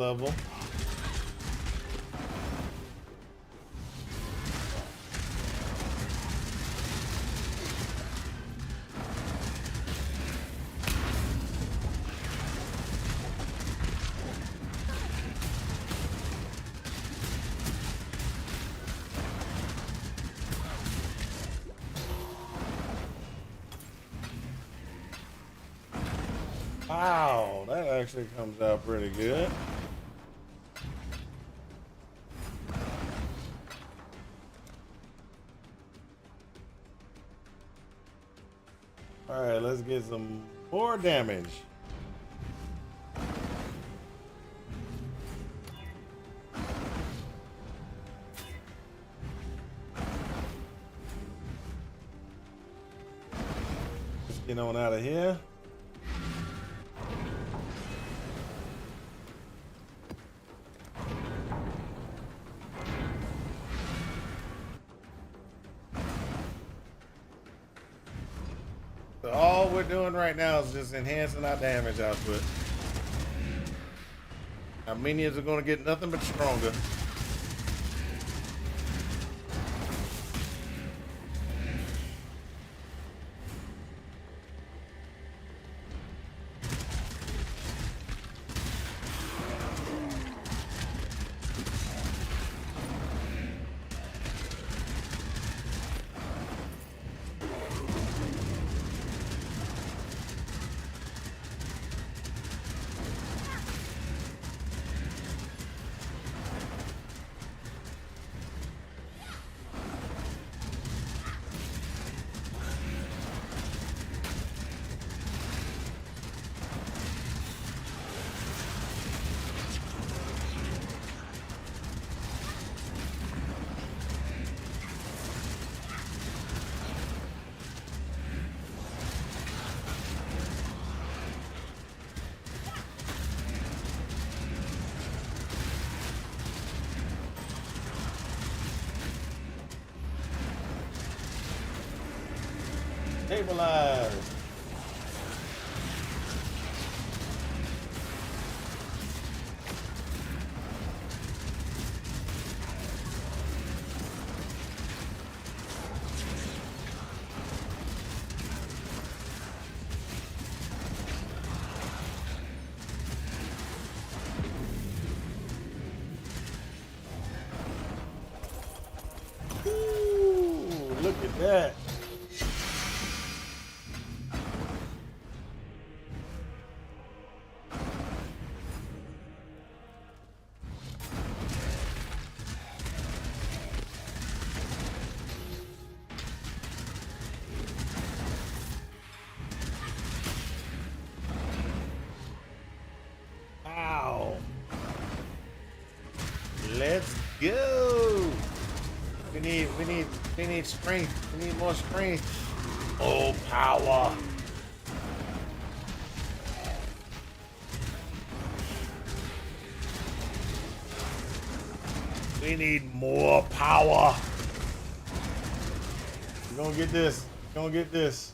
level. Wow, that actually comes out pretty good. All right, let's get some more damage. Let's get on out of here. So all we're doing right now is just enhancing our damage output. Our minions are going to get nothing but stronger. Stabilize. Ooh, look at that. Ow. Let's go. We need strength. We need more strength. Oh, power. We need more power. We're gonna get this. We're gonna get this.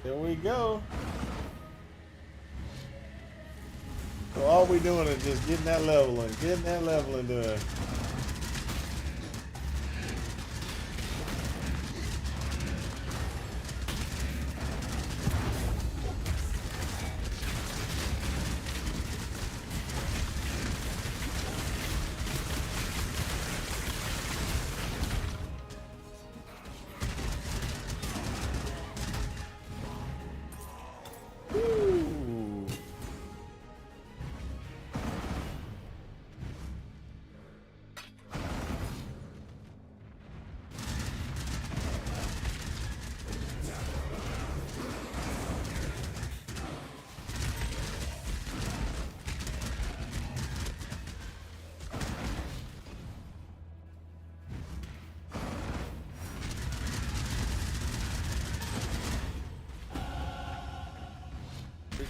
There we go. So all we doing is just getting that leveling done.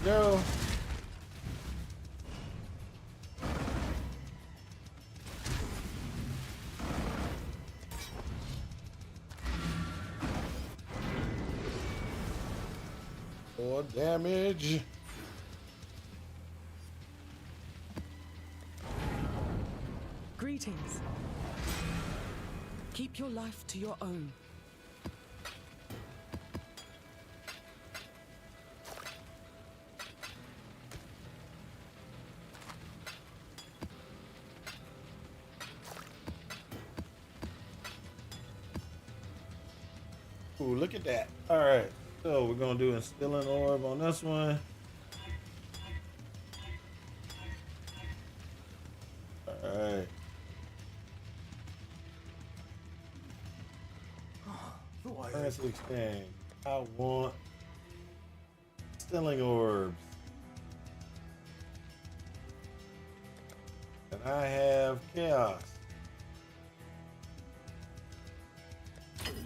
go. More damage. Greetings. Keep your life to your own. Ooh, look at that. All right. So we're going to do Instilling Orb on this one. All right. Currency exchange. I want Instilling Orbs. And I have Chaos.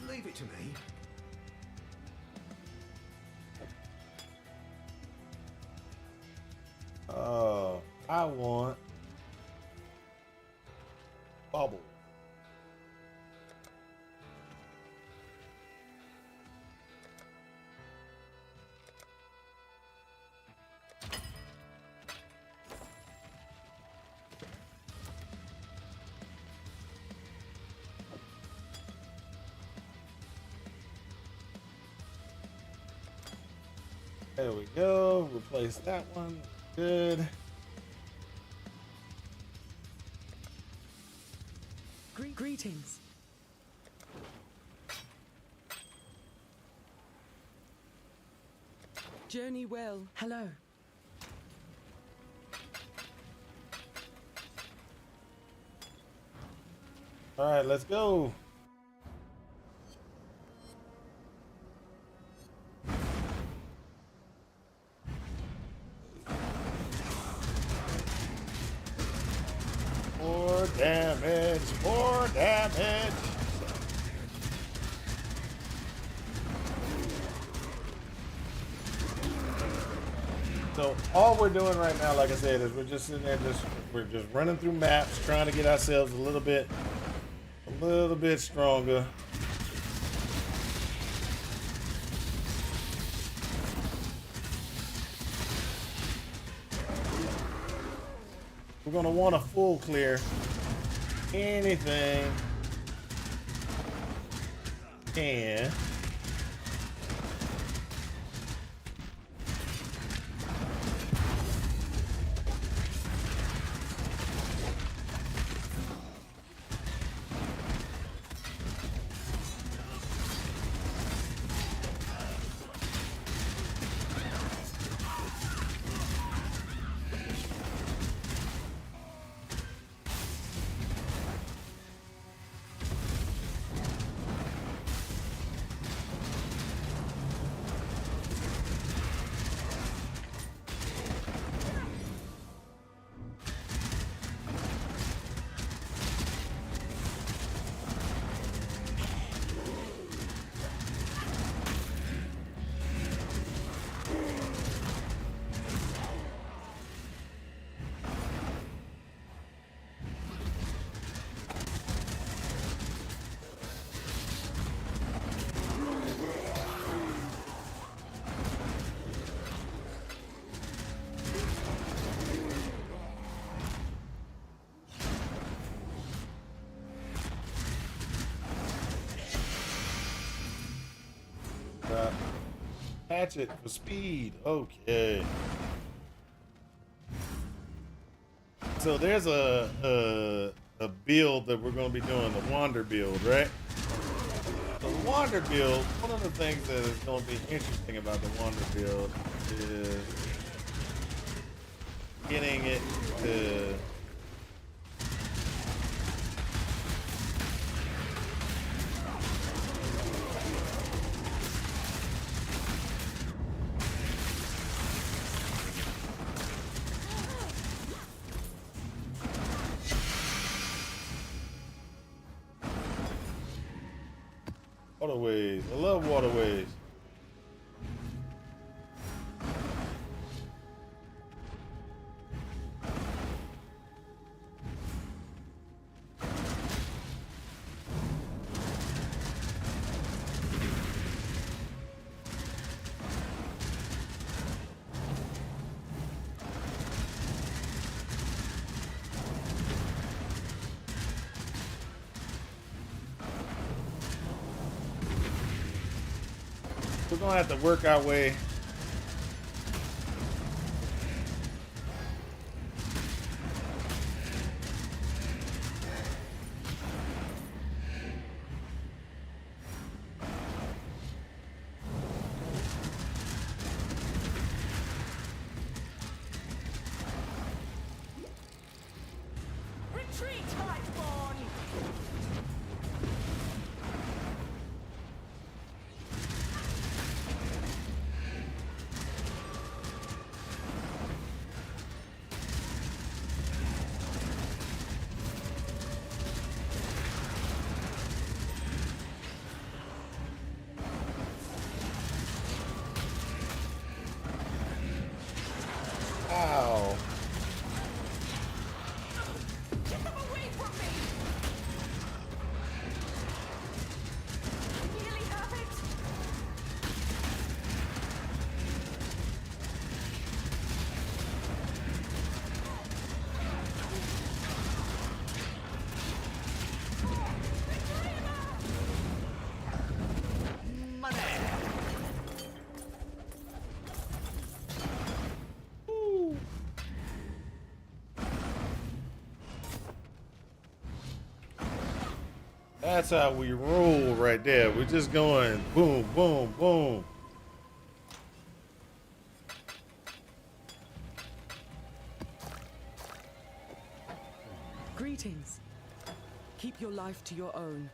Leave it to me. Oh, I want Bubble. There we go. Replace that one. Good. Greetings. Journey well. Hello. All right, let's go. More damage, more damage. So all we're doing right now, like I said, is we're just sitting there, we're just running through maps, trying to get ourselves a little bit stronger. We're gonna want a full clear. Anything can. Hatchet for speed. Okay. So there's a build that we're going to be doing, the Wander build, right? The Wander build, one of the things that is going to be interesting about the Wander build is getting it to waterways. I love waterways. we're gonna have to work our way. Retreat, Lightborn! Ow. Get them away from me! Nearly have it! That's how we roll right there. We're just going boom, boom, boom. Greetings. Keep your life to your own.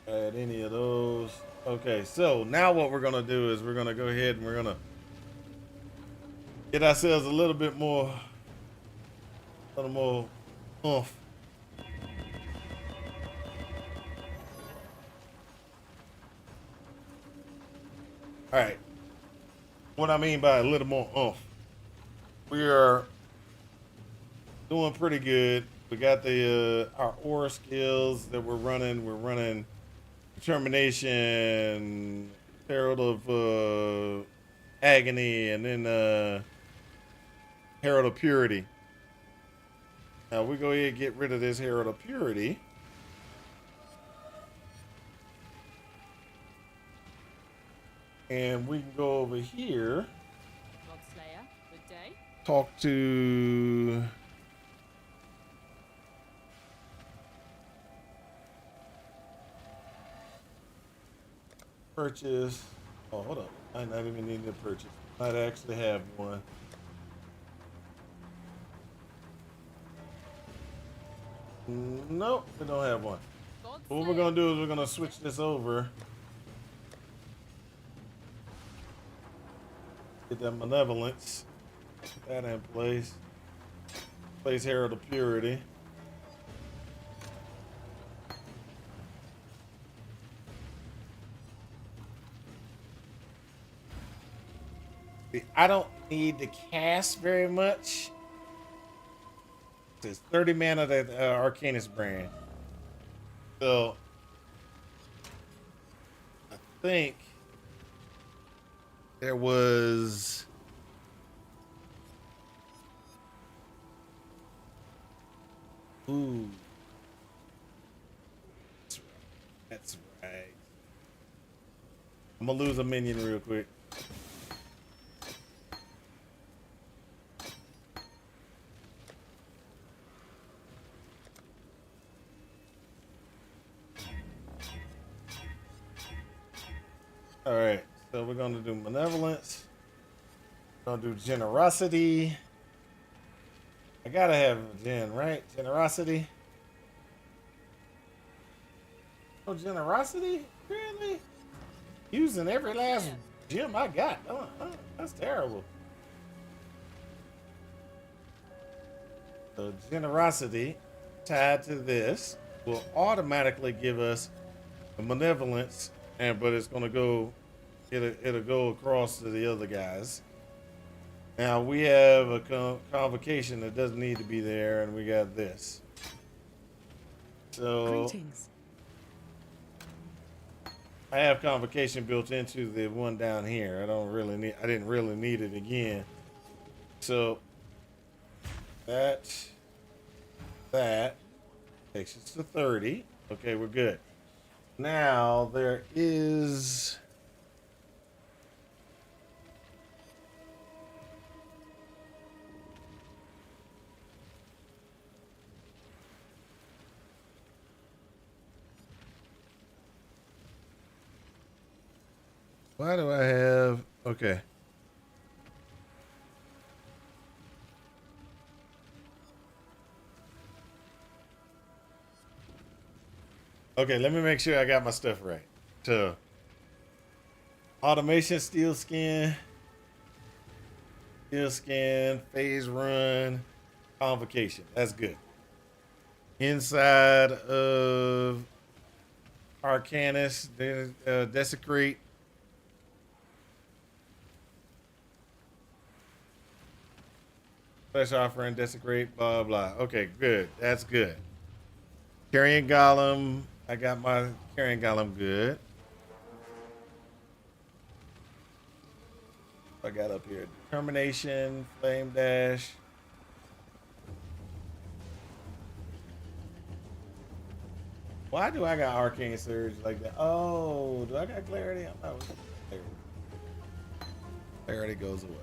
Add any of those. Okay, so now what we're gonna do is we're gonna go ahead and we're gonna get ourselves a little more oomph. All right. What I mean by a little more oomph, we are doing pretty good. We got the our aura skills that we're running. We're running determination, herald of agony, and then herald of purity. Now we go ahead and get rid of this herald of purity. And we can go over here, Godslayer, good day. talk to purchase. Oh, hold up. I not even need to purchase. Might actually have one. Nope, we don't have one. What we're gonna do is we're gonna switch this over. Get that malevolence. Put that in place. Place Herald of Purity. See, I don't need to cast very much. It's 30 mana that Arcanist brand. So I think there was ooh. That's right. I'm gonna lose a minion real quick. All right, so we're gonna do malevolence. We're gonna do generosity. I gotta have gen, right? Generosity. Oh, generosity? Really? Using every last gem I got. Oh, that's terrible. So generosity tied to this will automatically give us a malevolence, but it's gonna go. It'll go across to the other guys. Now we have a convocation that doesn't need to be there, and we got this. So Greetings. I have convocation built into the one down here. I didn't really need it again. So that takes us to 30. Okay, we're good. Now there is Why do I have? Okay. Okay, let me make sure I got my stuff right. So, automation, steel skin, phase run, convocation. That's good. Inside of Arcanus, desecrate. Flesh offering, desecrate, blah, blah. Okay, good. That's good. Carrying Golem. I got my Carrying Golem good. I got up here. Determination, Flame Dash. Why do I got Arcane Surge like that? Oh, do I got Clarity? I'm not Clarity. Clarity goes away.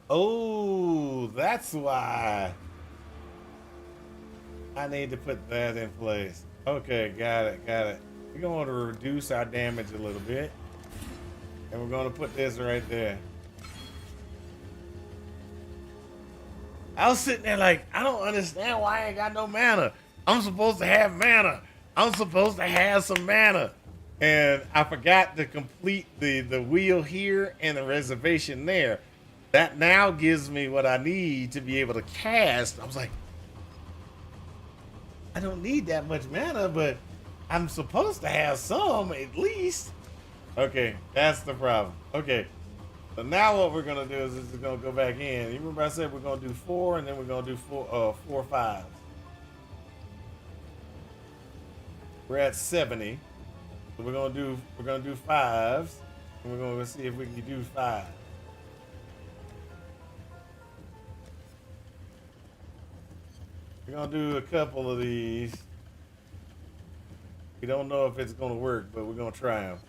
Oh, that's why I need to put that in place. Okay, got it, got it. We're going to reduce our damage a little bit. And we're going to put this right there. I was sitting there like, I don't understand why I ain't got no mana. I'm supposed to have mana. I'm supposed to have some mana. And I forgot to complete the wheel here and the reservation there. That now gives me what I need to be able to cast. I was like, I don't need that much mana, but I'm supposed to have some at least. Okay, that's the problem. Okay, so now what we're gonna do is just gonna go back in. You remember I said we're gonna do 4 and then we're gonna do 4 5. We're at 70. So we're gonna do 5s, and we're gonna see if we can do 5. We're gonna do a couple of these. We don't know if it's gonna work, but we're gonna try them.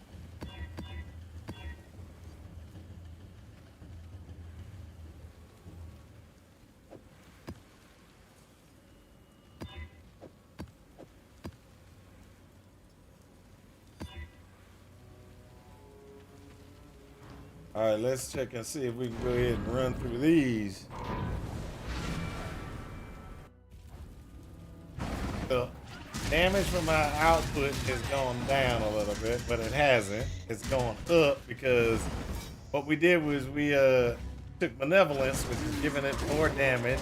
All right, let's check and see if we can go ahead and run through these. The damage from my output has gone down a little bit, but it hasn't. It's gone up because what we did was we took Malevolence, which is giving it more damage.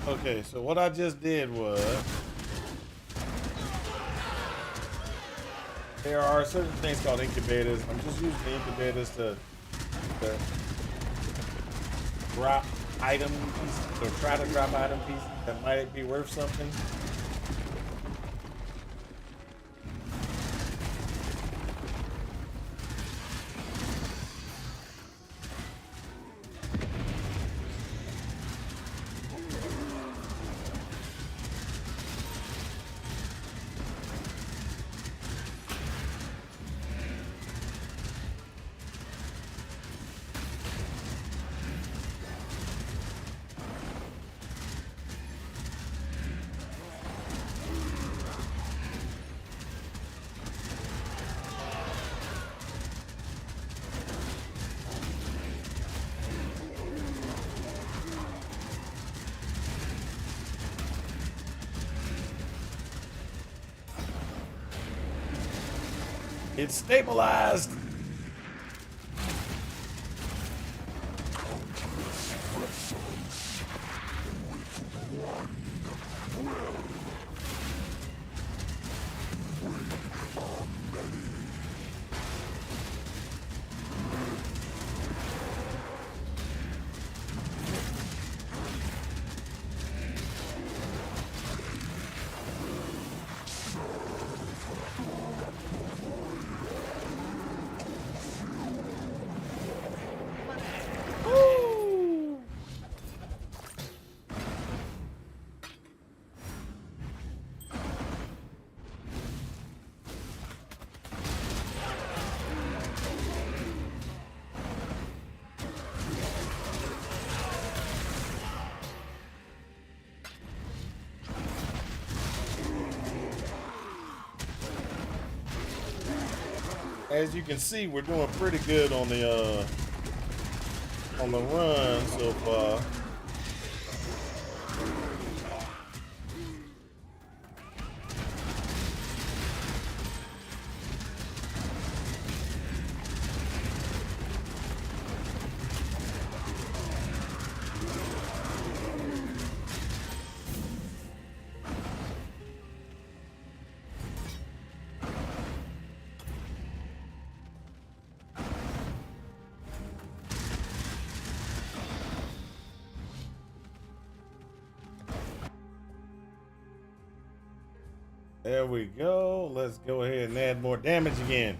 Okay, so what I just did was there are certain things called incubators. I'm just using the incubators to drop item pieces or try to drop item pieces that might be worth something. It's stabilized. As you can see, we're doing pretty good on the run so far. There we go. Let's go ahead and add more damage again.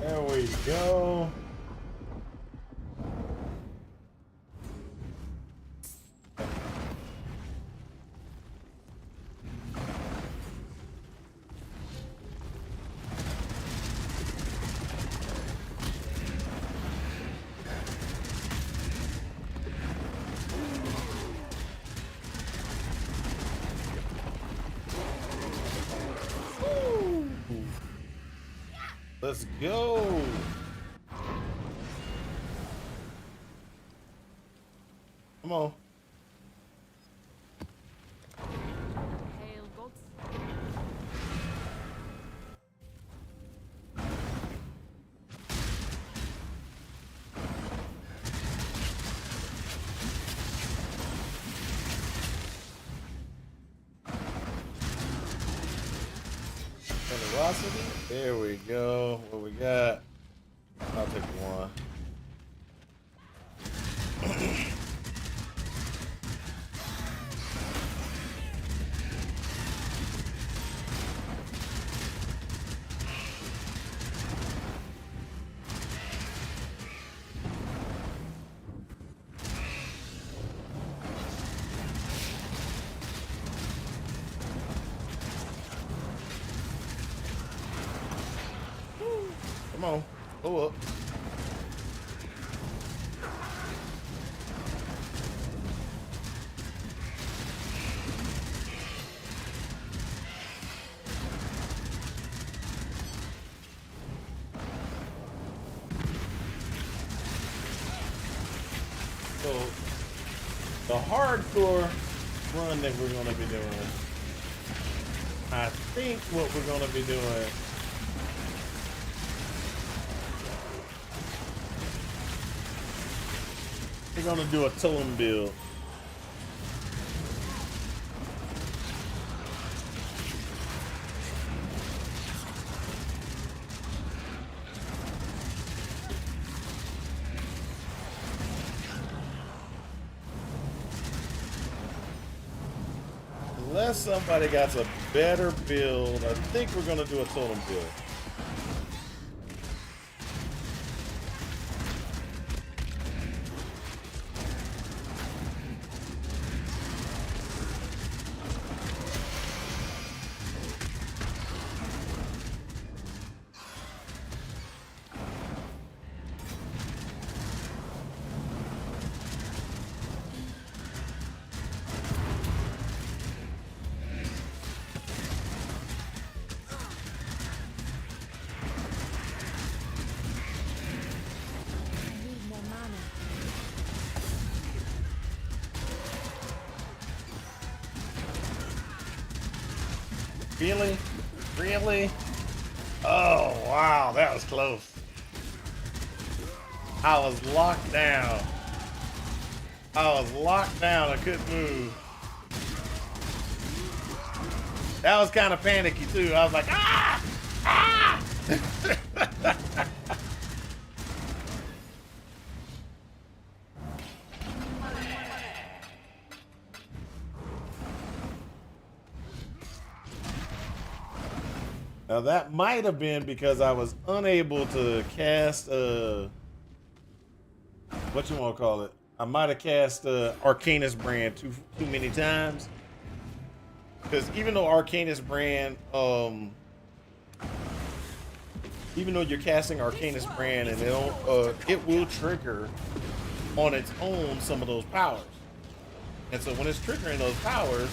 There we go. Let's go. Come on. Hail gods. Generosity. There we go. What we got? I'll take one. Come on, blow up. So, the hardcore run that we're going to be doing, I think what we're going to be doing we're gonna do a totem build. Unless somebody got a better build, I think we're gonna do a totem build. Really? Really? Oh, wow, that was close. I was locked down. I was locked down. I couldn't move. That was kind of panicky, too. I was like, ah! Ah! Now that might have been because I was unable to cast what you want to call it. I might have cast Arcanus Brand too many times. Because even though Arcanus Brand, even though you're casting Arcanus Brand and it will trigger on its own some of those powers. And so when it's triggering those powers,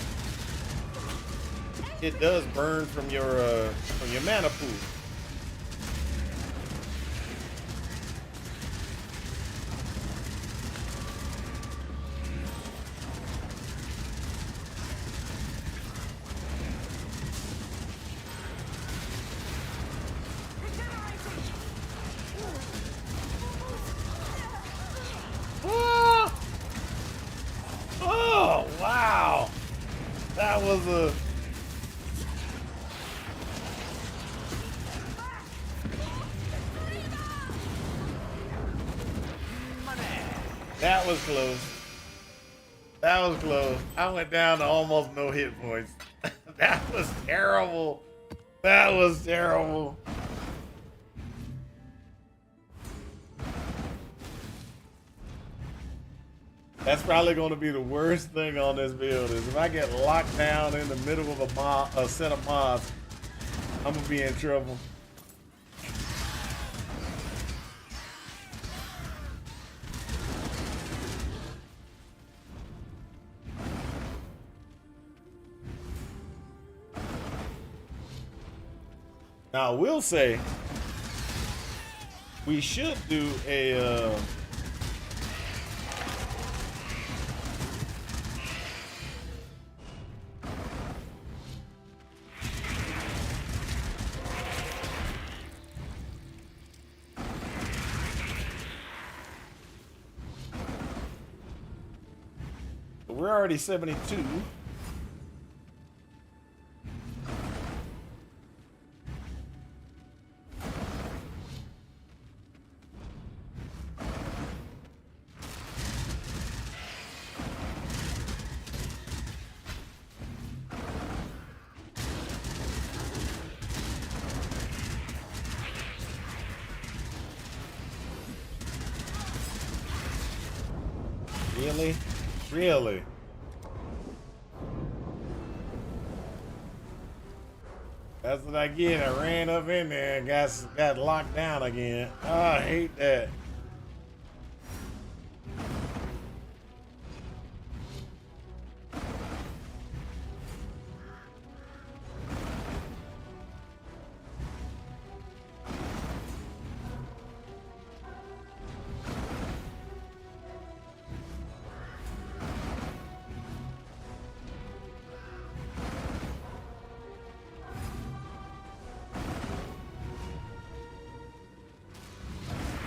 it does burn from your mana pool. Ah! Oh wow, that was a. That was close. That was close. I went down to almost no hit points. That was terrible. That was terrible. That's probably going to be the worst thing on this build is if I get locked down in the middle of a set of mobs, I'm going to be in trouble. Now, I will say, we should do a, we're already 72. Really? Really? That's what I get. I ran up in there and got locked down again. Oh, I hate that.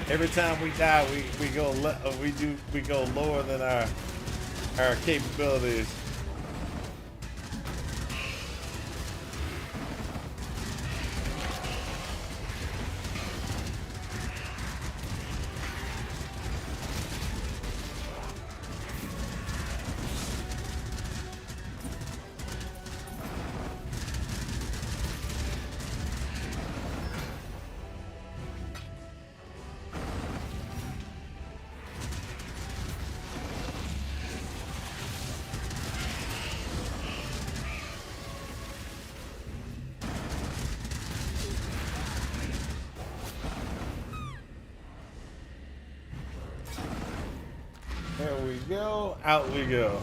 Every time we die, we go lower than our capabilities. There we go. Out we go.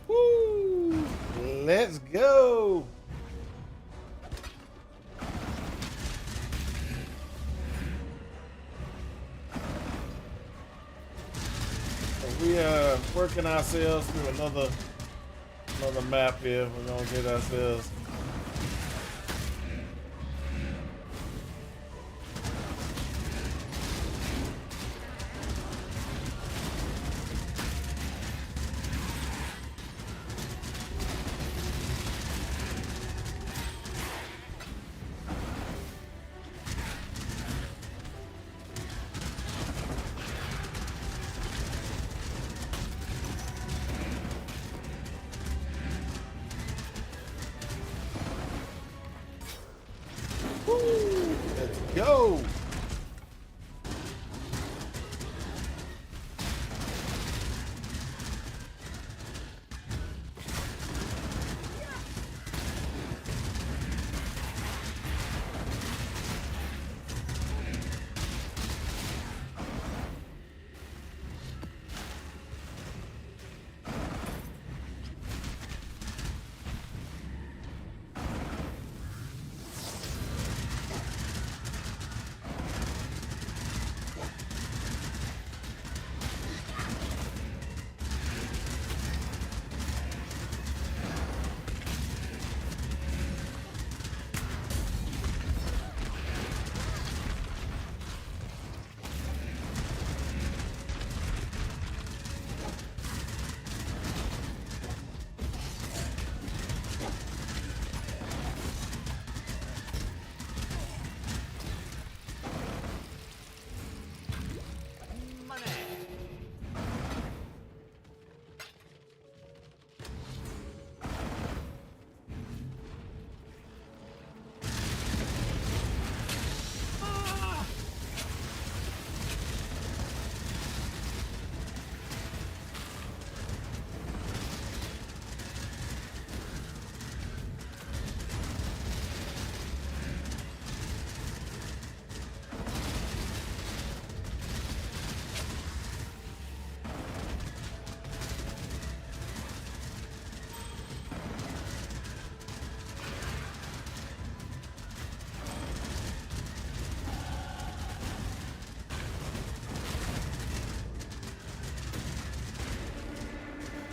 Woo! Let's go. we working ourselves through another map here. We're gonna get ourselves. Let's go.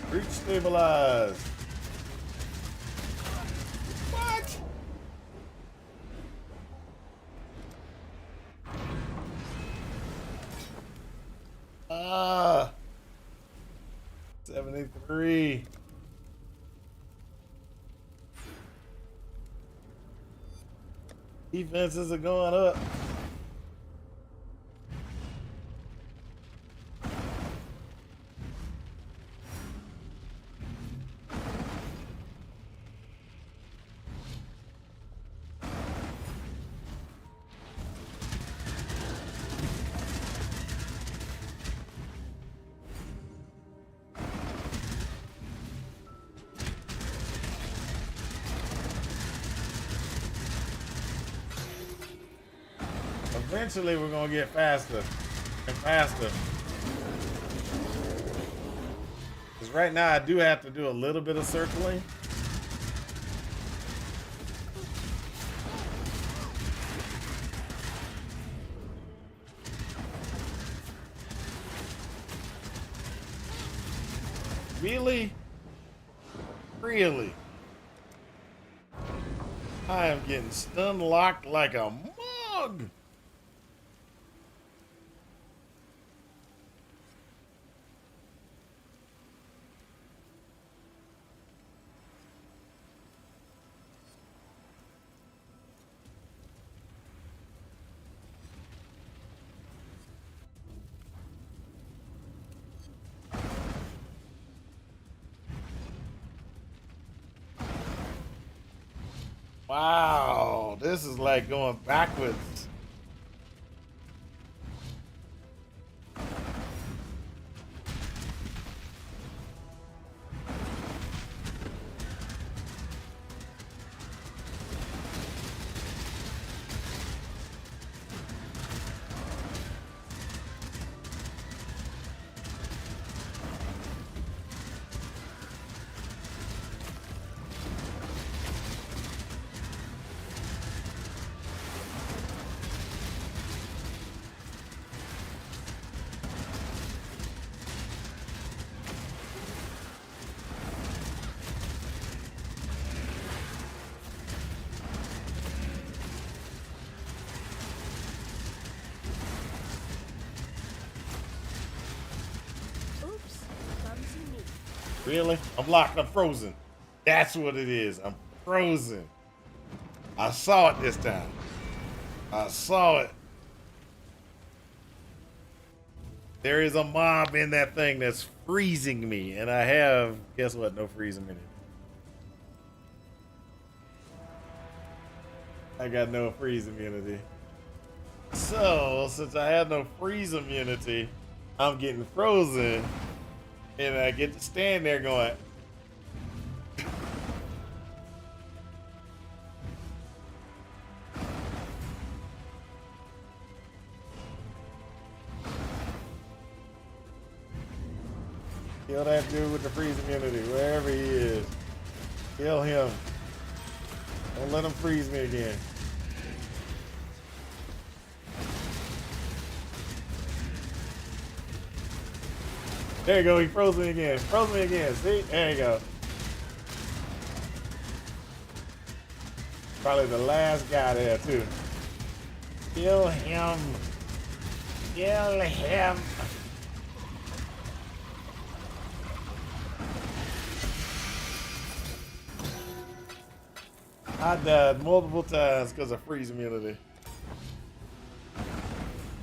Breach stabilized. What? Ah. 73. Defenses are going up. Eventually, we're gonna get faster and faster. Because right now, I do have to do a little bit of circling. Really? Really? I am getting stun locked like a mug. Wow, this is like going backwards. Really? I'm locked. I'm frozen. That's what it is. I'm frozen. I saw it this time. I saw it. There is a mob in that thing that's freezing me, and I have, guess what? No freeze immunity. I got no freeze immunity. So, since I have no freeze immunity, I'm getting frozen, and I get to stand there going, kill that dude with the freeze immunity, wherever he is. Kill him. Don't let him freeze me again. There you go, he froze me again. Froze me again, see? There you go. Probably the last guy there, too. Kill him. Kill him. I died multiple times because of freeze immunity.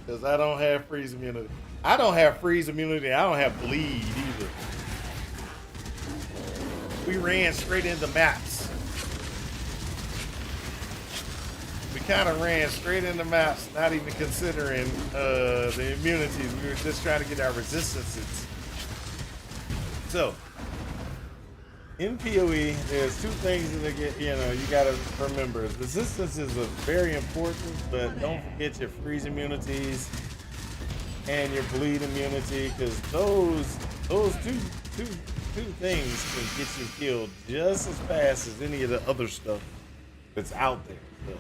Because I don't have freeze immunity. I don't have freeze immunity. I don't have bleed either. We ran straight into maps. We kind of ran straight into maps, not even considering the immunities. We were just trying to get our resistances. So, in PoE, there's two things that get, you gotta remember. Resistance is very important, but don't forget your freeze immunities and your bleed immunity, because those two things can get you killed just as fast as any of the other stuff that's out there. So.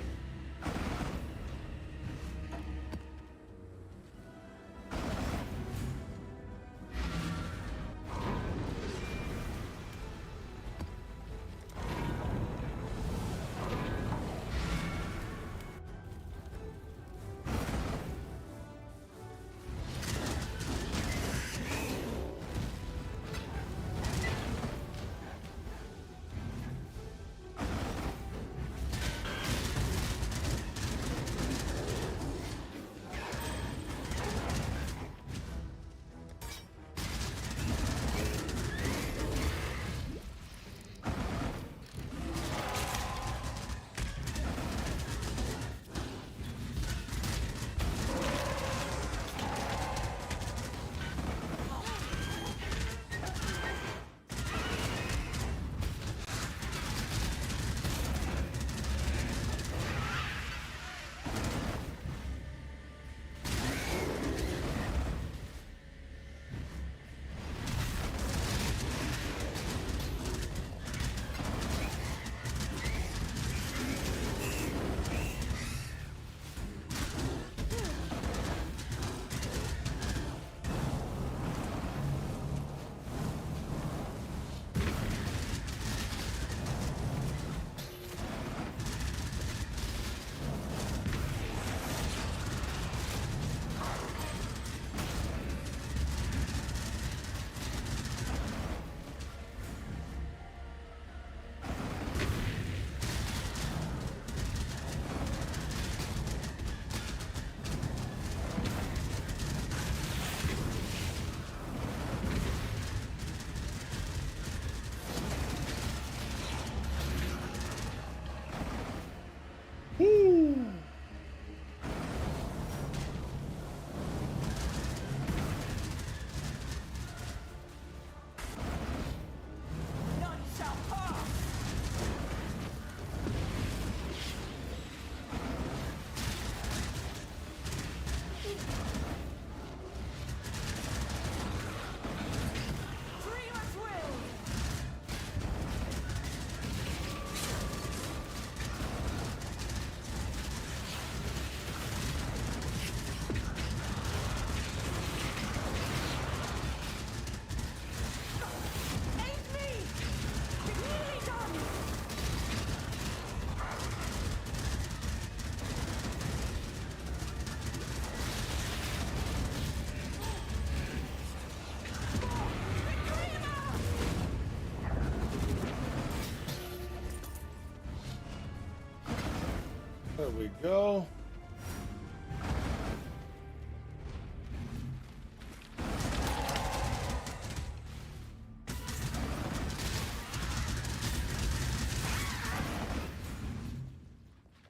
There we go.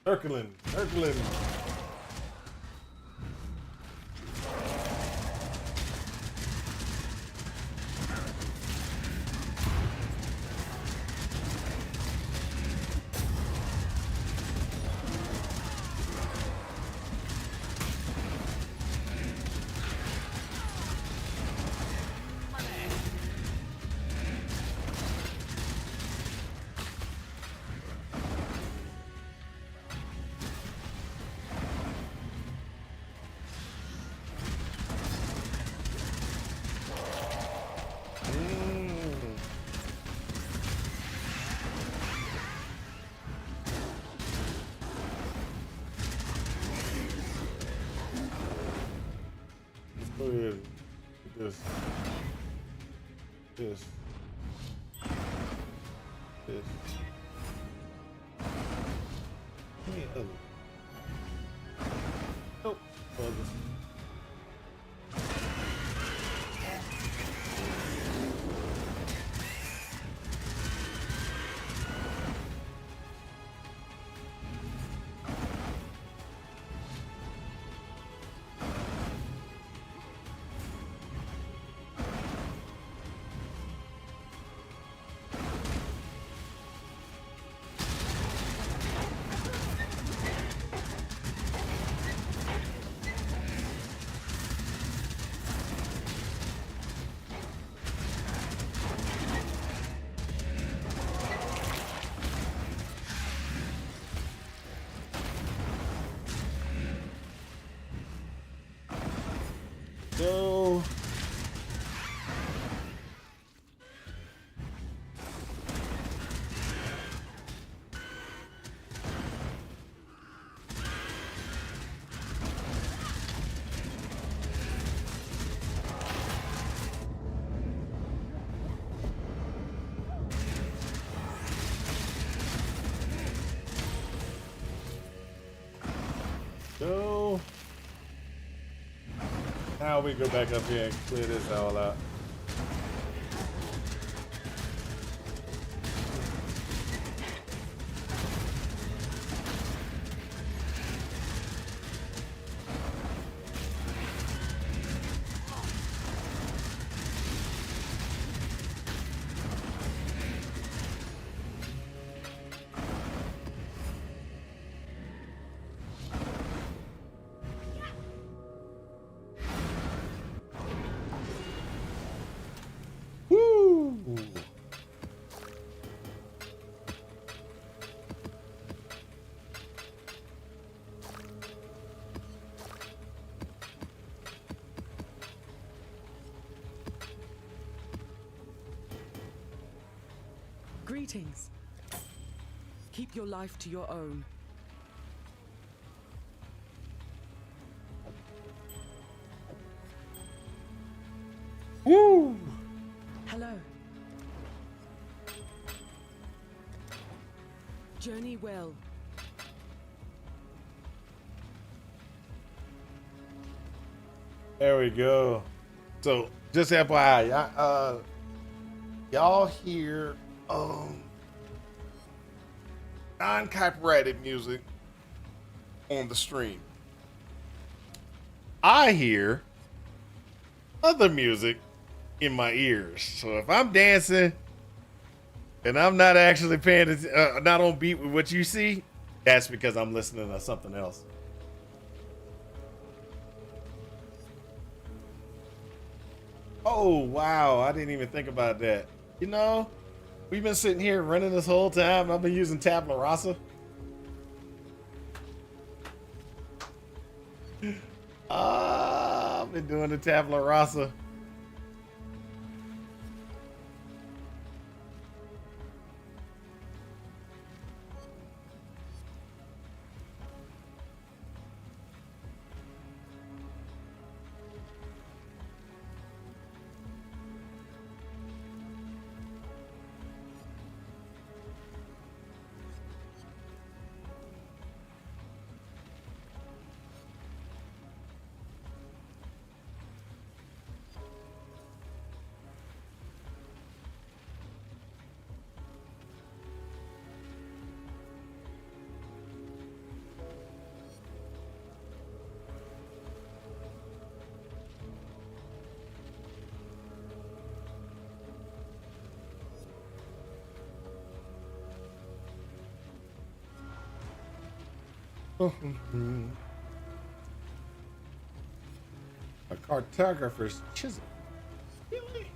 Circling, circling. Go ahead. This. This. This. Give me other. Nope. Others. Go. Go. Now we go back up here and clear this all out. Woo! Greetings. Keep your life to your own. Woo! Hello. Journey well. There we go. So just FYI, y'all hear non-copyrighted music on the stream. I hear other music in my ears. So if I'm dancing and I'm not actually paying not on beat with what you see, that's because I'm listening to something else. Oh, wow. I didn't even think about that. You know, we've been sitting here running this whole time. I've been using tabula rasa. I've been doing the tabula rasa. A cartographer's chisel. Really?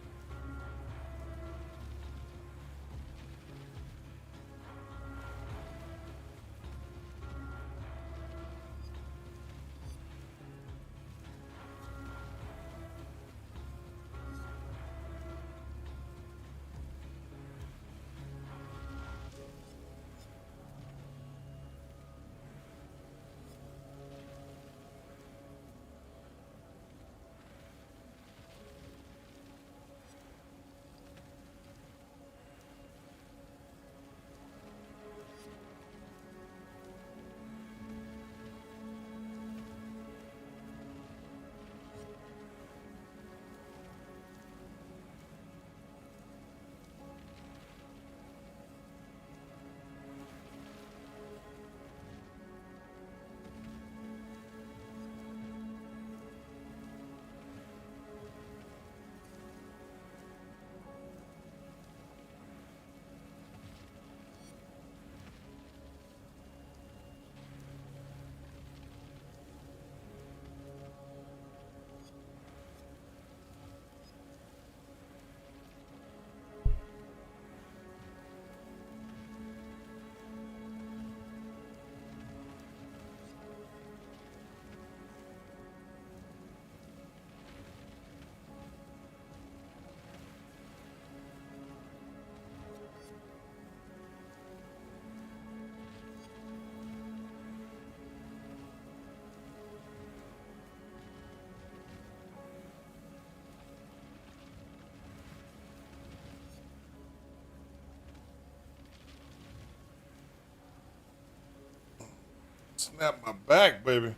Snap my back, baby.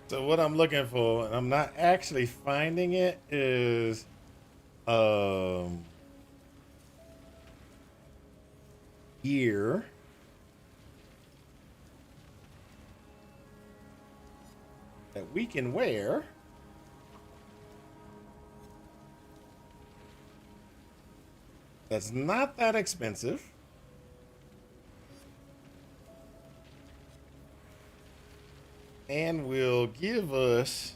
So what I'm looking for, and I'm not actually finding it, is gear that we can wear that's not that expensive. And will give us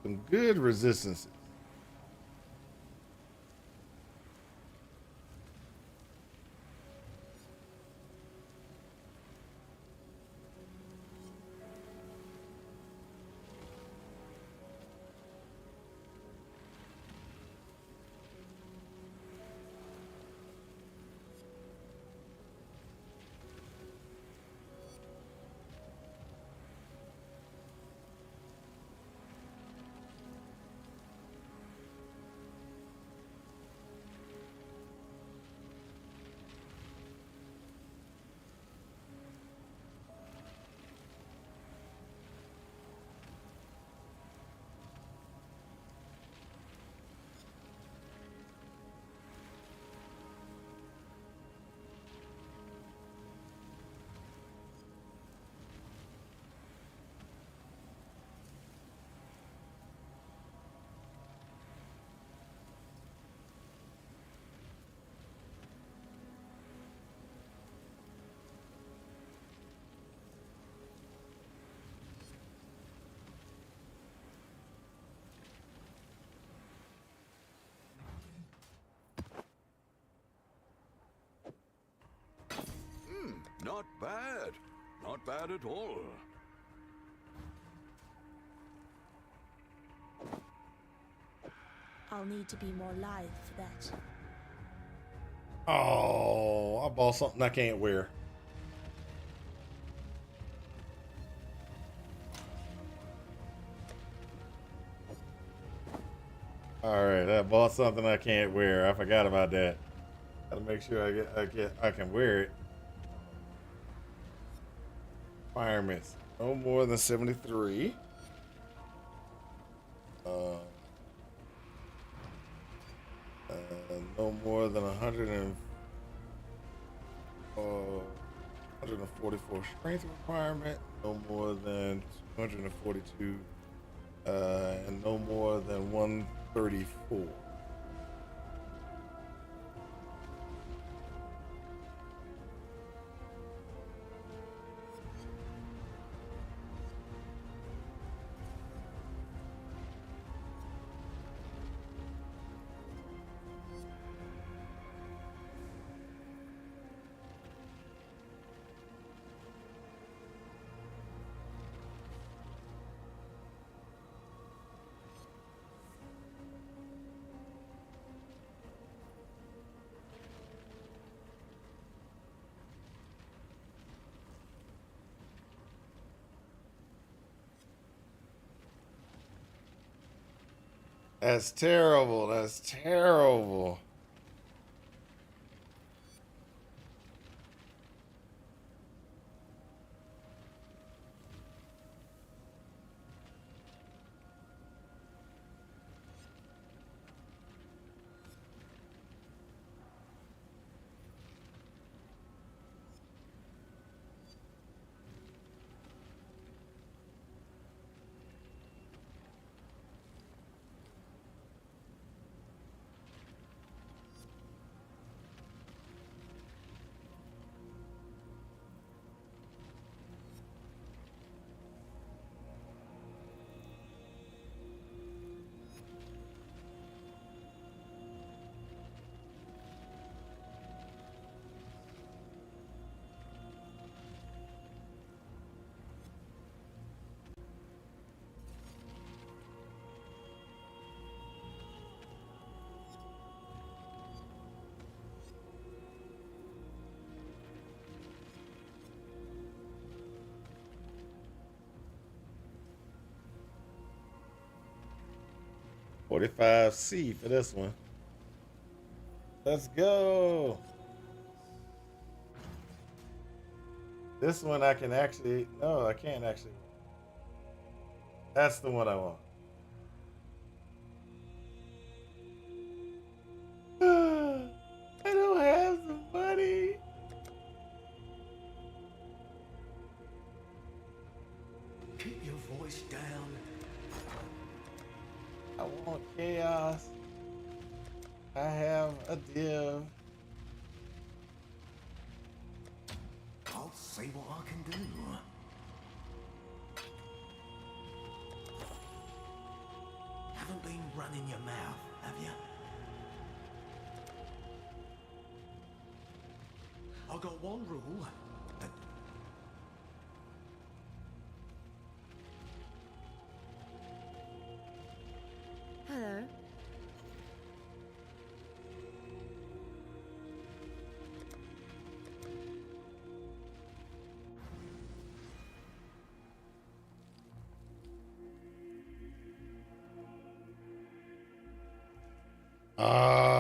some good resistances. Not bad. Not bad at all. I'll need to be more lithe for that. Oh, I bought something I can't wear. All right, I bought something I can't wear. I forgot about that. Gotta make sure I can wear it. Requirements: no more than 73. Uh, no more than 144 strength requirement. No more than 242. And no more than 134. That's terrible. That's terrible. $45C for this one. Let's go. This one I can actually, no, I can't actually. That's the one I want. I don't have the money. Keep your voice down. I want chaos. I have a div. I'll see what I can do. Haven't been running your mouth, have you? I got one rule. That Hello. Ah.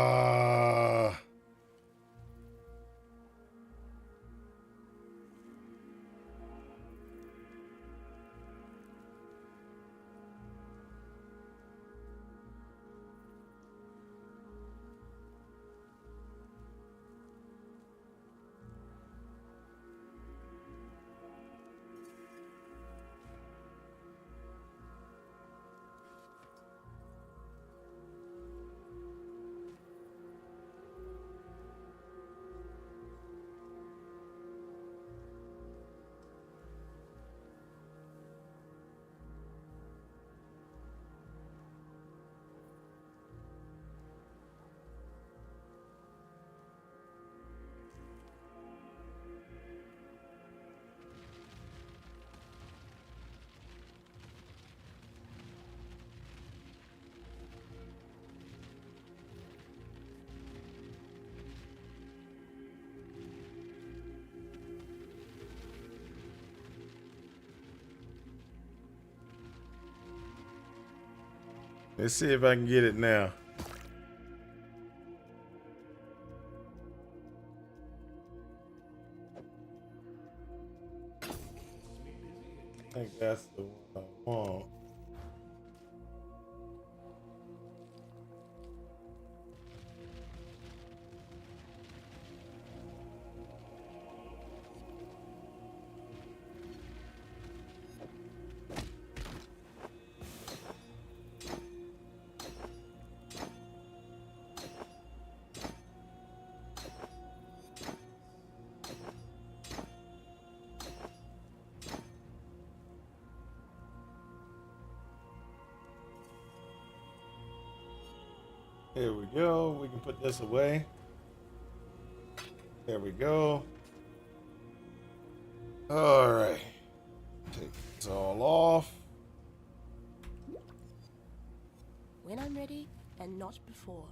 Let's see if I can get it now. think that's the one I want. There we go. We can put this away. There we go. All right. Take this all off. When I'm ready, and not before.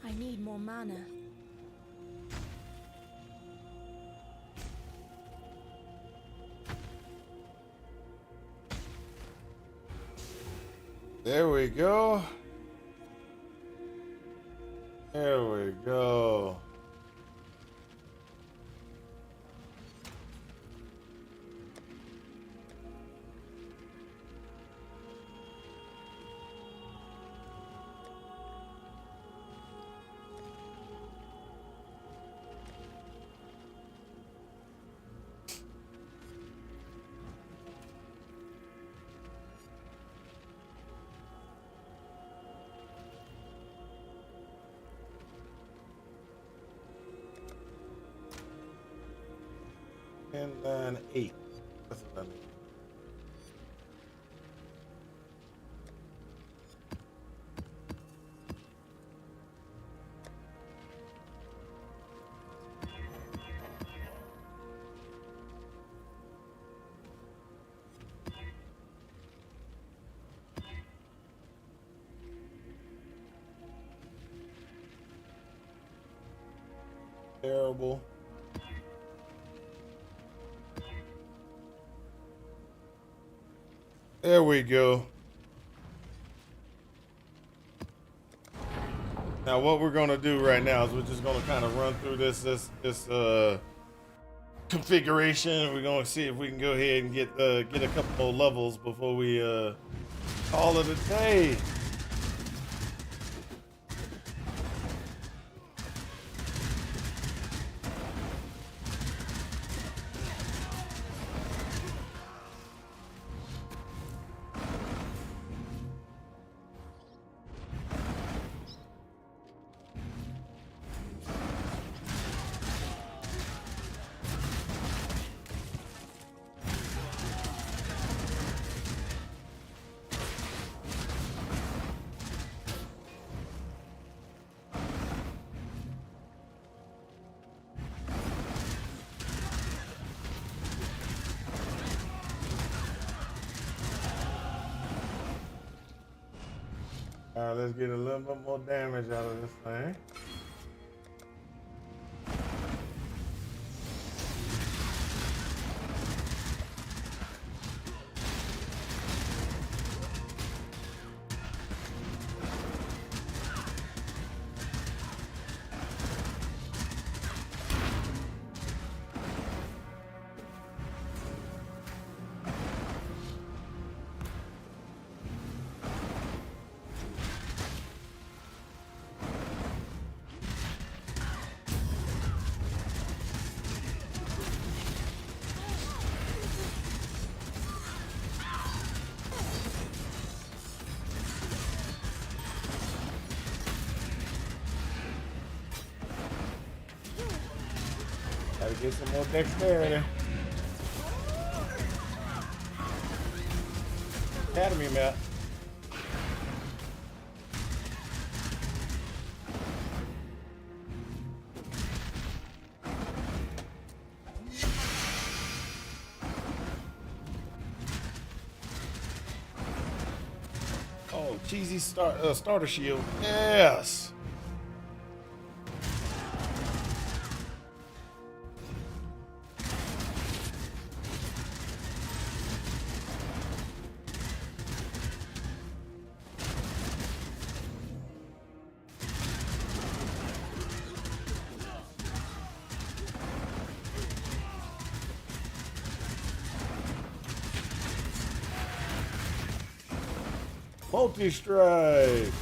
I need more mana. There we go. There we go. And then 8. That's what I need. Terrible. There we go. Now what we're gonna do right now is we're just gonna kind of run through this configuration. We're gonna see if we can go ahead and get a couple more levels before we call it a day. All right, let's get a little bit more damage out of this thing. Gotta get some more dexterity. Academy map. Oh, cheesy starter shield. Yes. Multi-strike.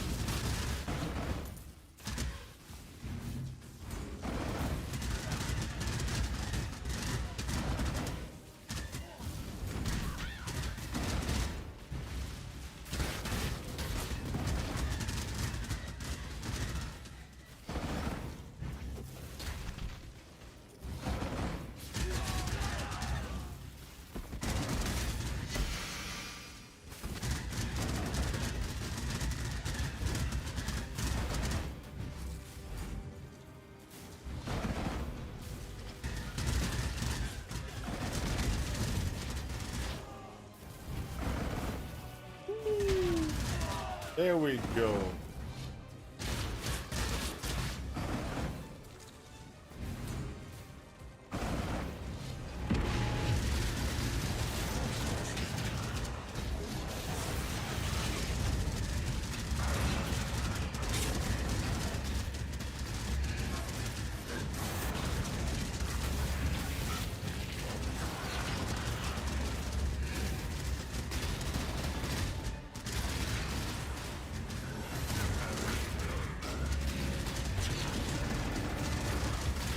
There we go.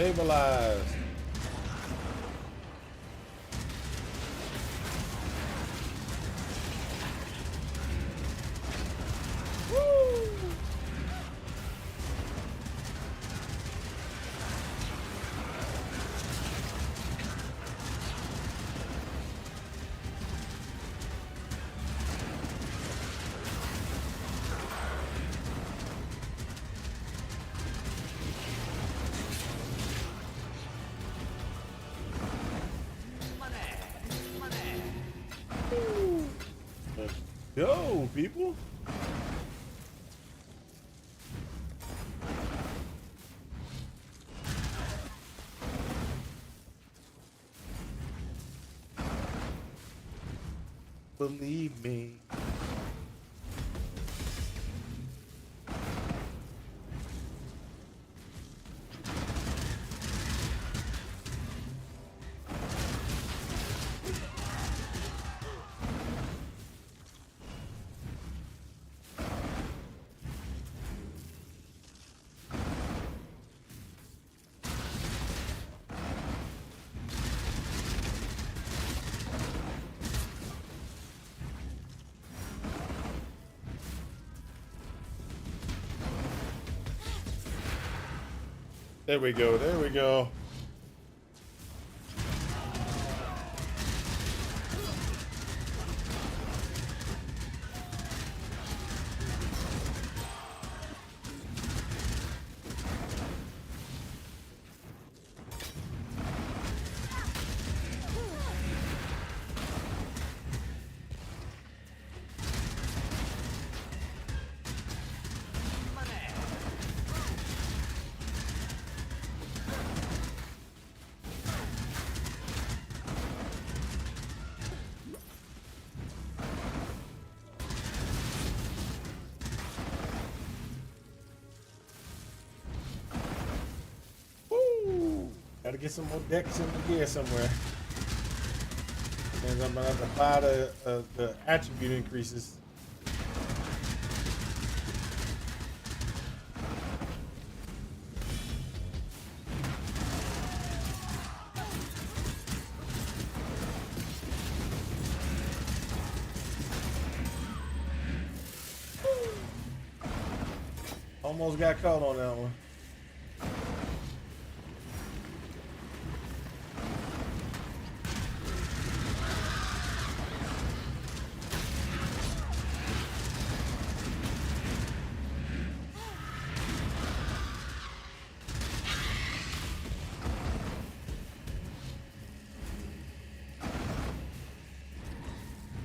Stabilize. Let's go, people. Believe me. There we go. There we go. Gotta get some more decks in the gear somewhere. And I'm gonna have to buy the attribute increases. Almost got caught on that one.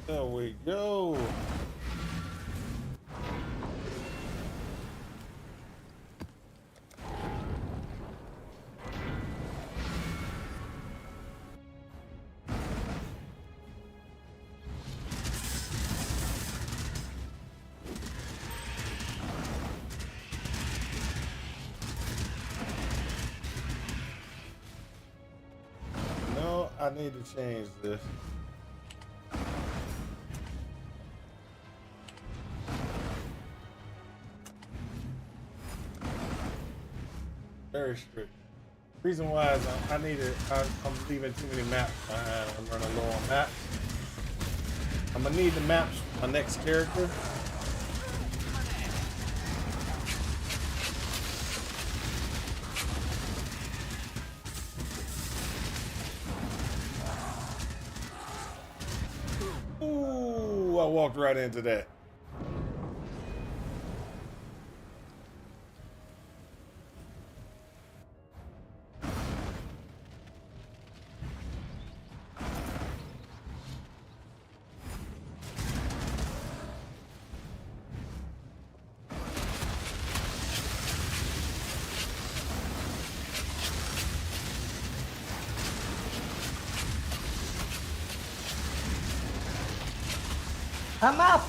There we go. No, I need to change this. very strict. Reason why is I'm leaving too many maps behind. I'm running low on maps. I'm gonna need the maps for my next character. Ooh, I walked right into that. I'm up.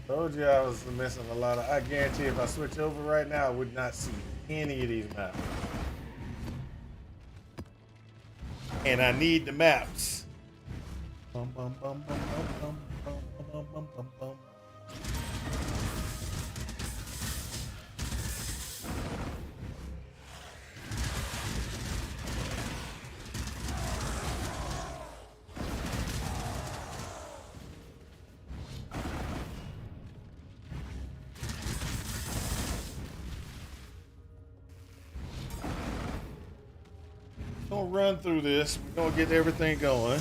Told you I was missing a lot of. I guarantee if I switch over right now, I would not see any of these maps. And I need the maps. Bum, bum, bum, bum, bum, bum, bum, bum, bum, bum. We're gonna run through this. We're gonna get everything going.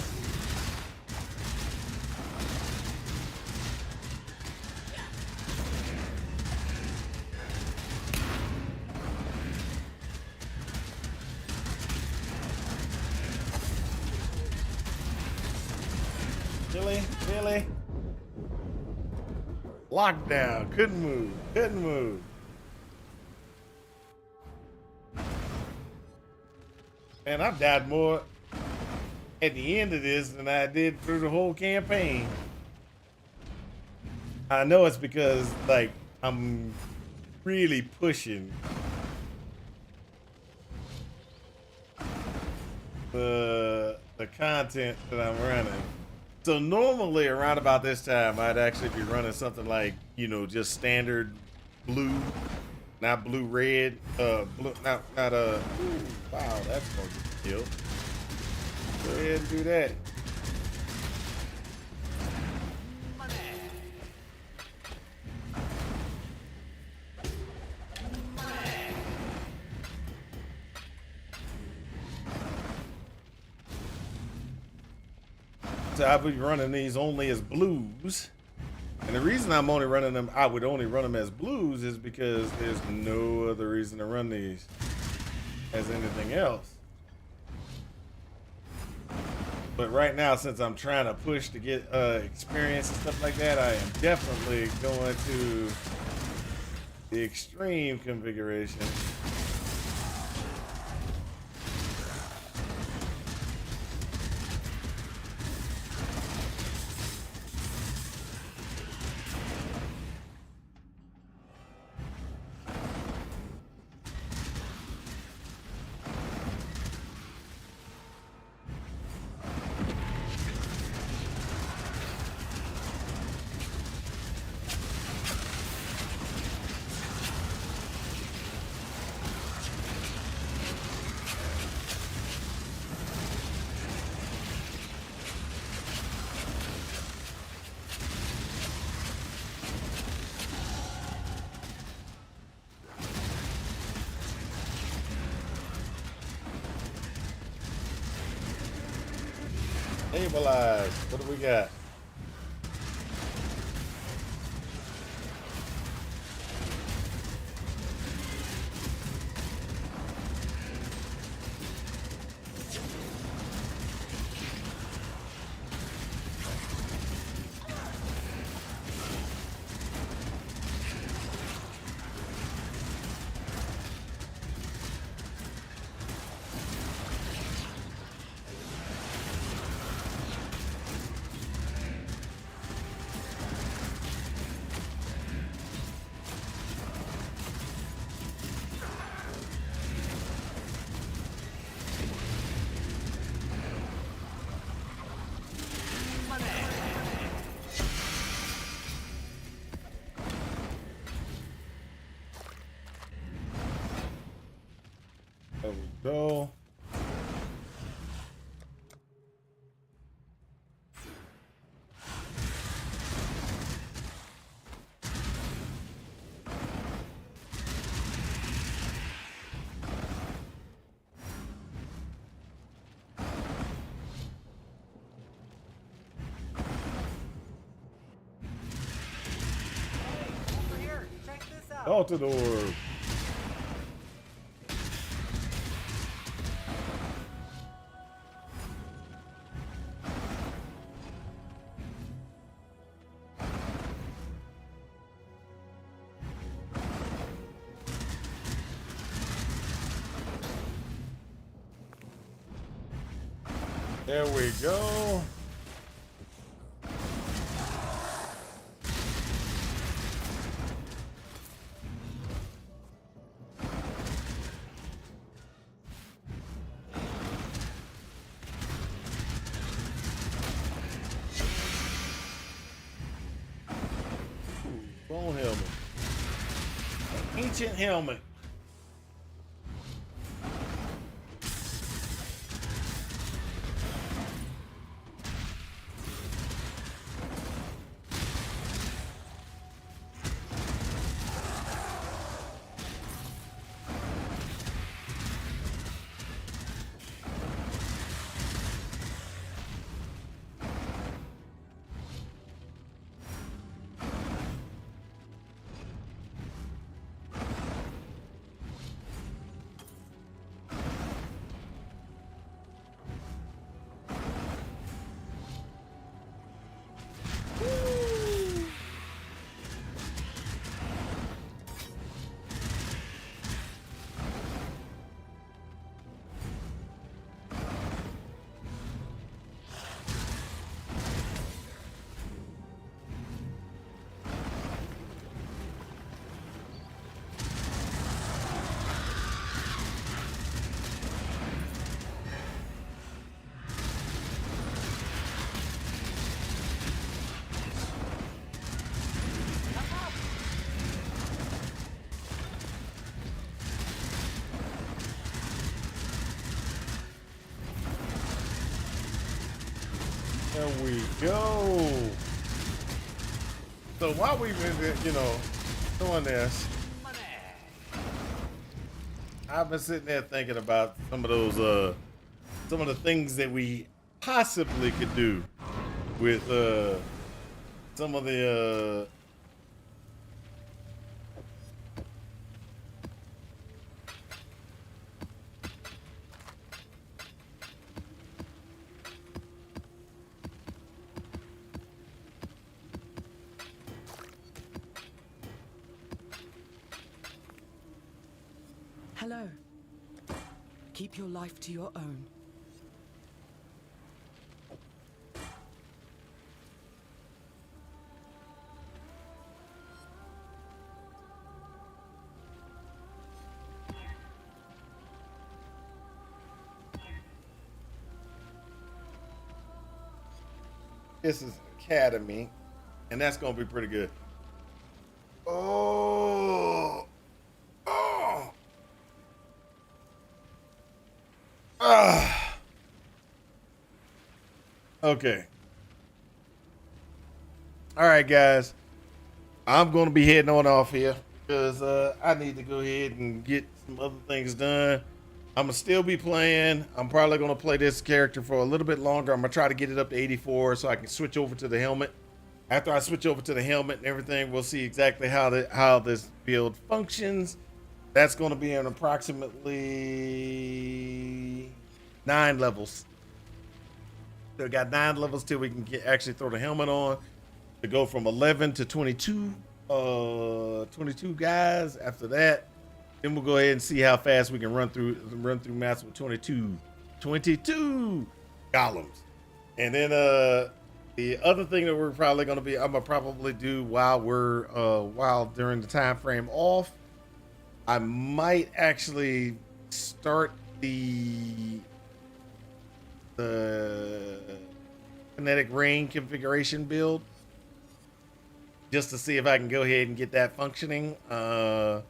Really? Lockdown. Couldn't move. Man, I've died more at the end of this than I did through the whole campaign. I know it's because, like, I'm really pushing the content that I'm running. So normally around about this time, I'd actually be running something like, you know, just standard blue, not blue red, blue, not wow, that's gonna get killed. Go ahead and do that. So I'll be running these only as blues. And the reason I'm only running them, I would only run them as blues is because there's no other reason to run these as anything else. But right now, since I'm trying to push to get experience and stuff like that, I am definitely going to the extreme configuration. Stabilize. What do we got? Salted orb. There we go. Bone helmet. Ancient helmet. There we go. So while we've been, doing this, I've been sitting there thinking about some of those, some of the things that we possibly could do with some of the Hello. Keep your life to your own. this is Academy, and that's gonna be pretty good. Oh. Okay. All right, guys. I'm going to be heading on off here because I need to go ahead and get some other things done. I'm going to still be playing. I'm probably going to play this character for a little bit longer. I'm going to try to get it up to 84 so I can switch over to the helmet. After I switch over to the helmet and everything, we'll see exactly how this build functions. That's going to be in approximately 9 levels. So we got 9 levels till we can actually throw the helmet on to go from 11 to 22. 22 guys. After that, then we'll go ahead and see how fast we can run through maps with 22 golems. And then the other thing that we're probably going to be, I'm gonna probably do while during the time frame off, I might actually start the kinetic rain configuration build just to see if I can go ahead and get that functioning. It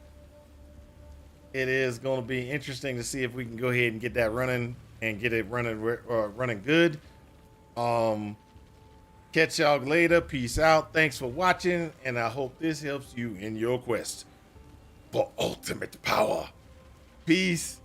is going to be interesting to see if we can go ahead and get that running and get it running good. Catch y'all later. Peace out. Thanks for watching, and I hope this helps you in your quest for ultimate power. Peace.